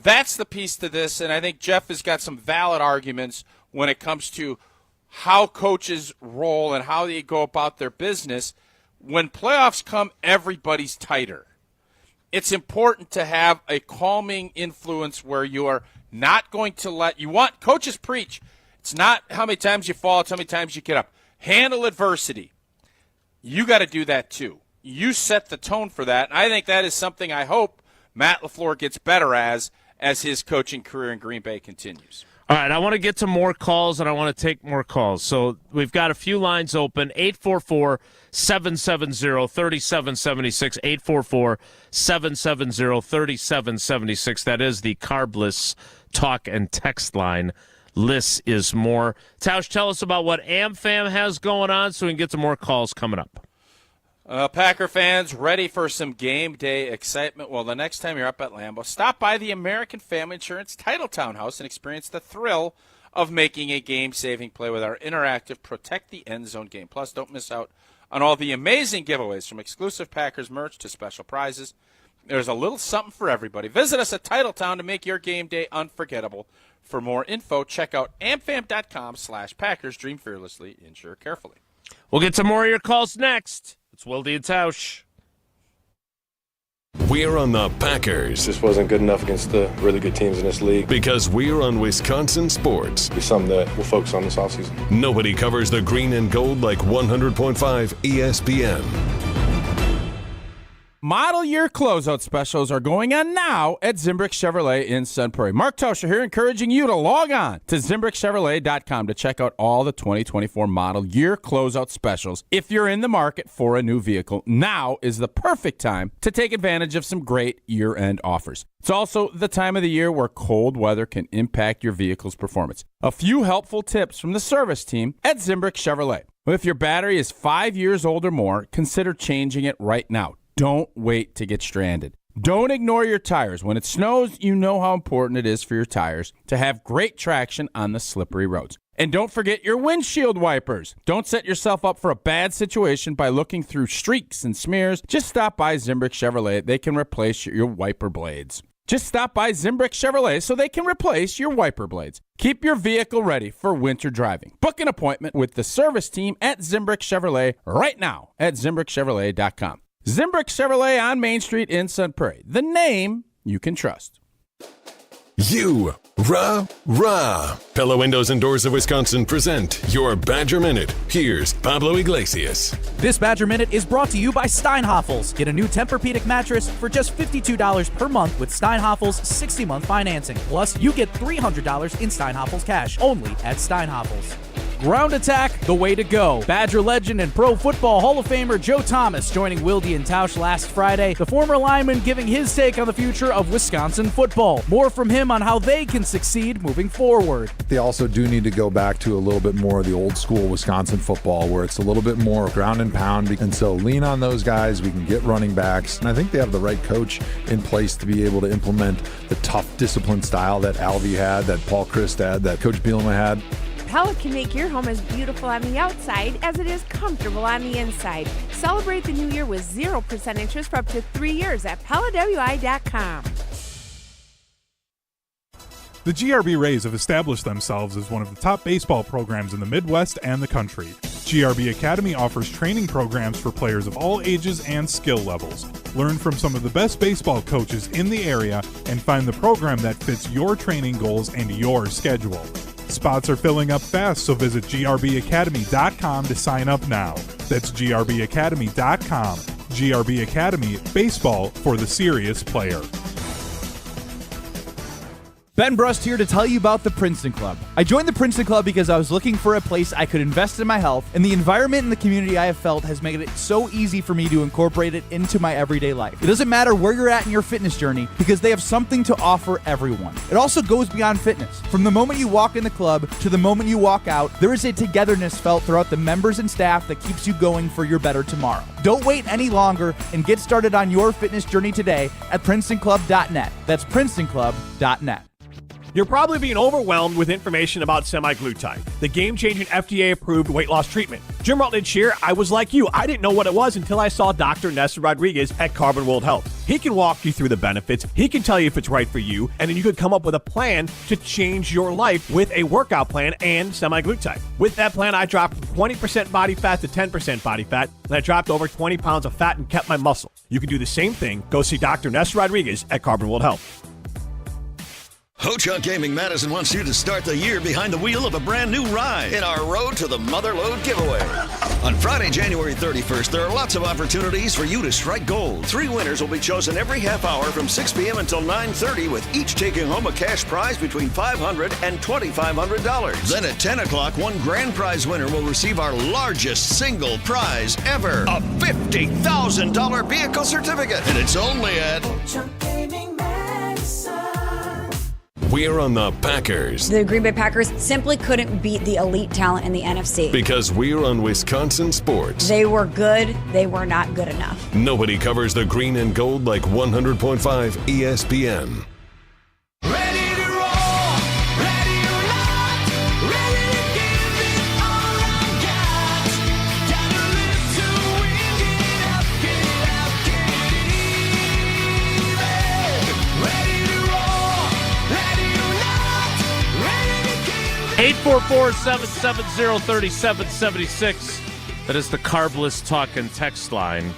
That's the piece to this, and I think Jeff has got some valid arguments when it comes to how coaches roll and how they go about their business. When playoffs come, everybody's tighter. It's important to have a calming influence where you are not going to coaches preach. It's not how many times you fall, it's how many times you get up. Handle adversity. You got to do that too. you set the tone for that. And I think that is something I hope Matt LaFleur gets better as his coaching career in Green Bay continues. All right, I want to get to more calls, and I want to take more calls. So we've got a few lines open, 844-770-3776, 844-770-3776. That is the Carbless talk and text line. Less is more. Tausch, tell us about what AmFam has going on so we can get to more calls coming up. Packer fans, ready for some game day excitement? Well, the next time you're up at Lambeau, stop by the American Family Insurance Titletown House and experience the thrill of making a game-saving play with our interactive Protect the End Zone game. Plus, don't miss out on all the amazing giveaways, from exclusive Packers merch to special prizes. There's a little something for everybody. Visit us at Titletown to make your game day unforgettable. For more info, check out amfam.com/Packers. Dream fearlessly, insure carefully. We'll get to more of your calls next. It's Wilde and Tausch. We're on the Packers. This wasn't good enough against the really good teams in this league. Because we're on Wisconsin sports. It's something that we'll focus on this offseason. Nobody covers the green and gold like 100.5 ESPN. Model year closeout specials are going on now at Zimbrick Chevrolet in Sun Prairie. Mark Toscher here, encouraging you to log on to ZimbrickChevrolet.com to check out all the 2024 model year closeout specials. If you're in the market for a new vehicle, now is the perfect time to take advantage of some great year-end offers. It's also the time of the year where cold weather can impact your vehicle's performance. A few helpful tips from the service team at Zimbrick Chevrolet. If your battery is 5 years old or more, consider changing it right now. Don't wait to get stranded. Don't ignore your tires. When it snows, you know how important it is for your tires to have great traction on the slippery roads. And don't forget your windshield wipers. Don't set yourself up for a bad situation by looking through streaks and smears. Just stop by Zimbrick Chevrolet. They can replace your wiper blades. Just stop by Zimbrick Chevrolet so they can replace your wiper blades. Keep your vehicle ready for winter driving. Book an appointment with the service team at Zimbrick Chevrolet right now at ZimbrickChevrolet.com. Zimbrick Chevrolet on Main Street in Sun Prairie. The name you can trust. Rah. Pella Windows and Doors of Wisconsin present your Badger Minute. Here's Pablo Iglesias. This Badger Minute is brought to you by Steinhafels. Get a new Tempur-Pedic mattress for just $52 per month with Steinhafels 60-month financing. Plus, you get $300 in Steinhafels cash only at Steinhafels. Ground attack, the way to go. Badger legend and Pro Football Hall of Famer Joe Thomas joining Wilde and Tausch last Friday. The former lineman giving his take on the future of Wisconsin football. More from him on how they can succeed moving forward. They also do need to go back to a little bit more of the old school Wisconsin football where it's a little bit more ground and pound. And so lean on those guys. We can get running backs. And I think they have the right coach in place to be able to implement the tough discipline style that Alvy had, that Paul Christ had, that Coach Bielema had. Pella can make your home as beautiful on the outside as it is comfortable on the inside. Celebrate the new year with 0% interest for up to 3 years at PellaWI.com. The GRB Rays have established themselves as one of the top baseball programs in the Midwest and the country. GRB Academy offers training programs for players of all ages and skill levels. Learn from some of the best baseball coaches in the area and find the program that fits your training goals and your schedule. Spots are filling up fast, so visit grbacademy.com to sign up now. That's grbacademy.com. GRB Academy, baseball for the serious player. Ben Brust here to tell you about the Princeton Club. I joined the Princeton Club because I was looking for a place I could invest in my health, and the environment and the community I have felt has made it so easy for me to incorporate it into my everyday life. It doesn't matter where you're at in your fitness journey because they have something to offer everyone. It also goes beyond fitness. From the moment you walk in the club to the moment you walk out, there is a togetherness felt throughout the members and staff that keeps you going for your better tomorrow. Don't wait any longer and get started on your fitness journey today at PrincetonClub.net. That's PrincetonClub.net. You're probably being overwhelmed with information about semaglutide, the game-changing FDA-approved weight loss treatment. Jim Rutledge here. I was like you. I didn't know what it was until I saw Dr. Nestor Rodriguez at Carbon World Health. He can walk you through the benefits. He can tell you if it's right for you, and then you could come up with a plan to change your life with a workout plan and semaglutide. With that plan, I dropped 20% body fat to 10% body fat, and I dropped over 20 pounds of fat and kept my muscle. You can do the same thing. Go see Dr. Nestor Rodriguez at Carbon World Health. Ho-Chunk Gaming Madison wants you to start the year behind the wheel of a brand new ride in our Road to the Motherlode giveaway. On Friday, January 31st, there are lots of opportunities for you to strike gold. 3 winners will be chosen every half hour from 6 p.m. until 9:30, with each taking home a cash prize between $500 and $2,500. Then at 10 o'clock, one grand prize winner will receive our largest single prize ever, a $50,000 vehicle certificate. And it's only at We're on the Packers. The Green Bay Packers simply couldn't beat the elite talent in the NFC. Because we're on Wisconsin sports. They were good. They were not good enough. Nobody covers the green and gold like 100.5 ESPN. Eight 844-770-3776. That is the Carbless Talk and Text line.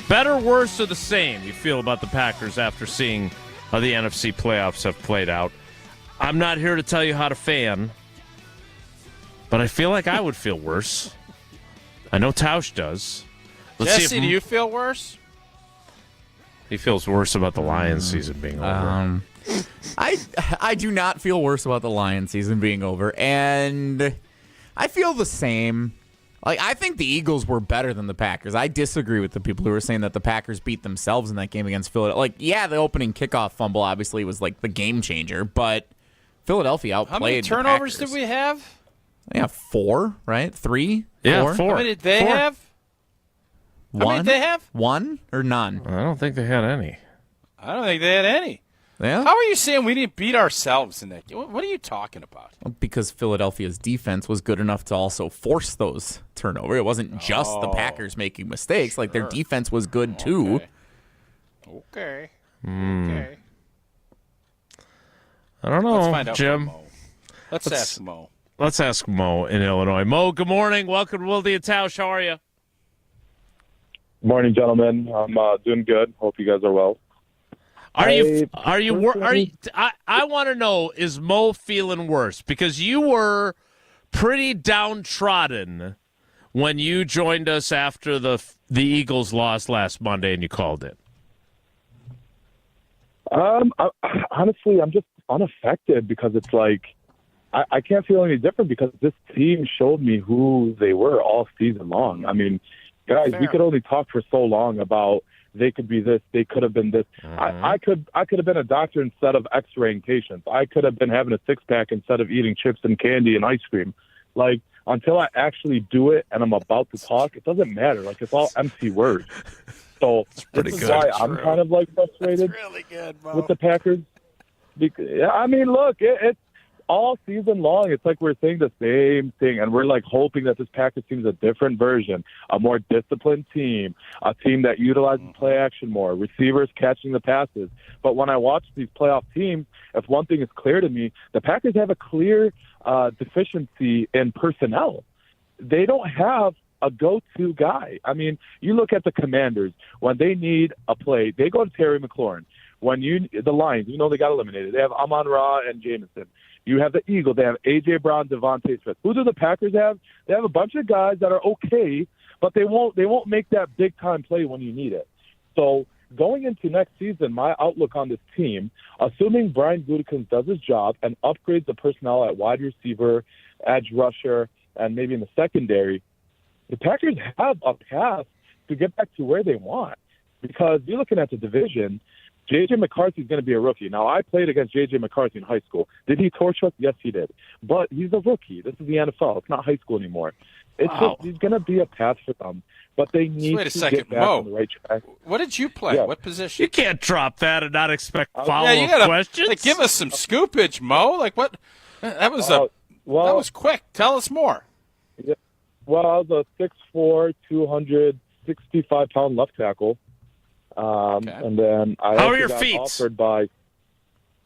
Better, worse, or the same you feel about the Packers after seeing how the NFC playoffs have played out? I'm not here to tell you how to fan, but I feel like I would feel worse. I know Tausch does. Jesse, do you feel worse? He feels worse about the Lions season being over. I do not feel worse about the Lions season being over, and I feel the same. Like, I think the Eagles were better than the Packers. I disagree with the people who were saying that the Packers beat themselves in that game against Philadelphia. Like, yeah, the opening kickoff fumble obviously was like the game changer, but Philadelphia outplayed. How many turnovers did we have? Yeah, 4, right? 3? Yeah, 4. 4. How many did they have? How many did they have? 1 or none? I don't think they had any. I don't think they had any. Yeah? How are you saying we didn't beat ourselves in that game? What are you talking about? Because Philadelphia's defense was good enough to also force those turnovers. It wasn't just the Packers making mistakes. Like, their defense was good, too. Okay. I don't know, Let's find out Jim. from Mo. Let's ask Mo. Let's ask Mo in Illinois. Mo, good morning. Welcome to Wilde And Tausch. How are you? Morning, gentlemen. I'm doing good. Hope you guys are well. I want to know, is Mo feeling worse? Because you were pretty downtrodden when you joined us after the Eagles lost last Monday and you called it. Honestly, I'm just unaffected because it's like I can't feel any different because this team showed me who they were all season long. I mean, guys, we could only talk for so long about they could be this, they could have been this. I could have been a doctor instead of x-raying patients. I could have been having a six-pack instead of eating chips and candy and ice cream. Like, until I actually do it and I'm about to talk, it doesn't matter. Like, it's all empty words. So this is why I'm kind of, like, frustrated with the Packers. I mean, look, it's all season long. It's like we're saying the same thing, and we're, like, hoping that this Packers team is a different version, a more disciplined team, a team that utilizes play action more, receivers catching the passes. But when I watch these playoff teams, if one thing is clear to me, the Packers have a clear deficiency in personnel. They don't have a go-to guy. I mean, you look at the Commanders. When they need a play, they go to Terry McLaurin. The Lions, they got eliminated. They have Amon-Ra and Jameson. You have the Eagles. They have A.J. Brown, Devontae Smith. Who do the Packers have? They have a bunch of guys that are okay, but they won't make that big-time play when you need it. So going into next season, my outlook on this team, assuming Brian Gutekunst does his job and upgrades the personnel at wide receiver, edge rusher, and maybe in the secondary, the Packers have a path to get back to where they want. Because you're looking at the division, J.J. McCarthy's going to be a rookie. Now, I played against J.J. McCarthy in high school. Did he torch us? Yes, he did. But he's a rookie. This is the NFL. It's not high school anymore. It's just he's going to be a path for them. But they need to get back on the right track. What did you play? Yeah. What position? You can't drop that and not expect follow-up questions. Like, give us some scoopage, Mo. Like, what? That was that was quick. Tell us more. Yeah. Well, I was a 6'4", 265-pound left tackle. And then I How are your got feet? offered by.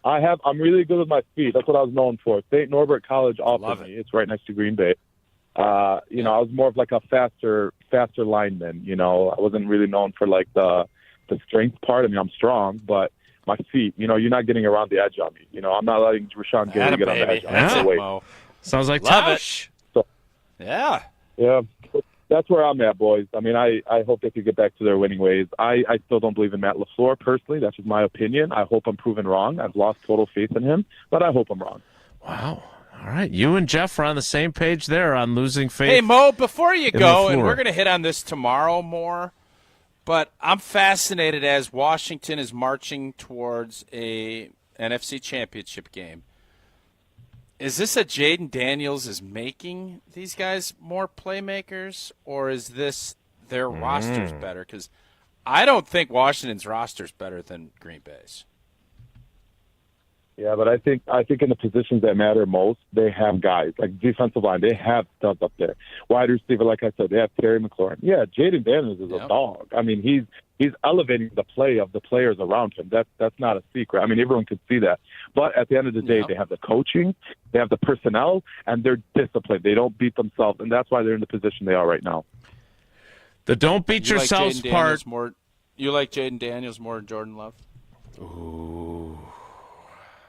I'm really good with my feet. That's what I was known for. St. Norbert College offered me. It's right next to Green Bay. I was more of like a faster lineman. I wasn't really known for like the strength part. I mean, I'm strong, but my feet. You're not getting around the edge on me. I'm not letting Rashawn Gary get on the edge on me. That's Wait. Mo. Sounds like Love Tausch. So, Yeah. yeah, that's where I'm at, boys. I mean, I hope they could get back to their winning ways. I still don't believe in Matt LaFleur personally. That's just my opinion. I hope I'm proven wrong. I've lost total faith in him, but I hope I'm wrong. Wow. All right. You and Jeff are on the same page there on losing faith. Hey, Mo, before you go, and LaFleur. we're going to hit on this tomorrow more, but I'm fascinated as Washington is marching towards a NFC Championship game. Is this a Jaden Daniels is making these guys more playmakers, or is this their roster's better? Because I don't think Washington's roster's better than Green Bay's. Yeah, but I think in the positions that matter most, they have guys like defensive line. They have studs up there. Wide receiver, like I said, they have Terry McLaurin. Yeah, Jaden Daniels is a dog. I mean, he's elevating the play of the players around him. That's not a secret. I mean, everyone could see that. But at the end of the day, they have the coaching, they have the personnel, and they're disciplined. They don't beat themselves, and that's why they're in the position they are right now. The don't beat yourselves part. You like Jaden Daniels more than Jordan Love? Ooh.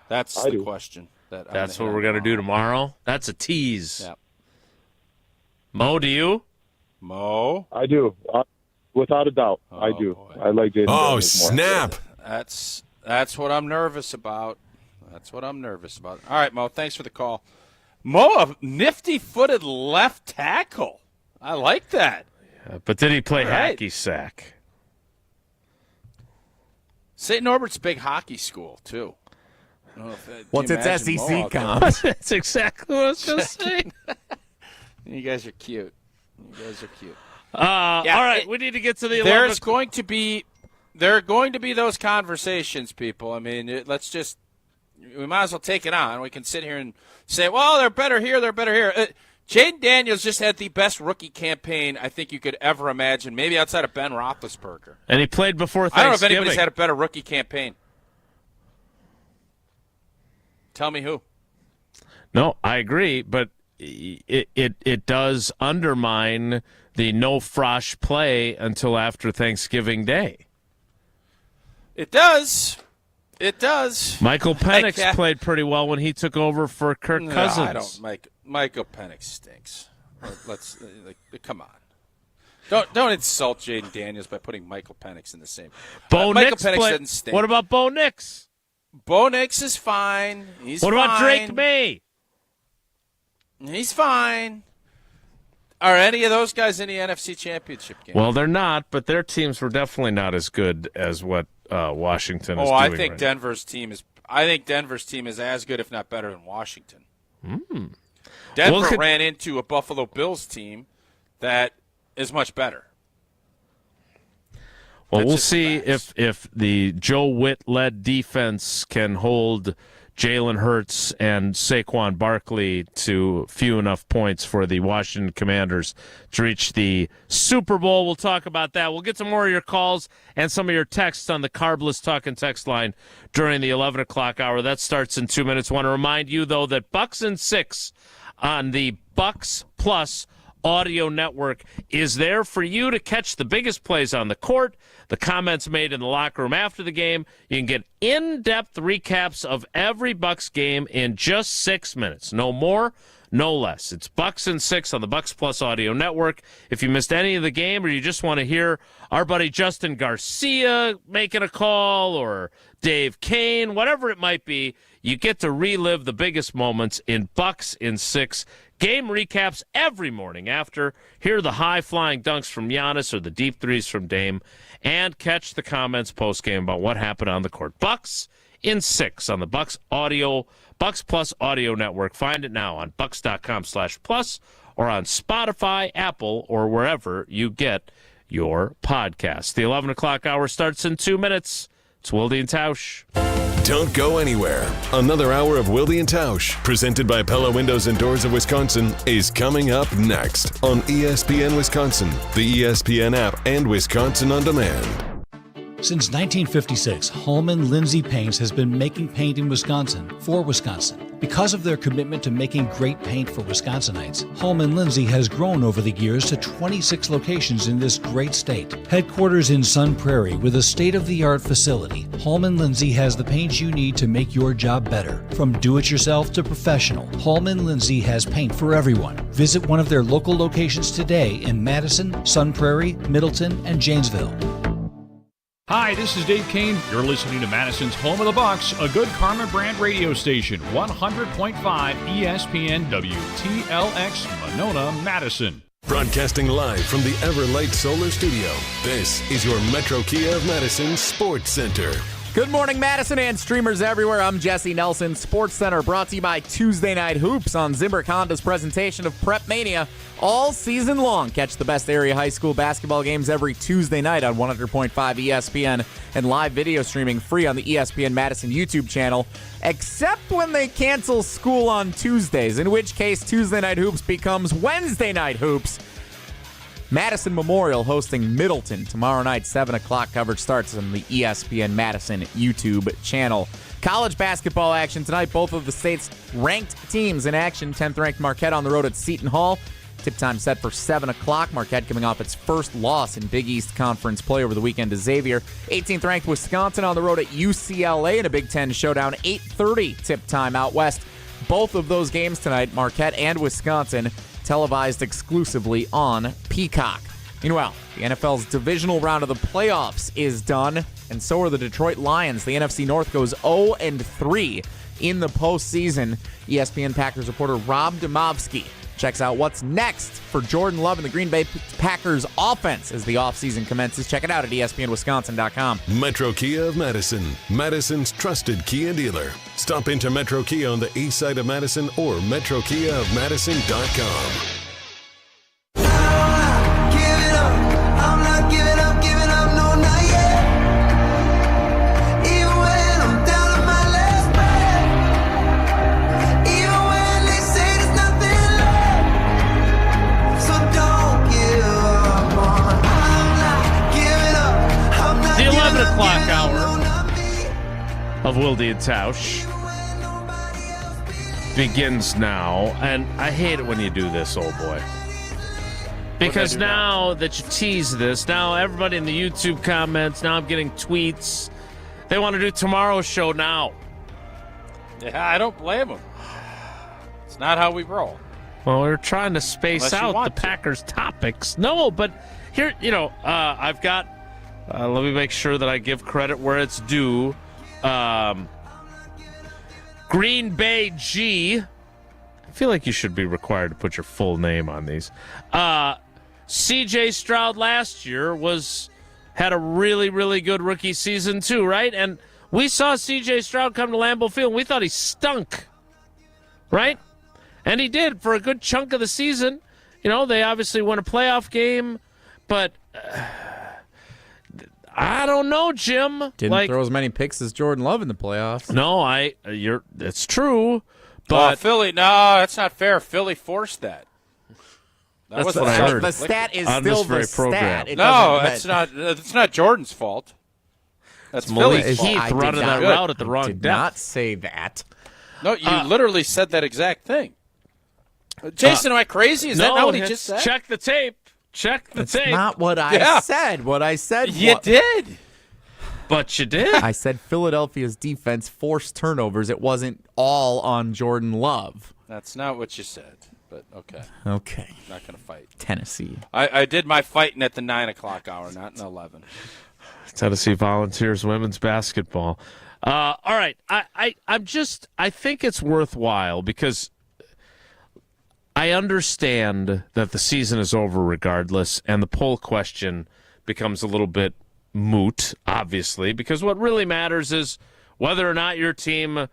That's the question. That's what we're going to do tomorrow? That's a tease. Yeah. Mo, do you? Mo? I do. Without a doubt, I do. Boy. I like Jaden Daniels more. Snap. That's what I'm nervous about. All right, Mo, thanks for the call. Mo, a nifty-footed left tackle. I like that. But did he play Right. hacky sack? St. Norbert's a big hockey school, too. What's its SEC comp? That's exactly what I was going to say. You guys are cute. All right, we need to get to the 11 There are going to be those conversations, people. I mean, we might as well take it on. We can sit here and say, well, they're better here, Jaden Daniels just had the best rookie campaign I think you could ever imagine, maybe outside of Ben Roethlisberger. And he played before Thanksgiving. I don't know if anybody's had a better rookie campaign. Tell me who. No, I agree, but it does undermine the no Frosh play until after Thanksgiving Day. It does. Michael Penix played pretty well when he took over for Kirk Cousins. I don't. Michael Penix stinks. Let's come on. Don't insult Jaden Daniels by putting Michael Penix in the same. Bo Michael Nix Penix played. doesn't stink. What about Bo Nix? Bo Nix is fine. What about Drake May? He's fine. Are any of those guys in the NFC Championship game? Well, they're not, but their teams were definitely not as good as what Washington is doing. I think right Denver's team is. I think Denver's team is as good, if not better, than Washington. Denver ran into a Buffalo Bills team that is much better. Well, we'll see if the Joe Witt-led defense can hold Jalen Hurts and Saquon Barkley to few enough points for the Washington Commanders to reach the Super Bowl. We'll talk about that. We'll get some more of your calls and some of your texts on the Carbless Talk and Text line during the 11 o'clock hour. That starts in 2 minutes. I want to remind you, though, that Bucks and 6 on the Bucks Plus Audio Network is there for you to catch the biggest plays on the court, the comments made in the locker room after the game. You can get in-depth recaps of every Bucks game in just 6 minutes. No more, no less. It's Bucks and 6 on the Bucks Plus Audio Network. If you missed any of the game or you just want to hear our buddy Justin Garcia making a call or Dave Kane, whatever it might be, you get to relive the biggest moments in Bucks in 6. Game recaps every morning after. Hear the high-flying dunks from Giannis or the deep threes from Dame. And catch the comments post-game about what happened on the court. Bucks in 6 on the Bucks Plus Audio Network. Find it now on bucks.com/plus or on Spotify, Apple, or wherever you get your podcasts. The 11 o'clock hour starts in 2 minutes. It's Wilde and Tausch. Don't go anywhere. Another hour of Wilde and Tausch, presented by Pella Windows and Doors of Wisconsin, is coming up next on ESPN Wisconsin, the ESPN app, and Wisconsin On Demand. Since 1956, Holman Lindsay Paints has been making paint in Wisconsin for Wisconsin. Because of their commitment to making great paint for Wisconsinites, Holman Lindsay has grown over the years to 26 locations in this great state. Headquarters in Sun Prairie with a state-of-the-art facility, Holman Lindsay has the paint you need to make your job better. From do-it-yourself to professional, Holman Lindsay has paint for everyone. Visit one of their local locations today in Madison, Sun Prairie, Middleton, and Janesville. Hi, this is Dave Kane. You're listening to Madison's Home of the Bucks, a good Karma brand radio station, 100.5 ESPN WTLX, Monona, Madison. Broadcasting live from the Everlight Solar Studio, this is your Metro Kia of Madison Sports Center. Good morning, Madison and streamers everywhere. I'm Jesse Nelson. Sports Center brought to you by Tuesday Night Hoops on Zimbrick Honda's presentation of Prep Mania all season long. Catch the best area high school basketball games every Tuesday night on 100.5 ESPN and live video streaming free on the ESPN Madison YouTube channel, except when they cancel school on Tuesdays, in which case Tuesday Night Hoops becomes Wednesday Night Hoops. Madison Memorial hosting Middleton tomorrow night, 7 o'clock. Coverage starts on the ESPN Madison YouTube channel. College basketball action tonight. Both of the state's ranked teams in action. 10th ranked Marquette on the road at Seton Hall. Tip time set for 7 o'clock. Marquette coming off its first loss in Big East Conference play over the weekend to Xavier. 18th ranked Wisconsin on the road at UCLA in a Big Ten showdown. 8:30 tip time out west. Both of those games tonight, Marquette and Wisconsin, televised exclusively on Peacock. Meanwhile, the NFL's divisional round of the playoffs is done, and so are the Detroit Lions. The NFC North goes 0-3 in the postseason. ESPN Packers reporter Rob Demovsky checks out what's next for Jordan Love and the Green Bay Packers offense as the offseason commences. Check it out at ESPNWisconsin.com. Metro Kia of Madison, Madison's trusted Kia dealer. Stop into Metro Kia on the east side of Madison or MetroKiaofMadison.com. O'clock hour of Wilde and Tausch begins now, and I hate it when you do this, old boy. Because now that you tease this, now everybody in the YouTube comments, now I'm getting tweets. They want to do tomorrow's show now. Yeah, I don't blame them. It's not how we roll. Well, we're trying to space out the Packers topics. No, but here, I've got... let me make sure that I give credit where it's due. Green Bay G. I feel like you should be required to put your full name on these. C.J. Stroud last year had a really, really good rookie season too, right? And we saw C.J. Stroud come to Lambeau Field, and we thought he stunk, right? And he did for a good chunk of the season. They obviously won a playoff game, but... I don't know, Jim. Didn't throw as many picks as Jordan Love in the playoffs. No, it's true. But Philly, no, that's not fair. Philly forced that. That's what I heard. The stat is still the stat. It's not. It's not Jordan's fault. That's Philly's fault. Heath running that route at the wrong depth. Did not say that. No, you literally said that exact thing. Jason, am I crazy? Is that not what he just said? Check the tape. Check the tape. That's not what I said. What I said did. But you did. I said Philadelphia's defense forced turnovers. It wasn't all on Jordan Love. That's not what you said, but okay. Okay. I'm not going to fight. Tennessee. I did my fighting at the 9 o'clock hour, not in 11. Tennessee Volunteers women's basketball. All right. I think it's worthwhile because I understand that the season is over regardless, and the poll question becomes a little bit moot, obviously, because what really matters is whether or not your team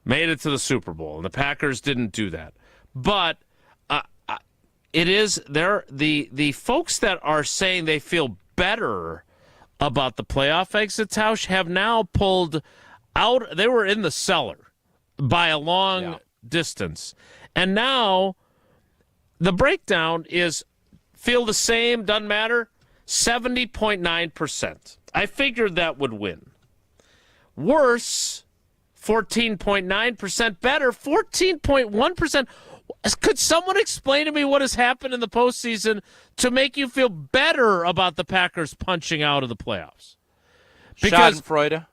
made it to the Super Bowl, and the Packers didn't do that. But it is the folks that are saying they feel better about the playoff exit, Tausch, have now pulled out. They were in the cellar by a long distance, and now the breakdown is feel the same, doesn't matter, 70.9%. I figured that would win. Worse, 14.9%. Better, 14.1%. Could someone explain to me what has happened in the postseason to make you feel better about the Packers punching out of the playoffs? Because Schadenfreude.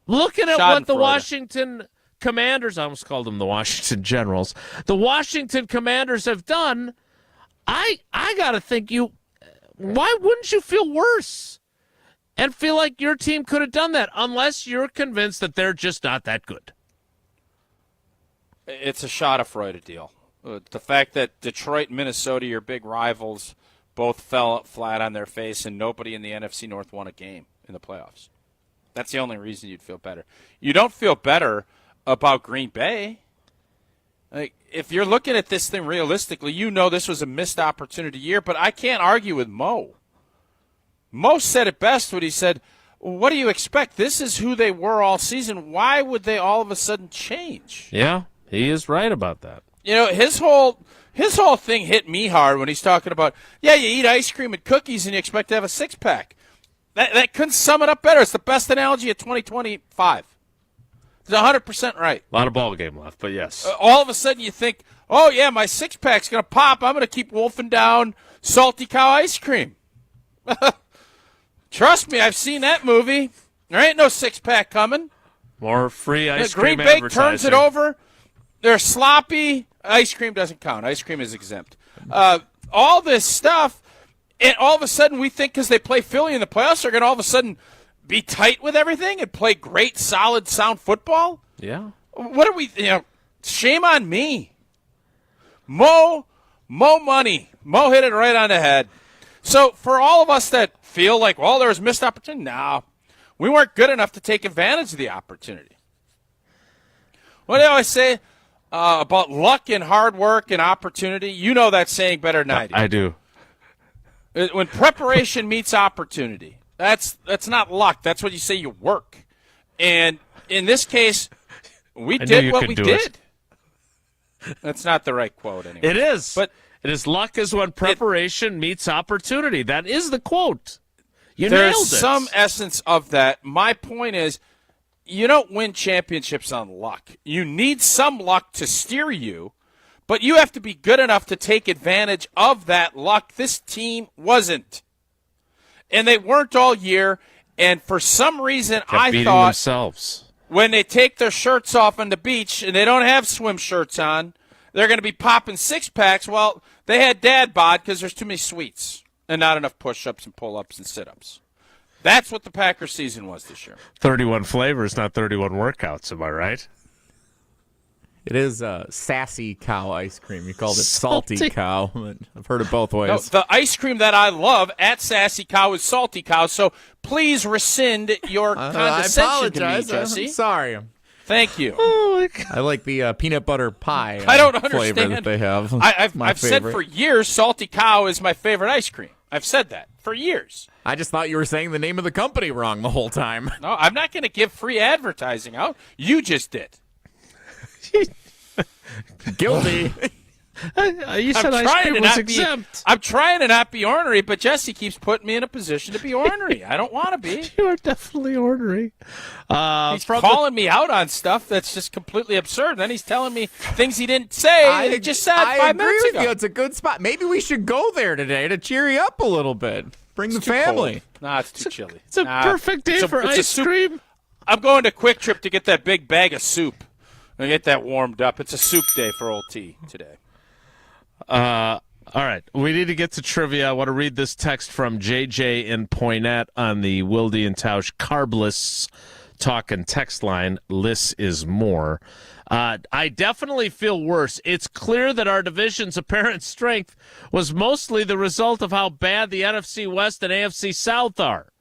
Looking at what the Washington Commanders, I almost called them the Washington Generals, the Washington Commanders have done, I got to think why wouldn't you feel worse and feel like your team could have done that unless you're convinced that they're just not that good? It's a Schadenfreude deal. The fact that Detroit and Minnesota, your big rivals, both fell flat on their face and nobody in the NFC North won a game in the playoffs. That's the only reason you'd feel better. You don't feel better about Green Bay. Like, if you're looking at this thing realistically, you know this was a missed opportunity year, but I can't argue with Mo. Mo said it best when he said, what do you expect? This is who they were all season. Why would they all of a sudden change? Yeah, he is right about that. You know, his whole thing hit me hard when he's talking about, you eat ice cream and cookies and you expect to have a six-pack. That couldn't sum it up better. It's the best analogy of 2025. It's 100% right. A lot of ball game left, but yes. All of a sudden you think, oh, yeah, my six-pack's going to pop. I'm going to keep wolfing down salty cow ice cream. Trust me, I've seen that movie. There ain't no six-pack coming. More free ice cream Green Bay advertising. turns it over. They're sloppy. Ice cream doesn't count. Ice cream is exempt. All this stuff, and all of a sudden we think because they play Philly in the playoffs, they're going to all of a sudden be tight with everything and play great, solid, sound football? Yeah. What are we, shame on me. Mo money. Mo hit it right on the head. So for all of us that feel like, well, there was missed opportunity, no. We weren't good enough to take advantage of the opportunity. What do I always say about luck and hard work and opportunity? You know that saying better than I do. I do. When preparation meets opportunity, that's not luck. That's what you say you work. And in this case, we did what we did. That's not the right quote anyway. It is. But it is luck is when preparation meets opportunity. That is the quote. You There's nailed it. some essence of that. My point is, you don't win championships on luck. You need some luck to steer you, but you have to be good enough to take advantage of that luck. This team wasn't. And they weren't all year, and for some reason I thought themselves. When they take their shirts off on the beach and they don't have swim shirts on, they're going to be popping six-packs. Well, they had dad bod because there's too many sweets and not enough push-ups and pull-ups and sit-ups. That's what the Packers season was this year. 31 flavors, not 31 workouts, am I right? It is sassy cow ice cream. You called it salty cow. I've heard it both ways. No, the ice cream that I love at Sassy Cow is Salty Cow, so please rescind your condescension to me, Jesse. I'm sorry. Thank you. Oh my God. I like the peanut butter pie I don't flavor understand. that they have. I've said for years Salty Cow is my favorite ice cream. I've said that for years. I just thought you were saying the name of the company wrong the whole time. No, I'm not going to give free advertising out. You just did. Guilty. You said ice cream was exempt. I'm trying to not be ornery, but Jesse keeps putting me in a position to be ornery. I don't want to be. You are definitely ornery. He's calling me out on stuff that's just completely absurd. Then he's telling me things he didn't say. And he just said 5 minutes ago. You. It's a good spot. Maybe we should go there today to cheer you up a little bit. Bring the too family. Cold. Nah, it's too chilly. It's a perfect day for ice cream. I'm going to Quick Trip to get that big bag of soup. And get that warmed up. It's a soup day for old T today. All right. We need to get to trivia. I want to read this text from JJ in Poynette on the Wilde And Tausch Carbless talk and text line. Less is more. I definitely feel worse. It's clear that our division's apparent strength was mostly the result of how bad the NFC West and AFC South are.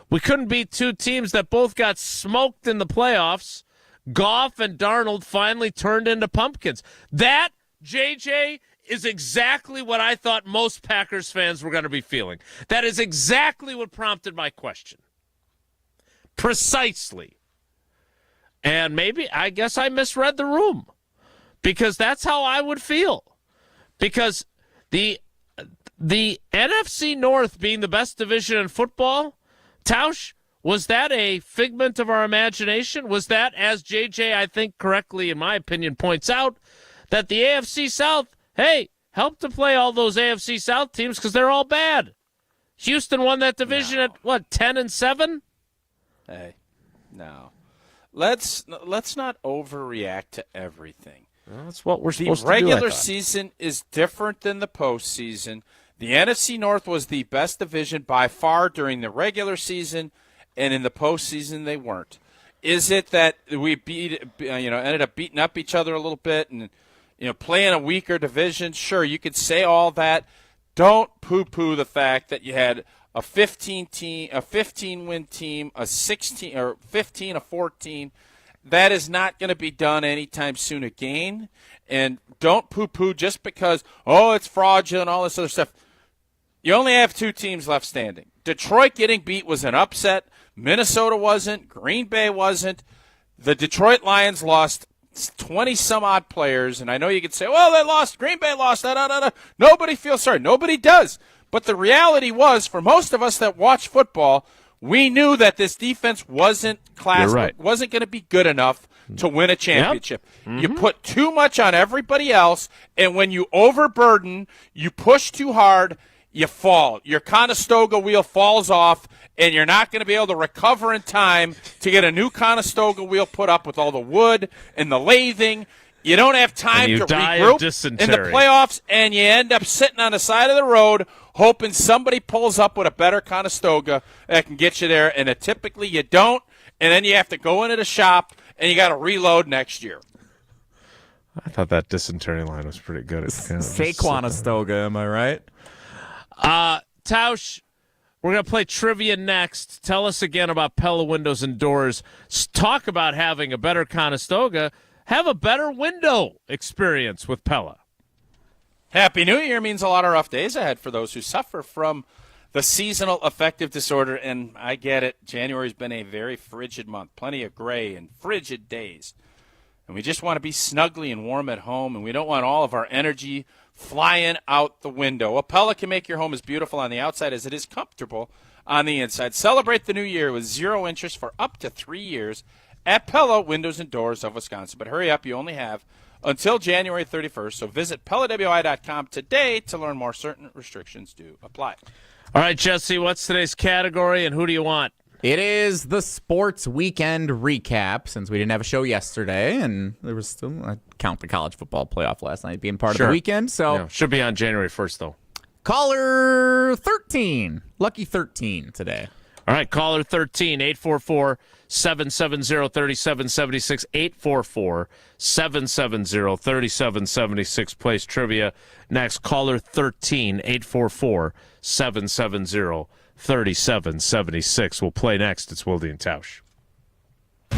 We couldn't beat two teams that both got smoked in the playoffs. Goff and Darnold finally turned into pumpkins. That, JJ, is exactly what I thought most Packers fans were going to be feeling. That is exactly what prompted my question. Precisely. And maybe, I guess I misread the room. Because that's how I would feel. Because the NFC North being the best division in football, Tausch, Was that a figment of our imagination? Was that, as JJ, I think correctly, in my opinion, points out, that the AFC South, hey, helped to play all those AFC South teams because they're all bad. Houston won that division at, 10-7? Hey, no. Let's not overreact to everything. Well, that's what we're supposed to do. The regular season is different than the postseason. The NFC North was the best division by far during the regular season, and in the postseason they weren't. Is it that we ended up beating up each other a little bit and playing a weaker division? Sure, you could say all that. Don't poo-poo the fact that you had a 15-win team, a 16 or 15, a 14. That is not going to be done anytime soon again. And don't poo-poo just because, it's fraudulent, all this other stuff. You only have 2 teams left standing. Detroit getting beat was an upset. Minnesota wasn't. Green Bay wasn't. The Detroit Lions lost 20-some-odd players, and I know you could say, they lost. Green Bay lost. Nobody feels sorry. Nobody does. But the reality was, for most of us that watch football, we knew that this defense wasn't wasn't going to be good enough to win a championship. Yep. Mm-hmm. You put too much on everybody else, and when you overburden, you push too hard, you fall. Your Conestoga wheel falls off, and you're not going to be able to recover in time to get a new Conestoga wheel put up with all the wood and the lathing. You don't have time to regroup in the playoffs, and you end up sitting on the side of the road hoping somebody pulls up with a better Conestoga that can get you there, and typically you don't, and then you have to go into the shop, and you got to reload next year. I thought that dysentery line was pretty good. Saquonistoga, am I right? Tausch, we're going to play trivia next. Tell us again about Pella Windows and Doors. Talk about having a better Conestoga. Have a better window experience with Pella. Happy New Year means a lot of rough days ahead for those who suffer from the seasonal affective disorder, and I get it. January's been a very frigid month, plenty of gray and frigid days. And we just want to be snugly and warm at home, and we don't want all of our energy flying out the window. A Pella can make your home as beautiful on the outside as it is comfortable on the inside. Celebrate the new year with 0 interest for up to 3 years at Pella Windows and Doors of Wisconsin. But hurry up, you only have until January 31st, so visit PellaWI.com today to learn more. Certain restrictions do apply. All right, Jesse, what's today's category, and who do you want? It is the sports weekend recap, since we didn't have a show yesterday, and there was still, I count the college football playoff last night being part of the weekend. So should be on January 1st, though. Caller 13, lucky 13 today. All right, caller 13, 844-770-3776, 844-770-3776. Plays trivia next. Caller 13, 844-770-3776. We'll play next. It's Wilde And Tausch.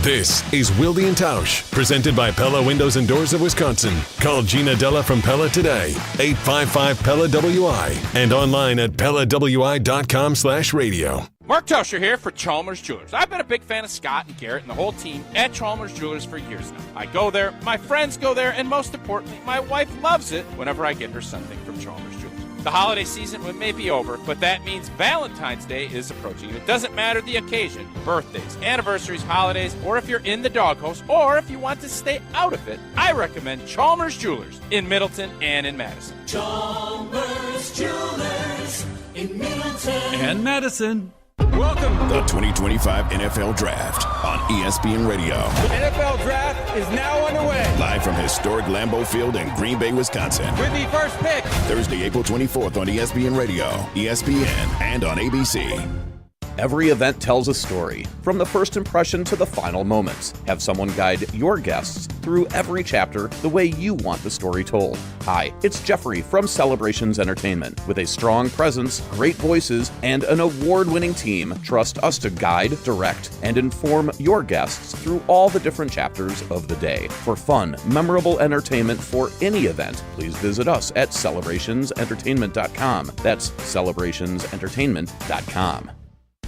This is Wilde And Tausch, presented by Pella Windows and Doors of Wisconsin. Call Gina Della from Pella today, 855-PELLA-WI, and online at PellaWI.com/radio. Mark Tauscher here for Chalmers Jewelers. I've been a big fan of Scott and Garrett and the whole team at Chalmers Jewelers for years now. I go there, my friends go there, and most importantly, my wife loves it whenever I get her something from Chalmers Jewelers. The holiday season may be over, but that means Valentine's Day is approaching. It doesn't matter the occasion, birthdays, anniversaries, holidays, or if you're in the doghouse, or if you want to stay out of it, I recommend Chalmers Jewelers in Middleton and in Madison. Chalmers Jewelers in Middleton and Madison. Welcome. The 2025 NFL Draft on ESPN Radio. The NFL Draft is now underway. Live from historic Lambeau Field in Green Bay, Wisconsin. With the first pick. Thursday, April 24th on ESPN Radio, ESPN, and on ABC. Every event tells a story, from the first impression to the final moments. Have someone guide your guests through every chapter the way you want the story told. Hi, it's Jeffrey from Celebrations Entertainment. With a strong presence, great voices, and an award-winning team, trust us to guide, direct, and inform your guests through all the different chapters of the day. For fun, memorable entertainment for any event, please visit us at celebrationsentertainment.com. That's celebrationsentertainment.com.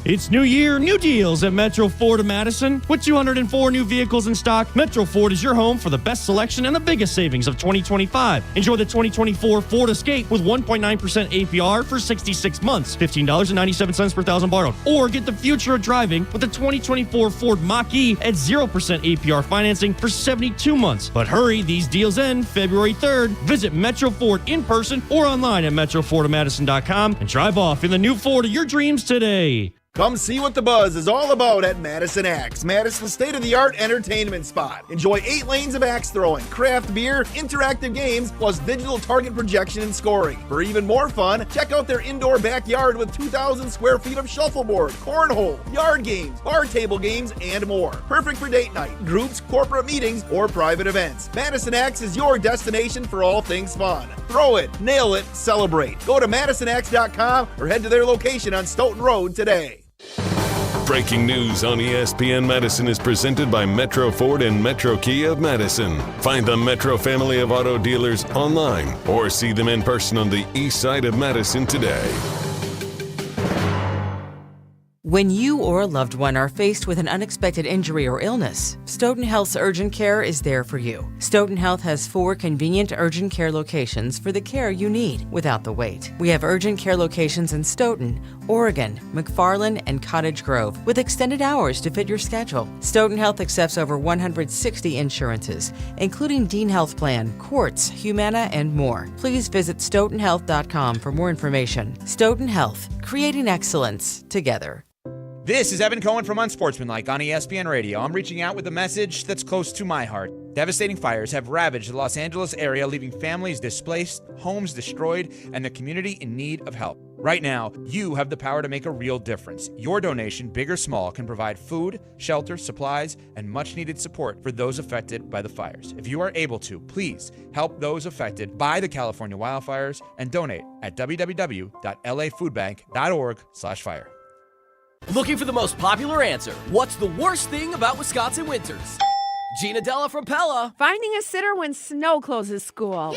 It's new year, new deals at Metro Ford of Madison. With 204 new vehicles in stock, Metro Ford is your home for the best selection and the biggest savings of 2025. Enjoy the 2024 Ford Escape with 1.9% APR for 66 months, $15.97 per thousand borrowed. Or get the future of driving with the 2024 Ford Mach-E at 0% APR financing for 72 months. But hurry, these deals end February 3rd. Visit Metro Ford in person or online at metrofordofmadison.com and drive off in the new Ford of your dreams today. Come see what the buzz is all about at Madison Axe, Madison's state-of-the-art entertainment spot. Enjoy 8 lanes of axe throwing, craft beer, interactive games, plus digital target projection and scoring. For even more fun, check out their indoor backyard with 2,000 square feet of shuffleboard, cornhole, yard games, bar table games, and more. Perfect for date night, groups, corporate meetings, or private events. Madison Axe is your destination for all things fun. Throw it, nail it, celebrate. Go to MadisonAxe.com or head to their location on Stoughton Road today. Breaking news on ESPN Madison is presented by Metro Ford and Metro Kia of Madison. Find the Metro family of auto dealers online or see them in person on the east side of Madison today. When you or a loved one are faced with an unexpected injury or illness, Stoughton Health's urgent care is there for you. Stoughton Health has 4 convenient urgent care locations for the care you need without the wait. We have urgent care locations in Stoughton, Oregon, McFarland, and Cottage Grove with extended hours to fit your schedule. Stoughton Health accepts over 160 insurances, including Dean Health Plan, Quartz, Humana, and more. Please visit stoughtonhealth.com for more information. Stoughton Health, creating excellence together. This is Evan Cohen from Unsportsmanlike on ESPN Radio. I'm reaching out with a message that's close to my heart. Devastating fires have ravaged the Los Angeles area, leaving families displaced, homes destroyed, and the community in need of help. Right now, you have the power to make a real difference. Your donation, big or small, can provide food, shelter, supplies, and much-needed support for those affected by the fires. If you are able to, please help those affected by the California wildfires and donate at www.lafoodbank.org/fire. Looking for the most popular answer? What's the worst thing about Wisconsin winters? Gina Della from Pella. Finding a sitter when snow closes school.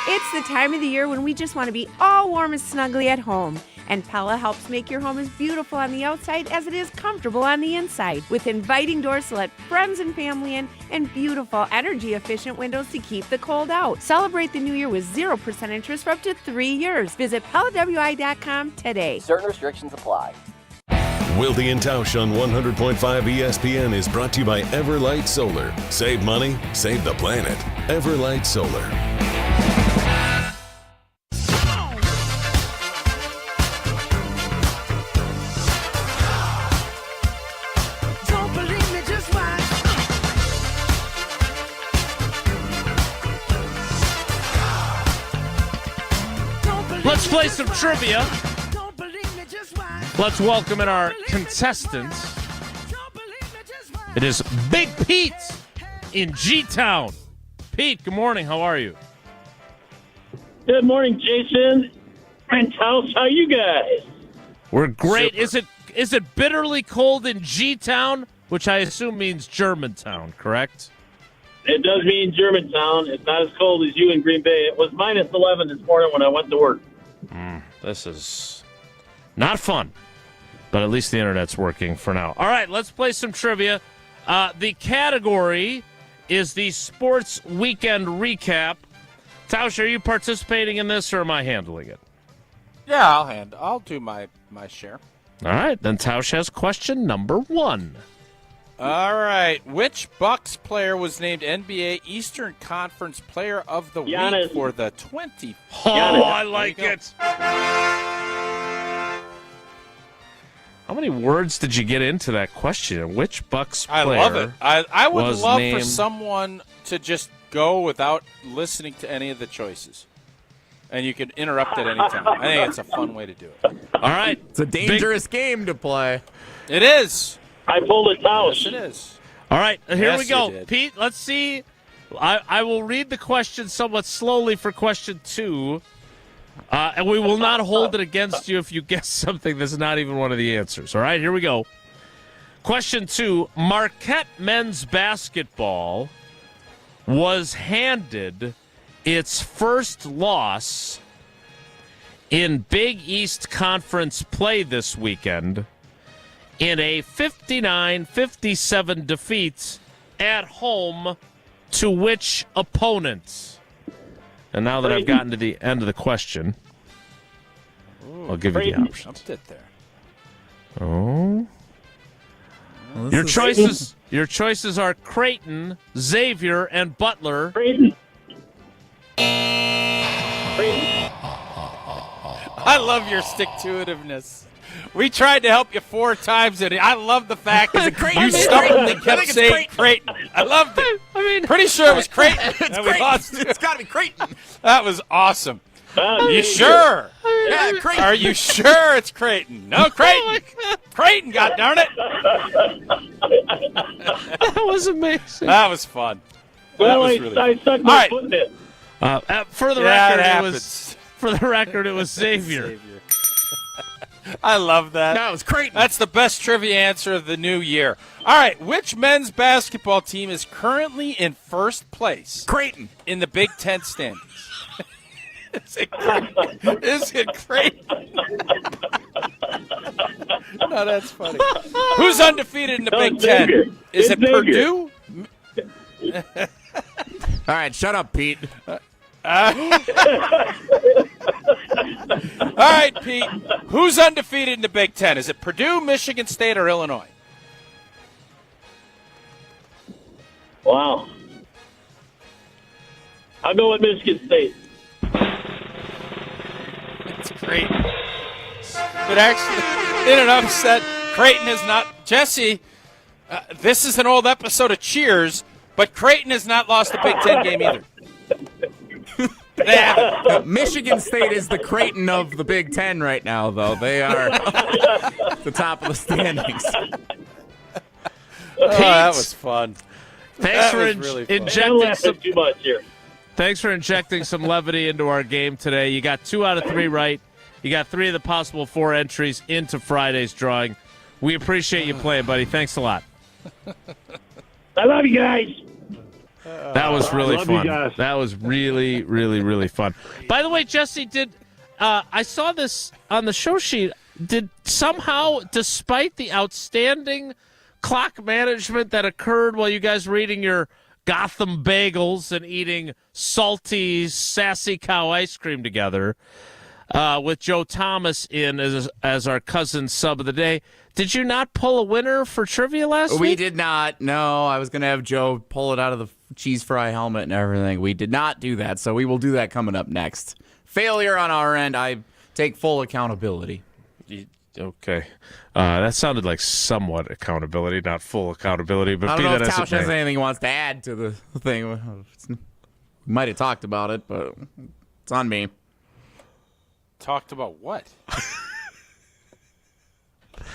It's the time of the year when we just want to be all warm and snuggly at home. And Pella helps make your home as beautiful on the outside as it is comfortable on the inside. With inviting doors to let friends and family in and beautiful energy-efficient windows to keep the cold out. Celebrate the new year with 0% interest for up to 3 years. Visit PellaWI.com today. Certain restrictions apply. Wilde And Tausch on 100.5 ESPN is brought to you by Everlight Solar. Save money, save the planet. Everlight Solar. Let's play some trivia. Let's welcome in our contestants. It is Big Pete in G-Town. Pete, good morning. How are you? Good morning, Jason and Tausch. How you guys? We're great. Super. Is it bitterly cold in G-Town, which I assume means Germantown, correct? It does mean Germantown. It's not as cold as you in Green Bay. It was minus 11 this morning when I went to work. This is not fun, but at least the internet's working for now. All right, let's play some trivia. The category is the Sports Weekend Recap. Tausch, are you participating in this, or am I handling it? Yeah, I'll do my share. All right, then Tausch has question number 1. All right, which Bucks player was named NBA Eastern Conference Player of the Giannis. Week for the 20? Oh, I like it. How many words did you get into that question? Which Bucks player? I love it. I would love named... for someone to just go without listening to any of the choices. And you can interrupt at any time. I think it's a fun way to do it. All right. It's a dangerous game to play. It is. I pulled a Tausch. Yes, it is. All right, here we go. You did. Pete, let's see. I will read the question somewhat slowly for question 2. And we will not hold it against you if you guess something that's not even one of the answers. All right, here we go. Question 2. Marquette men's basketball was handed its first loss in Big East Conference play this weekend in a 59-57 defeat at home to which opponents? And now that I've gotten to the end of the question, I'll give you the options. Upped it there. Oh. Well, Your choices are Creighton, Xavier, and Butler. Creighton. I love your stick-to-itiveness. We tried to help you 4 times, and I love the fact that you stubbornly kept saying Creighton. I loved it. I mean, pretty sure it was Creighton. It's got to be Creighton. That was awesome. You sure? Yeah, Creighton. Are you sure it's Creighton? No, Creighton. Creighton, God darn it. That was amazing. That was fun. Well, That was really I stuck my foot in it. For the record, it was Xavier. I love that. That was Creighton. That's the best trivia answer of the new year. All right, which men's basketball team is currently in first place? Creighton. In the Big Ten standings. Is it Creighton? No, that's funny. Who's undefeated in the Big Ten? Is it Purdue? All right, shut up, Pete. All right, Pete. Who's undefeated in the Big Ten? Is it Purdue, Michigan State, or Illinois? Wow. I'll go with Michigan State. It's great. But actually, in an upset, Creighton is not. Jesse, this is an old episode of Cheers, but Creighton has not lost a Big Ten game either. They haven't. Michigan State is the Creighton of the Big Ten right now, though. They are the top of the standings. That was fun. Thanks for really fun. injecting some. Too much here. Thanks for injecting some levity into our game today. You got 2 out of 3 right. You got 3 of the possible 4 entries into Friday's drawing. We appreciate you playing, buddy. Thanks a lot. I love you guys. That was really love you fun. guys. That was really, really, really fun. By the way, Jesse, I saw this on the show sheet. Did somehow, despite the outstanding clock management that occurred while you guys were eating your Gotham bagels and eating salty, sassy cow ice cream together, with Joe Thomas in as our cousin sub of the day, did you not pull a winner for trivia last week? We did not. No, I was going to have Joe pull it out of the cheese fry helmet and everything. We did not do that, so we will do that coming up next. Failure on our end. I take full accountability. Okay. That sounded like somewhat accountability, not full accountability. But I don't know if Tausch has anything he wants to add to the thing. We might have talked about it, but it's on me. Talked about what?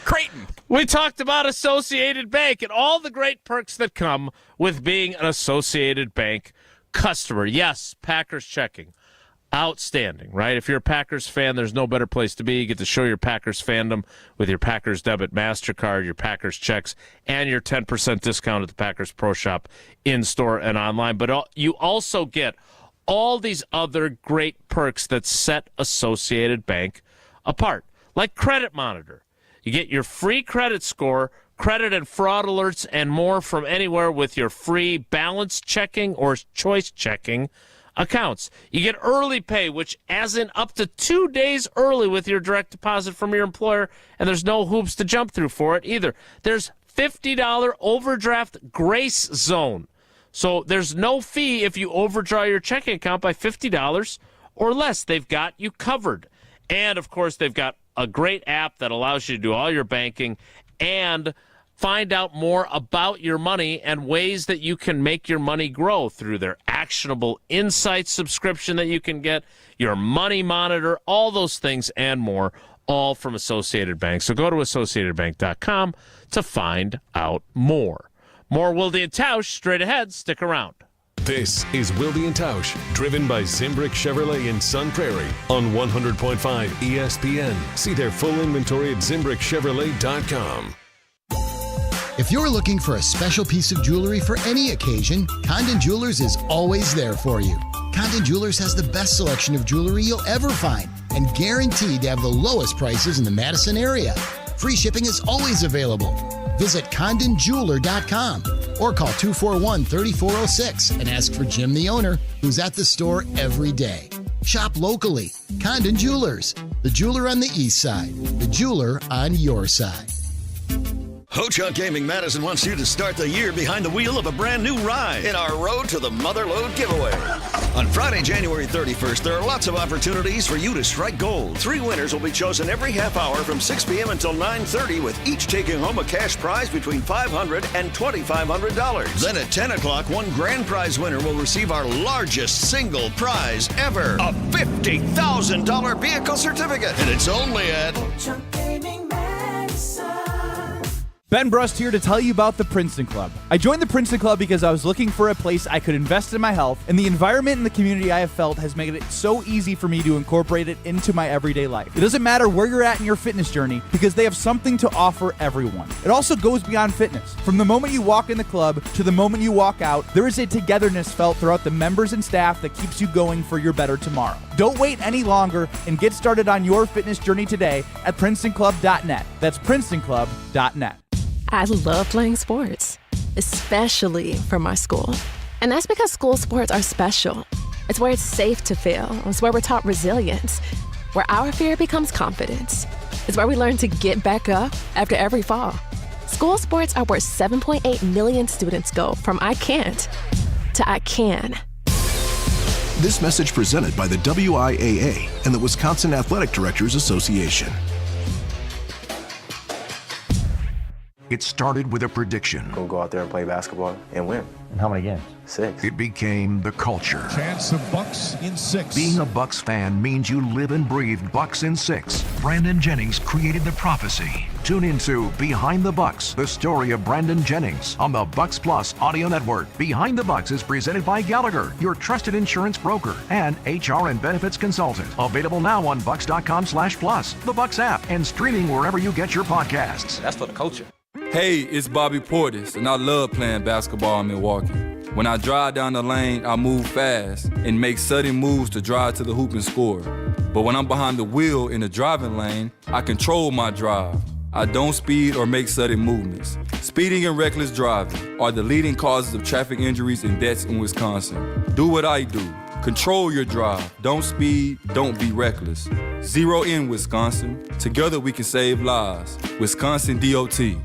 Creighton. We talked about Associated Bank and all the great perks that come with being an Associated Bank customer. Yes, Packers checking. Outstanding, right? If you're a Packers fan, there's no better place to be. You get to show your Packers fandom with your Packers debit MasterCard, your Packers checks, and your 10% discount at the Packers Pro Shop in-store and online. But you also get all these other great perks that set Associated Bank apart, like Credit Monitor. You get your free credit score, credit and fraud alerts, and more from anywhere with your free balance checking or choice checking accounts. You get early pay, which as in up to 2 days early with your direct deposit from your employer, and there's no hoops to jump through for it either. There's $50 overdraft grace zone. So there's no fee if you overdraw your checking account by $50 or less. They've got you covered. And, of course, they've got a great app that allows you to do all your banking and find out more about your money and ways that you can make your money grow through their actionable insights subscription that you can get, your money monitor, all those things and more, all from Associated Bank. So go to AssociatedBank.com to find out more. More Wilde and Tausch straight ahead. Stick around. This is Wilde and Tausch, driven by Zimbrick Chevrolet in Sun Prairie on 100.5 ESPN. See their full inventory at ZimbrickChevrolet.com. If you're looking for a special piece of jewelry for any occasion, Condon Jewelers is always there for you. Condon Jewelers has the best selection of jewelry you'll ever find and guaranteed to have the lowest prices in the Madison area. Free shipping is always available. Visit CondonJeweler.com or call 241-3406 and ask for Jim, the owner, who's at the store every day. Shop locally. Condon Jewelers, the jeweler on the east side, the jeweler on your side. Ho-Chunk Gaming Madison wants you to start the year behind the wheel of a brand new ride in our Road to the Motherlode giveaway. On Friday, January 31st, there are lots of opportunities for you to strike gold. 3 winners will be chosen every half hour from 6 p.m. until 9:30, with each taking home a cash prize between $500 and $2,500. Then at 10 o'clock, one grand prize winner will receive our largest single prize ever, a $50,000 vehicle certificate. And it's only at Ho-Chunk Gaming Madison. Ben Brust here to tell you about the Princeton Club. I joined the Princeton Club because I was looking for a place I could invest in my health, and the environment and the community I have felt has made it so easy for me to incorporate it into my everyday life. It doesn't matter where you're at in your fitness journey because they have something to offer everyone. It also goes beyond fitness. From the moment you walk in the club to the moment you walk out, there is a togetherness felt throughout the members and staff that keeps you going for your better tomorrow. Don't wait any longer and get started on your fitness journey today at PrincetonClub.net. That's PrincetonClub.net. I love playing sports, especially for my school. And that's because school sports are special. It's where it's safe to fail. It's where we're taught resilience, where our fear becomes confidence. It's where we learn to get back up after every fall. School sports are where 7.8 million students go from I can't to I can. This message presented by the WIAA and the Wisconsin Athletic Directors Association. It started with a prediction. We'll go out there and play basketball and win. And how many games? 6. It became the culture. Chance of Bucks in 6. Being a Bucks fan means you live and breathe Bucks in 6. Brandon Jennings created the prophecy. Tune into Behind the Bucks, the story of Brandon Jennings on the Bucks Plus audio network. Behind the Bucks is presented by Gallagher, your trusted insurance broker and HR and benefits consultant. Available now on bucks.com/plus, the Bucks app, and streaming wherever you get your podcasts. That's for the culture. Hey, it's Bobby Portis, and I love playing basketball in Milwaukee. When I drive down the lane, I move fast and make sudden moves to drive to the hoop and score. But when I'm behind the wheel in the driving lane, I control my drive. I don't speed or make sudden movements. Speeding and reckless driving are the leading causes of traffic injuries and deaths in Wisconsin. Do what I do. Control your drive. Don't speed. Don't be reckless. Zero in Wisconsin. Together we can save lives. Wisconsin DOT.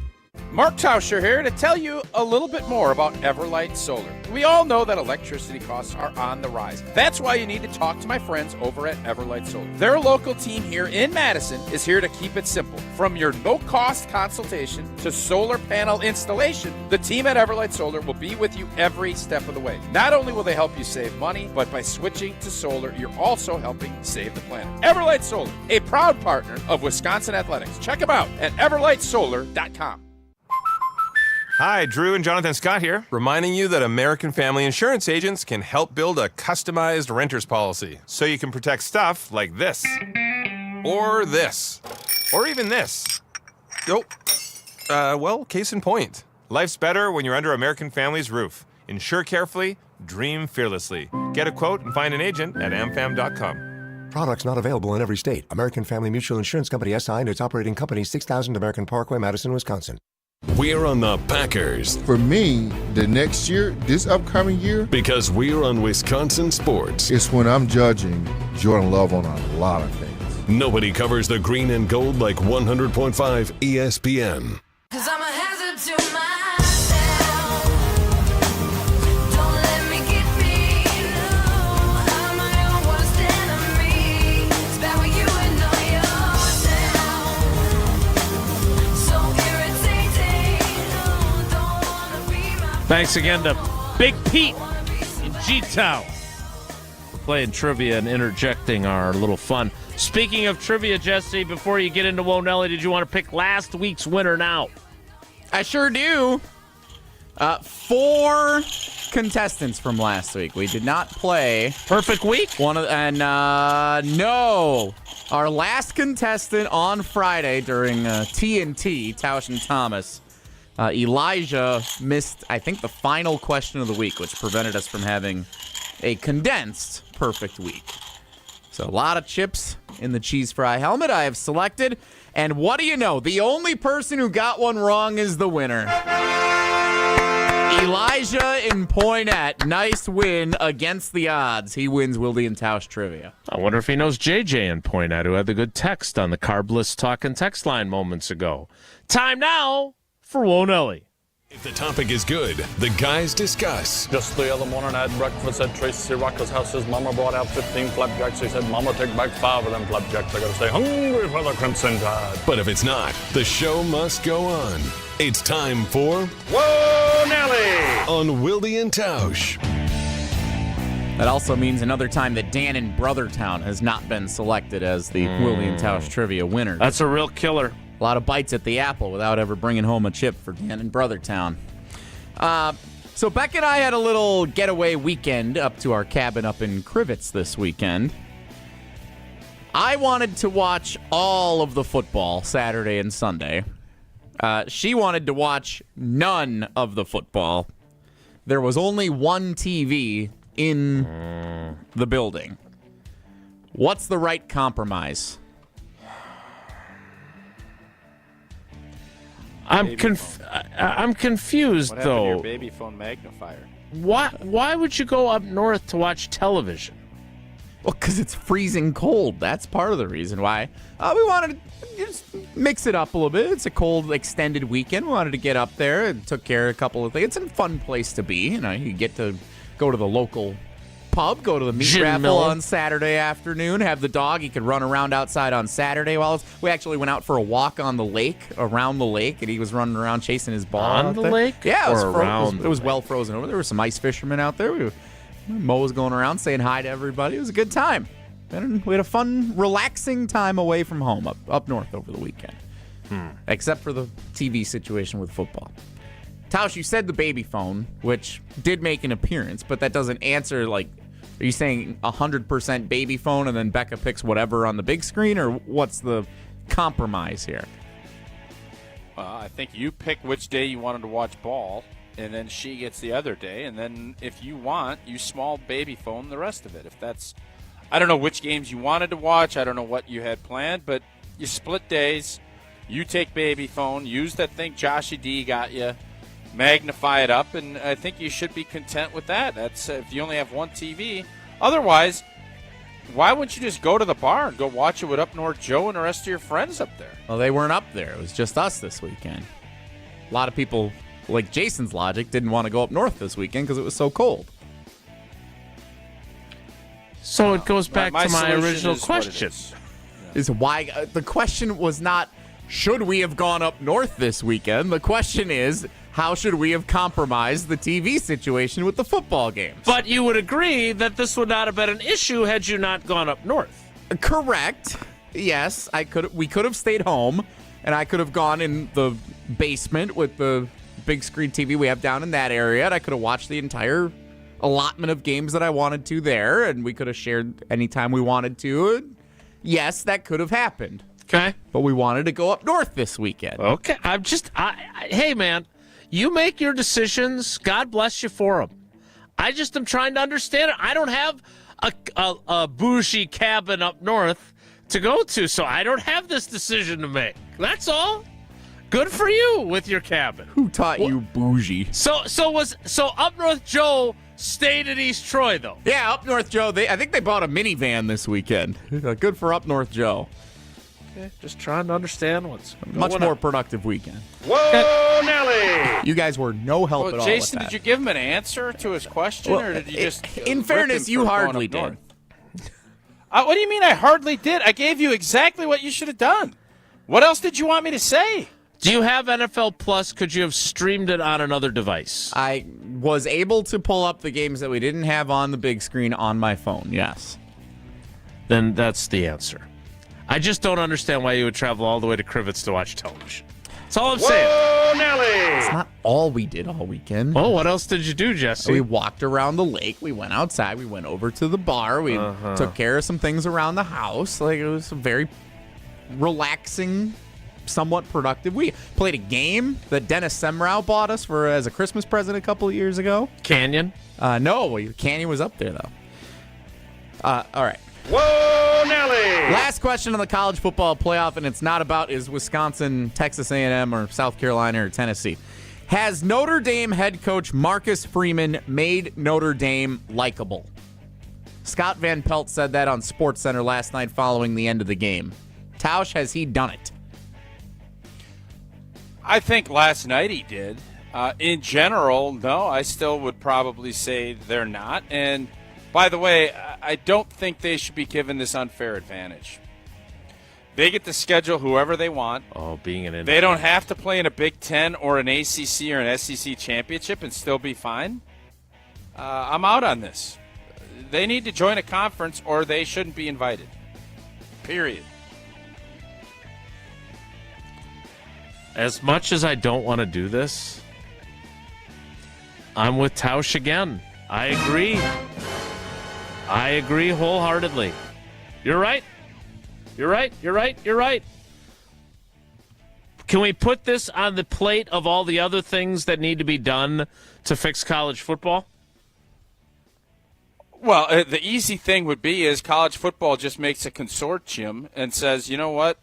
Mark Tauscher here to tell you a little bit more about Everlight Solar. We all know that electricity costs are on the rise. That's why you need to talk to my friends over at Everlight Solar. Their local team here in Madison is here to keep it simple. From your no-cost consultation to solar panel installation, the team at Everlight Solar will be with you every step of the way. Not only will they help you save money, but by switching to solar, you're also helping save the planet. Everlight Solar, a proud partner of Wisconsin Athletics. Check them out at everlightsolar.com. Hi, Drew and Jonathan Scott here, reminding you that American Family Insurance agents can help build a customized renter's policy so you can protect stuff like this, or this, or even this. Well, case in point. Life's better when you're under American Family's roof. Insure carefully, dream fearlessly. Get a quote and find an agent at amfam.com. Products not available in every state. American Family Mutual Insurance Company SI and its operating company, 6000 American Parkway, Madison, Wisconsin. We're on the Packers. For me, the next year, this upcoming year, because we're on Wisconsin sports. It's when I'm judging Jordan Love on a lot of things. Nobody covers the green and gold like 100.5 ESPN. 'Cause I'm a hazard to myself. Thanks again to Big Pete in G-Town for playing trivia and interjecting our little fun. Speaking of trivia, Jesse, before you get into Wonelli, did you want to pick last week's winner now? I sure do. 4 contestants from last week. We did not play. Perfect week? No. Our last contestant on Friday during TNT, Tausch and Thomas, Elijah missed, I think, the final question of the week, which prevented us from having a condensed perfect week. So a lot of chips in the cheese fry helmet I have selected. And what do you know? The only person who got one wrong is the winner. Elijah in Poinette. Nice win against the odds. He wins Wilde and Tausch trivia. I wonder if he knows JJ in Poinette, who had the good text on the Carbless Talk and Text line moments ago. Time now for Wonelli. If the topic is good, the guys discuss. Just the other morning I had breakfast at Tracy Rocker's house. His mama brought out 15 flapjacks. He said, Mama, take back 5 of them flapjacks. I gotta stay hungry for the Crimson Tide. But if it's not, the show must go on. It's time for Whoa, Nelly! On Wilde and Tausch. That also means another time that Dan in Brothertown has not been selected as the Wilde and Tausch trivia winner. That's a real killer. A lot of bites at the apple without ever bringing home a chip for Dan in Brothertown. So Beck and I had a little getaway weekend up to our cabin up in Crivets this weekend. I wanted to watch all of the football Saturday and Sunday. She wanted to watch none of the football. There was only one TV in the building. What's the right compromise? I'm confused, what happened though. to your baby phone magnifier? Why would you go up north to watch television? Well, because it's freezing cold. That's part of the reason why. We wanted to just mix it up a little bit. It's a cold, extended weekend. We wanted to get up there and took care of a couple of things. It's a fun place to be. You get to go to the local pub, go to the meat raffle on Saturday afternoon, have the dog. He could run around outside on Saturday. We actually went out for a walk on the lake, around the lake, and he was running around chasing his ball. On the lake? Yeah, it was well frozen over. There were some ice fishermen out there. Mo was going around saying hi to everybody. It was a good time. And we had a fun, relaxing time away from home up north over the weekend. Except for the TV situation with football. Tausch, you said the baby phone, which did make an appearance, but that doesn't answer, are you saying 100% baby phone and then Becca picks whatever on the big screen, or what's the compromise here? I think you pick which day you wanted to watch ball, and then she gets the other day, and then if you want, you small baby phone the rest of it. If that's, I don't know which games you wanted to watch, I don't know what you had planned, but you split days, you take baby phone, use that thing Joshy D got you, magnify it up, and I think you should be content with that. That's if you only have one TV. Otherwise, why wouldn't you just go to the bar and go watch it with Up North Joe and the rest of your friends up there? Well, they weren't up there. It was just us this weekend. A lot of people, like Jason's logic, didn't want to go up north this weekend because it was so cold. So it goes back to my original question. Is why the question was not, should we have gone up north this weekend? The question is, how should we have compromised the TV situation with the football games? But you would agree that this would not have been an issue had you not gone up north. Correct. Yes, we could have stayed home, and I could have gone in the basement with the big screen TV we have down in that area, and I could have watched the entire allotment of games that I wanted to there, and we could have shared anytime we wanted to. Yes, that could have happened. Okay. But we wanted to go up north this weekend. Okay. Hey, man. You make your decisions. God bless you for them. I just am trying to understand it. I don't have a bougie cabin up north to go to, so I don't have this decision to make. That's all. Good for you with your cabin. Who taught you bougie? So Up North Joe stayed at East Troy, though. Yeah, Up North Joe. I think they bought a minivan this weekend. Good for Up North Joe. Okay, just trying to understand what's much more productive weekend. Whoa, Nelly! You guys were no help at all. Jason, with that. did you give him an answer to his question, or did you just? In fairness, you hardly did. What do you mean? I hardly did. I gave you exactly what you should have done. What else did you want me to say? Do you have NFL Plus? Could you have streamed it on another device? I was able to pull up the games that we didn't have on the big screen on my phone. Yes. Then that's the answer. I just don't understand why you would travel all the way to Crivets to watch television. That's all I'm saying. Whoa, Nelly! It's not all we did all weekend. Oh, what else did you do, Jesse? We walked around the lake. We went outside. We went over to the bar. We took care of some things around the house. It was a very relaxing, somewhat productive week. Played a game that Dennis Semrau bought us as a Christmas present a couple of years ago. Canyon? No, Canyon was up there, though. All right. Whoa, Nelly! Last question on the college football playoff, and it's not about is Wisconsin, Texas A&M, or South Carolina or Tennessee. Has Notre Dame head coach Marcus Freeman made Notre Dame likable? Scott Van Pelt said that on SportsCenter last night following the end of the game. Tausch, has he done it? I think last night he did. In general, no, I still would probably say they're not. And by the way, I don't think they should be given this unfair advantage. They get to schedule whoever they want. Oh, being an They don't have to play in a Big Ten or an ACC or an SEC championship and still be fine. I'm out on this. They need to join a conference or they shouldn't be invited. Period. As much as I don't want to do this, I'm with Tausch again. I agree. I agree wholeheartedly. You're right. You're right. You're right. You're right. Can we put this on the plate of all the other things that need to be done to fix college football? Well, the easy thing would be is college football just makes a consortium and says, you know what?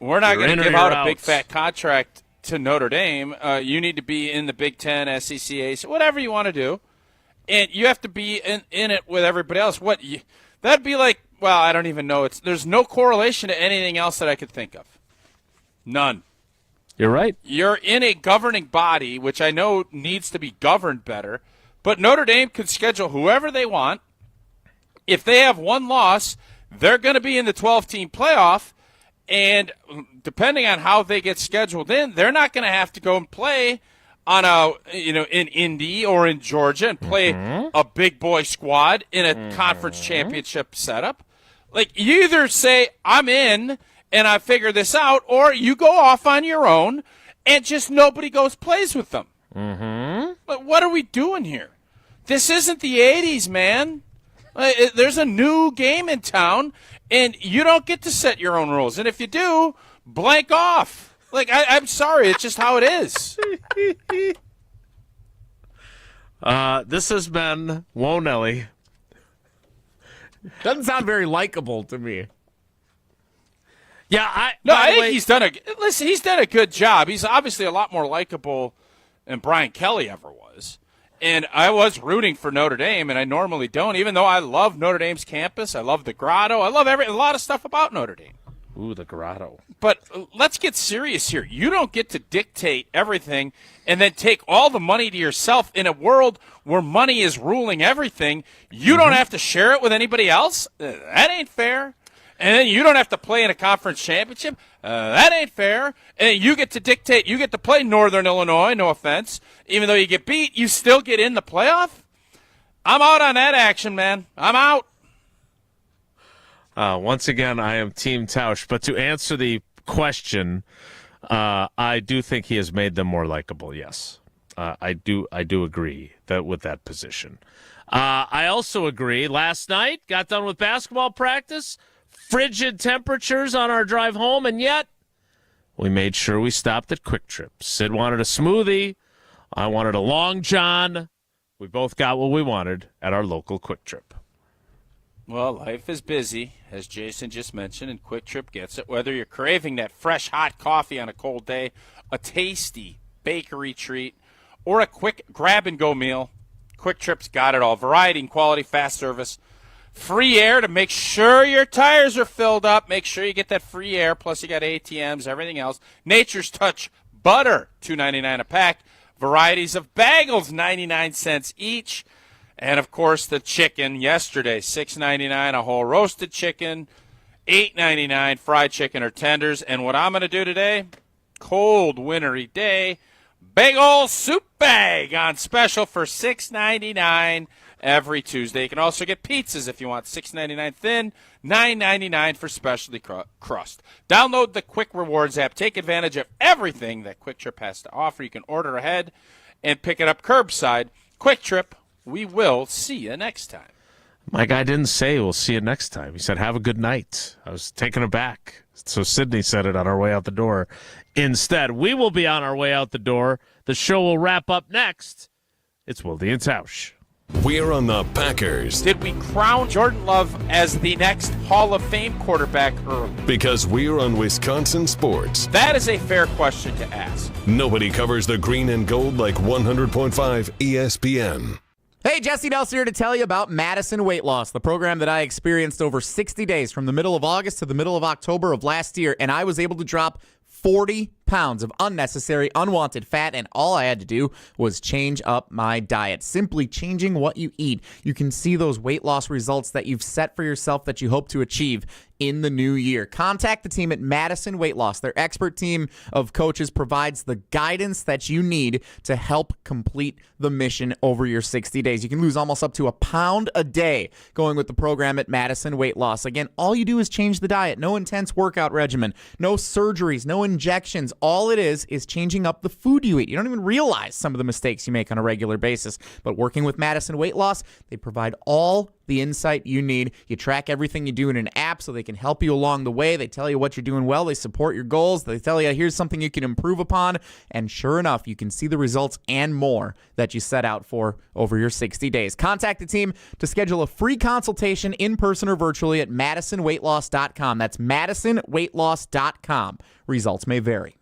We're not going to give out a big fat contract to Notre Dame. You need to be in the Big Ten, SEC, AC, whatever you want to do. And you have to be in it with everybody else. That'd be like, well, I don't even know. There's no correlation to anything else that I could think of. None. You're right. You're in a governing body, which I know needs to be governed better, but Notre Dame could schedule whoever they want. If they have one loss, they're going to be in the 12-team playoff, and depending on how they get scheduled in, they're not going to have to go and play on in Indy or in Georgia and play a big boy squad in a conference championship setup. Like, you either say, I'm in and I figure this out, or you go off on your own and just nobody plays with them. But what are we doing here? This isn't the 80s, man. There's a new game in town, and you don't get to set your own rules. And if you do, blank off. Like, I'm sorry, it's just how it is. This has been Whoa, Nelly. Doesn't sound very likable to me. Yeah, I think he's done a good job. He's obviously a lot more likable than Brian Kelly ever was. And I was rooting for Notre Dame, and I normally don't, even though I love Notre Dame's campus. I love the Grotto. I love a lot of stuff about Notre Dame. Ooh, the Grotto. But let's get serious here. You don't get to dictate everything and then take all the money to yourself in a world where money is ruling everything. You don't have to share it with anybody else. That ain't fair. And then you don't have to play in a conference championship. That ain't fair. And you get to dictate. You get to play Northern Illinois, no offense. Even though you get beat, you still get in the playoff? I'm out on that action, man. I'm out. Once again, I am Team Tausch. But to answer the question, I do think he has made them more likable, yes. I do agree with that position. I also agree. Last night, got done with basketball practice, frigid temperatures on our drive home, and yet we made sure we stopped at Quick Trip. Sid wanted a smoothie. I wanted a Long John. We both got what we wanted at our local Quick Trip. Well, life is busy, as Jason just mentioned, and Quick Trip gets it. Whether you're craving that fresh, hot coffee on a cold day, a tasty bakery treat, or a quick grab-and-go meal, Quick Trip's got it all. Variety and quality, fast service, free air to make sure your tires are filled up. Make sure you get that free air, plus you got ATMs, everything else. Nature's Touch butter, $2.99 a pack. Varieties of bagels, 99 cents each. And, of course, the chicken yesterday, $6.99 a whole roasted chicken, $8.99 fried chicken or tenders. And what I'm going to do today, cold wintry day, big old soup bag on special for $6.99 every Tuesday. You can also get pizzas if you want, $6.99 thin, $9.99 for specialty crust. Download the Quick Rewards app. Take advantage of everything that Quick Trip has to offer. You can order ahead and pick it up curbside. Quick Trip. We will see you next time. My guy didn't say we'll see you next time. He said, have a good night. I was taken aback. So Sydney said it on our way out the door. Instead, we will be on our way out the door. The show will wrap up next. It's Wilde and Tausch. We're on the Packers. Did we crown Jordan Love as the next Hall of Fame quarterback early? Because we're on Wisconsin sports. That is a fair question to ask. Nobody covers the green and gold like 100.5 ESPN. Hey, Jesse Nelson here to tell you about Madison Weight Loss, the program that I experienced over 60 days from the middle of August to the middle of October of last year, and I was able to drop 40 pounds of unnecessary, unwanted fat, and all I had to do was change up my diet. Simply changing what you eat. You can see those weight loss results that you've set for yourself that you hope to achieve in the new year. Contact the team at Madison Weight Loss. Their expert team of coaches provides the guidance that you need to help complete the mission over your 60 days. You can lose almost up to a pound a day going with the program at Madison Weight Loss. Again, all you do is change the diet. No intense workout regimen, no surgeries, no injections. All it is changing up the food you eat. You don't even realize some of the mistakes you make on a regular basis. But working with Madison Weight Loss, they provide all the insight you need. You track everything you do in an app so they can help you along the way. They tell you what you're doing well. They support your goals. They tell you, here's something you can improve upon. And sure enough, you can see the results and more that you set out for over your 60 days. Contact the team to schedule a free consultation in person or virtually at MadisonWeightLoss.com. That's MadisonWeightLoss.com. Results may vary.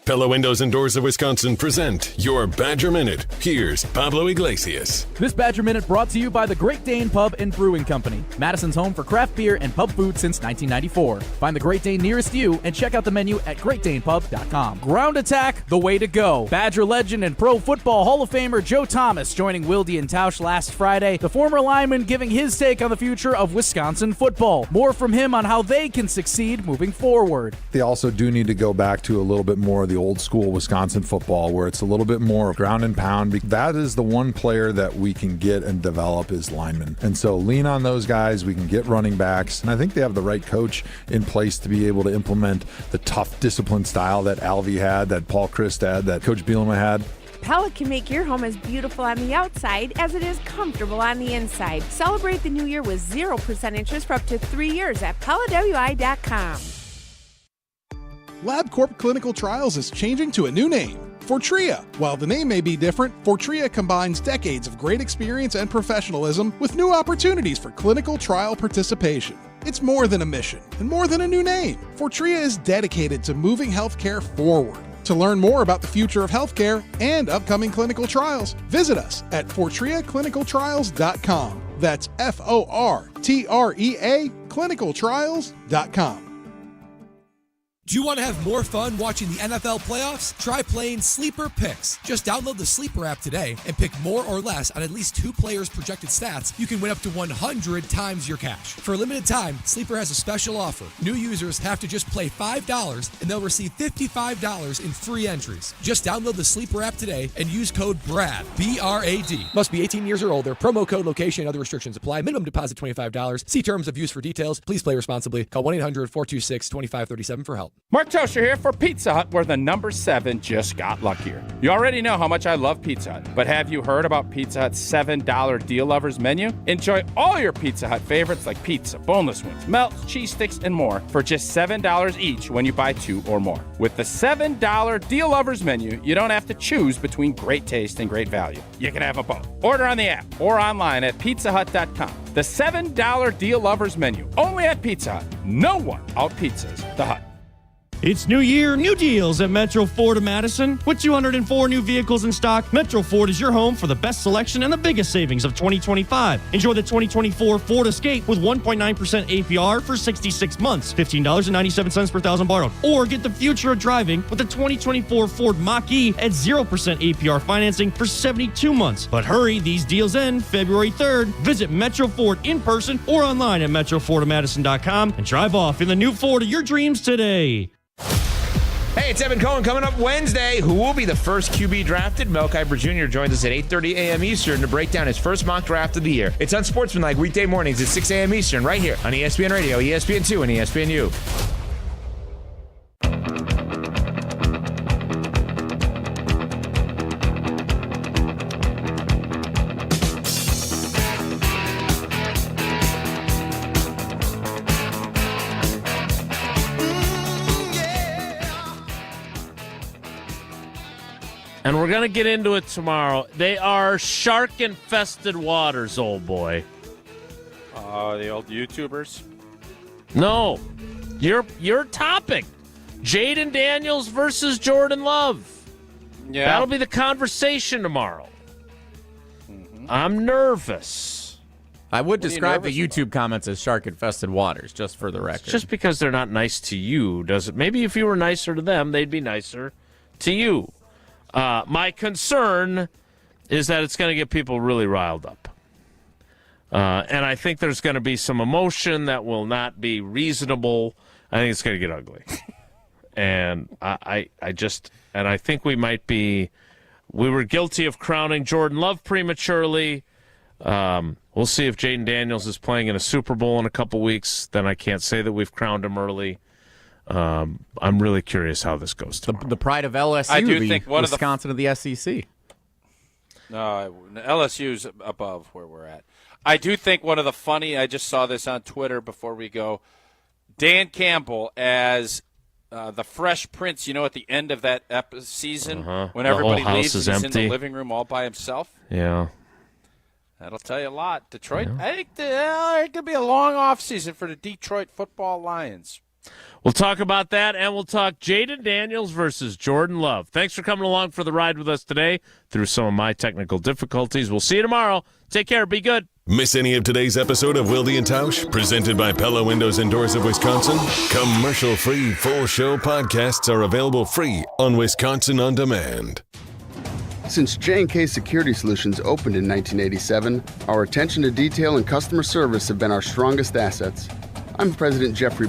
Pella Windows and Doors of Wisconsin present your Badger Minute. Here's Pablo Iglesias. This Badger Minute brought to you by the Great Dane Pub and Brewing Company, Madison's home for craft beer and pub food since 1994. Find the Great Dane nearest you and check out the menu at GreatDanePub.com. Ground attack, the way to go. Badger legend and Pro Football Hall of Famer Joe Thomas joining Wilde And Tausch last Friday, the former lineman giving his take on the future of Wisconsin football. More from him on how they can succeed moving forward. They also do need to go back to a little bit more of the old school Wisconsin football where it's a little bit more ground and pound. That is the one player that we can get and develop is linemen. And so lean on those guys. We can get running backs. And I think they have the right coach in place to be able to implement the tough discipline style that Alvy had, that Paul Christ had, that Coach Bielema had. Pella can make your home as beautiful on the outside as it is comfortable on the inside. Celebrate the new year with 0% interest for up to 3 years at PellaWI.com. LabCorp Clinical Trials is changing to a new name, Fortrea. While the name may be different, Fortrea combines decades of great experience and professionalism with new opportunities for clinical trial participation. It's more than a mission and more than a new name. Fortrea is dedicated to moving healthcare forward. To learn more about the future of healthcare and upcoming clinical trials, visit us at FortreaClinicalTrials.com. That's FORTREA clinicaltrials.com. Do you want to have more fun watching the NFL playoffs? Try playing Sleeper Picks. Just download the Sleeper app today and pick more or less on at least 2 players' projected stats. You can win up to 100 times your cash. For a limited time, Sleeper has a special offer. New users have to just play $5 and they'll receive $55 in free entries. Just download the Sleeper app today and use code BRAD, B-R-A-D. Must be 18 years or older. Promo code, location, and other restrictions apply. Minimum deposit $25. See terms of use for details. Please play responsibly. Call 1-800-426-2537 for help. Mark Tosher here for Pizza Hut, where the number 7 just got luckier. You already know how much I love Pizza Hut, but have you heard about Pizza Hut's $7 Deal Lovers menu? Enjoy all your Pizza Hut favorites like pizza, boneless wings, melts, cheese sticks, and more for just $7 each when you buy 2 or more. With the $7 Deal Lovers menu, you don't have to choose between great taste and great value. You can have them both. Order on the app or online at pizzahut.com. The $7 Deal Lovers menu, only at Pizza Hut. No one out-pizzas the Hut. It's New Year, new deals at Metro Ford of Madison. With 204 new vehicles in stock, Metro Ford is your home for the best selection and the biggest savings of 2025. Enjoy the 2024 Ford Escape with 1.9% APR for 66 months, $15.97 per thousand borrowed. Or get the future of driving with the 2024 Ford Mach-E at 0% APR financing for 72 months. But hurry, these deals end February 3rd. Visit Metro Ford in person or online at metrofordofmadison.com and drive off in the new Ford of your dreams today. Hey, it's Evan Cohen. Coming up Wednesday, who will be the first QB drafted? Mel Kiper Jr. joins us at 8:30 a.m. Eastern to break down his first mock draft of the year. It's Unsportsmanlike weekday mornings at 6 a.m. Eastern right here on ESPN Radio, ESPN2, and ESPNU. And we're going to get into it tomorrow. They are shark-infested waters, old boy. The old YouTubers? No. Your topic. Jaden Daniels versus Jordan Love. Yeah. That'll be the conversation tomorrow. I'm nervous. I would describe the YouTube comments as shark-infested waters, just for the record. Just because they're not nice to you doesn't. Maybe if you were nicer to them, they'd be nicer to you. My concern is that it's going to get people really riled up. And I think there's going to be some emotion that will not be reasonable. I think it's going to get ugly. And I think we were guilty of crowning Jordan Love prematurely. We'll see if Jaden Daniels is playing in a Super Bowl in a couple weeks. Then I can't say that we've crowned him early. I'm really curious how this goes tomorrow. The pride of LSU, I do think one Wisconsin of the SEC. No, LSU's above where we're at. I do think one of the funny, I just saw this on Twitter before we go, Dan Campbell as the Fresh Prince, at the end of that season when everybody leaves and he's in the living room all by himself. Yeah. That'll tell you a lot. Detroit, I think it could be a long offseason for the Detroit football Lions. We'll talk about that, and we'll talk Jaden Daniels versus Jordan Love. Thanks for coming along for the ride with us today through some of my technical difficulties. We'll see you tomorrow. Take care. Be good. Miss any of today's episode of Wilde and Tausch, presented by Pella Windows and Doors of Wisconsin? Commercial-free full show podcasts are available free on Wisconsin On Demand. Since J&K Security Solutions opened in 1987, our attention to detail and customer service have been our strongest assets. I'm President Jeffrey